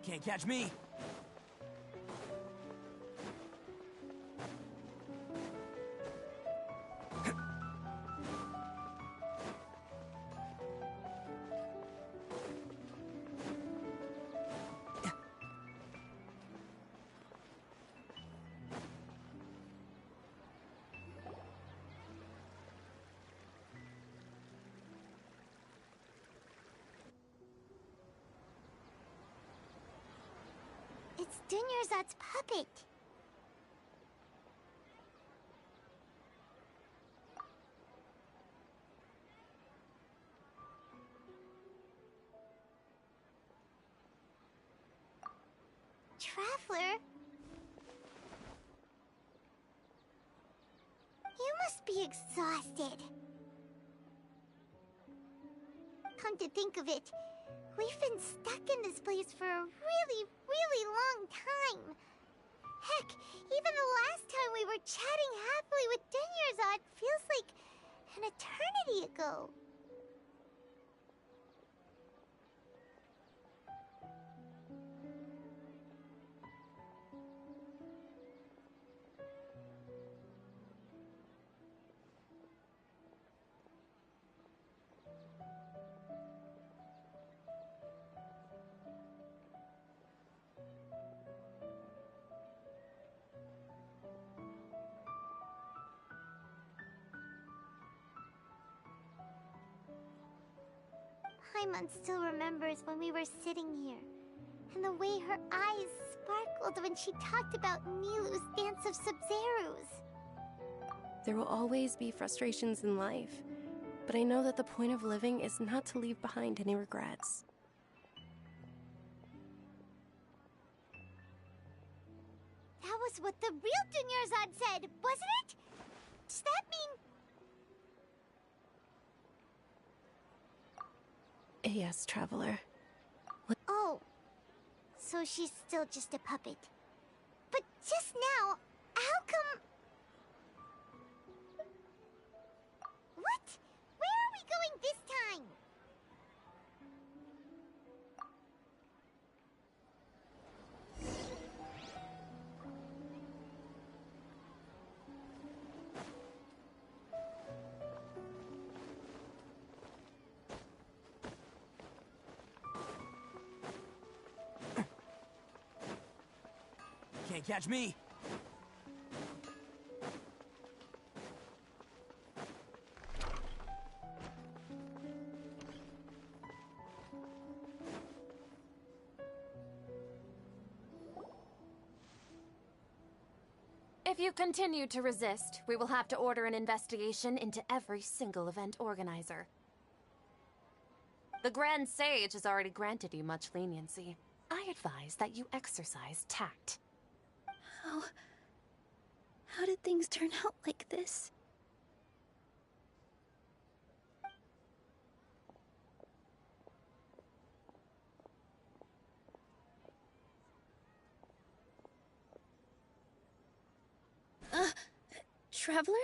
Can't catch me. It's Dunyarzad's puppet. Traveler? You must be exhausted. Come to think of it, we've been stuck in this place for a really long time. Heck, even the last time we were chatting happily with Dunyarzad feels like an eternity ago. Paimon still remembers when we were sitting here, and the way her eyes sparkled when she talked about Nilu's dance of Sub-Zeros. There will always be frustrations in life, but I know that the point of living is not to leave behind any regrets. That was what the real Dunyarzad said, wasn't it? Does that mean... Yes, Traveler. Oh, so she's still just a puppet. But just now, how come... What? Where are we going this time? Can't catch me. If you continue to resist, we will have to order an investigation into every single event organizer. The Grand Sage has already granted you much leniency. I advise that you exercise tact. How did things turn out like this? Traveler?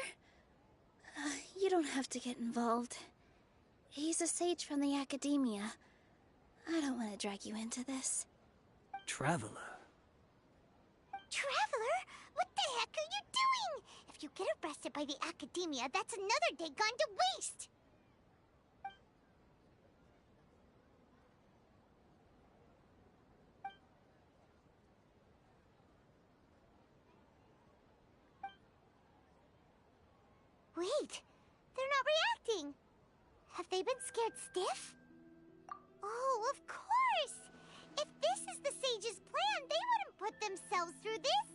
You don't have to get involved. He's a sage from the Academia. I don't want to drag you into this. Traveler? Traveler? What the heck are you doing? If you get arrested by the Academia, that's another day gone to waste! Wait, they're not reacting. Have they been scared stiff? Oh, of course! If this is the Sage's plan, they wouldn't put themselves through this.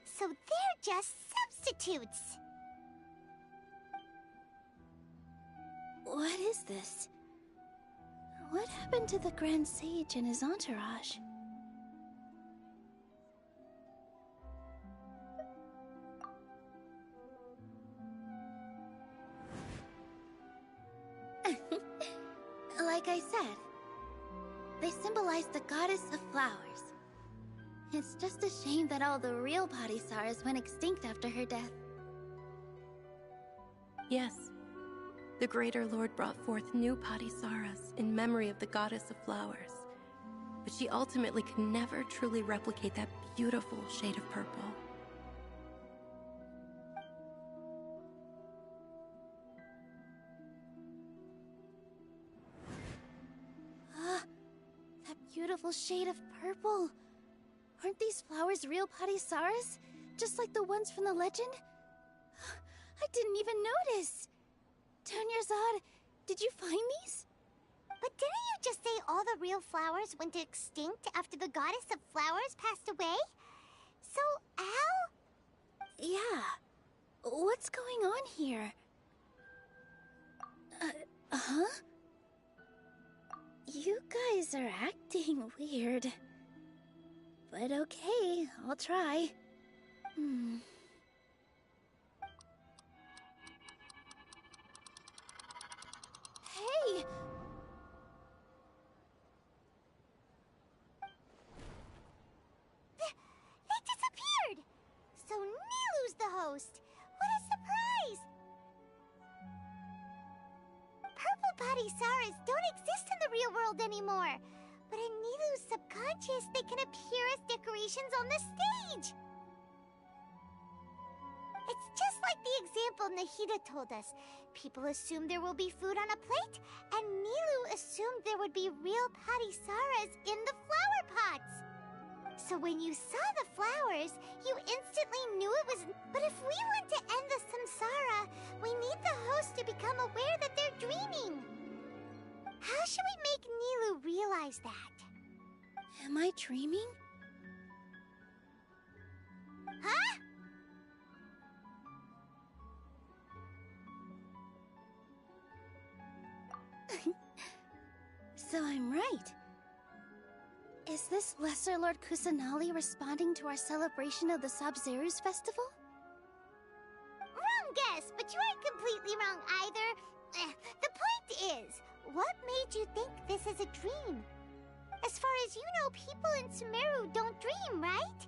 So they're just substitutes. What is this? What happened to the Grand Sage and his entourage? Like I said, they symbolize the goddess of flowers. It's just a shame that all the real Padisaras went extinct after her death. Yes. The Greater Lord brought forth new Padisaras in memory of the goddess of flowers. But she ultimately could never truly replicate that beautiful shade of purple. That beautiful shade of purple. Aren't these flowers real Padisaras? Just like the ones from the legend? I didn't even notice. Dunyarzad, did you find these? But didn't you just say all the real flowers went extinct after the goddess of flowers passed away? So, how? Yeah. What's going on here? Huh? You guys are acting weird. But okay, I'll try. Hey! They disappeared! So Nilu's the host! What a surprise! Purple Padisaras don't exist in the real world anymore. But in Nilu's subconscious, they can appear as decorations on the stage! It's just like the example Nahida told us. People assume there will be food on a plate, and Nilu assumed there would be real Padisaras in the flower pots. So when you saw the flowers, you instantly knew it was... But if we want to end the samsara, we need the host to become aware that they're dreaming. How should we make Nilu realize that? Am I dreaming? Huh? So I'm right. Is this Lesser Lord Kusanali responding to our celebration of the Sabzeruz festival? Wrong guess, but you aren't completely wrong either. The point is, what made you think this is a dream? As far as you know, people in Sumeru don't dream, right?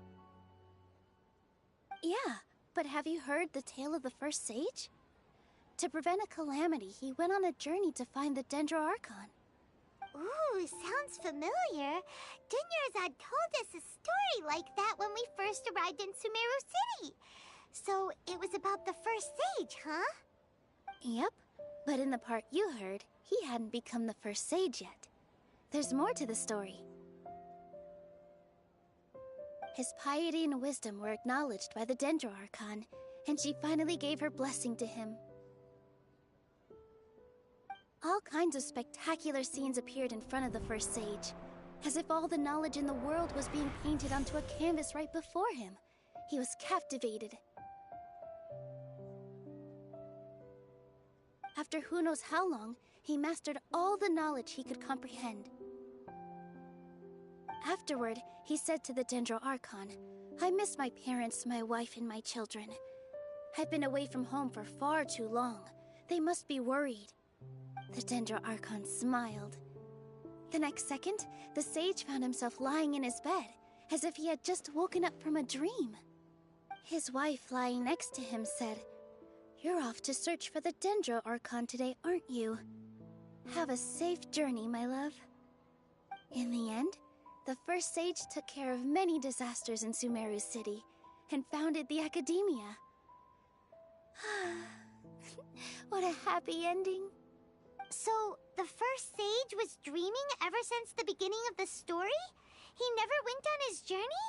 Yeah, but have you heard the tale of the first sage? To prevent a calamity, he went on a journey to find the Dendro Archon. Ooh, sounds familiar. Dunyarzad told us a story like that when we first arrived in Sumeru City. So, it was about the first sage, huh? Yep, but in the part you heard, he hadn't become the first sage yet. There's more to the story. His piety and wisdom were acknowledged by the Dendro Archon, and she finally gave her blessing to him. All kinds of spectacular scenes appeared in front of the first sage, as if all the knowledge in the world was being painted onto a canvas right before him. He was captivated. After who knows how long, he mastered all the knowledge he could comprehend. Afterward, he said to the Dendro Archon, "I miss my parents, my wife, and my children. I've been away from home for far too long. They must be worried." The Dendro Archon smiled. The next second, the sage found himself lying in his bed, as if he had just woken up from a dream. His wife, lying next to him, said, "You're off to search for the Dendro Archon today, aren't you? Have a safe journey, my love." In the end, the first sage took care of many disasters in Sumeru City, and founded the Academia. What a happy ending. So, the first sage was dreaming ever since the beginning of the story? He never went on his journey?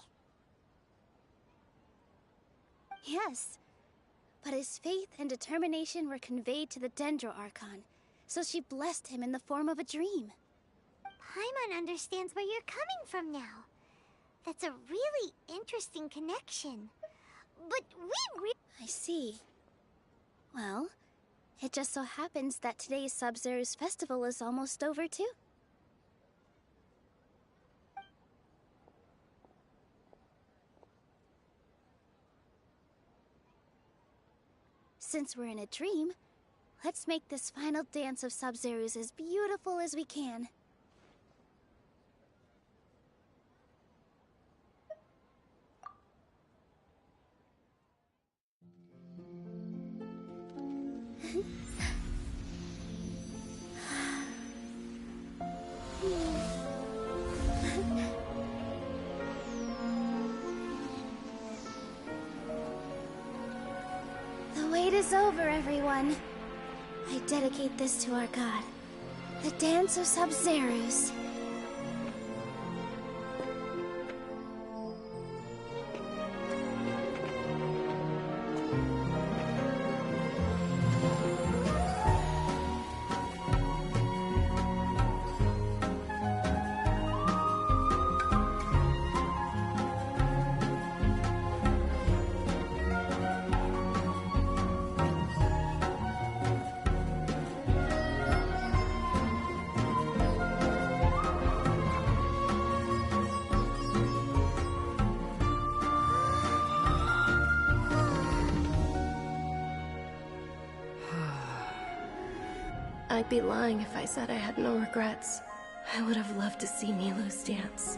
Yes, but his faith and determination were conveyed to the Dendro Archon, so she blessed him in the form of a dream. Paimon understands where you're coming from now. That's a really interesting connection. But I see. Well, it just so happens that today's Sabzeruz festival is almost over, too. Since we're in a dream, let's make this final dance of Sabzeruz as beautiful as we can. The wait is over, everyone. I dedicate this to our god, the Dance of Sabzeruz. I'd be lying if I said I had no regrets. I would have loved to see Milu's dance.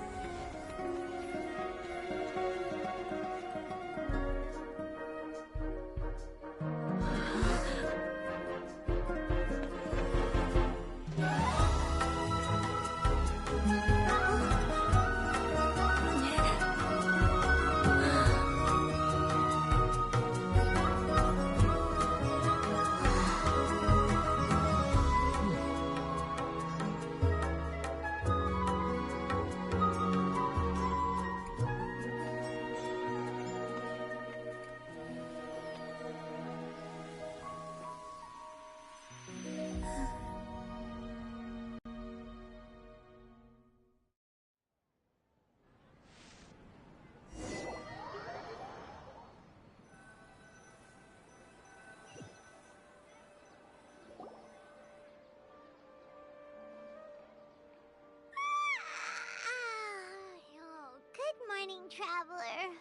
Traveler.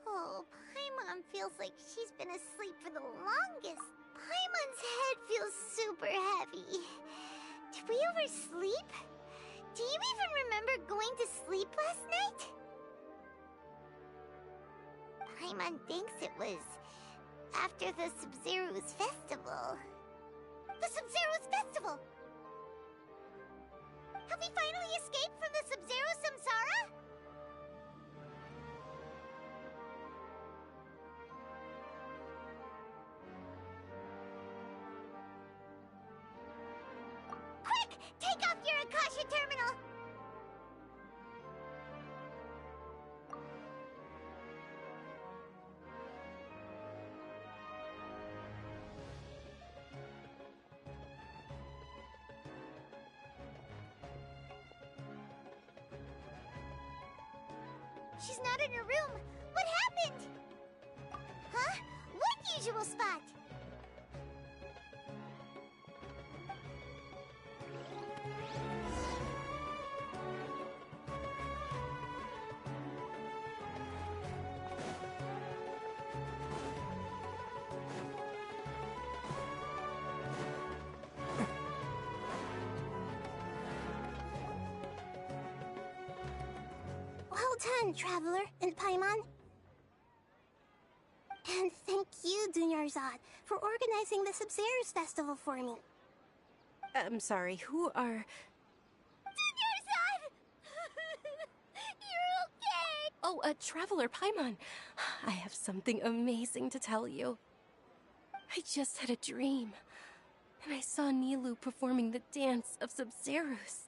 Oh, Paimon feels like she's been asleep for the longest. Paimon's head feels super heavy. Did we oversleep? Do you even remember going to sleep last night? Paimon thinks it was after the Sub-Zero's festival. The Sub-Zero's festival! Have we finally escaped from the Sub-Zero Samsara? Quick! Take off your Akasha terminal! She's not in her room. What happened? Huh? What usual spot? Well done, Traveler and Paimon. And thank you, Dunyarzad, for organizing the Sub-Zero's festival for me. I'm sorry, who are... Dunyarzad! You're okay! Oh, Traveler Paimon. I have something amazing to tell you. I just had a dream, and I saw Nilou performing the dance of Sub-Zeros.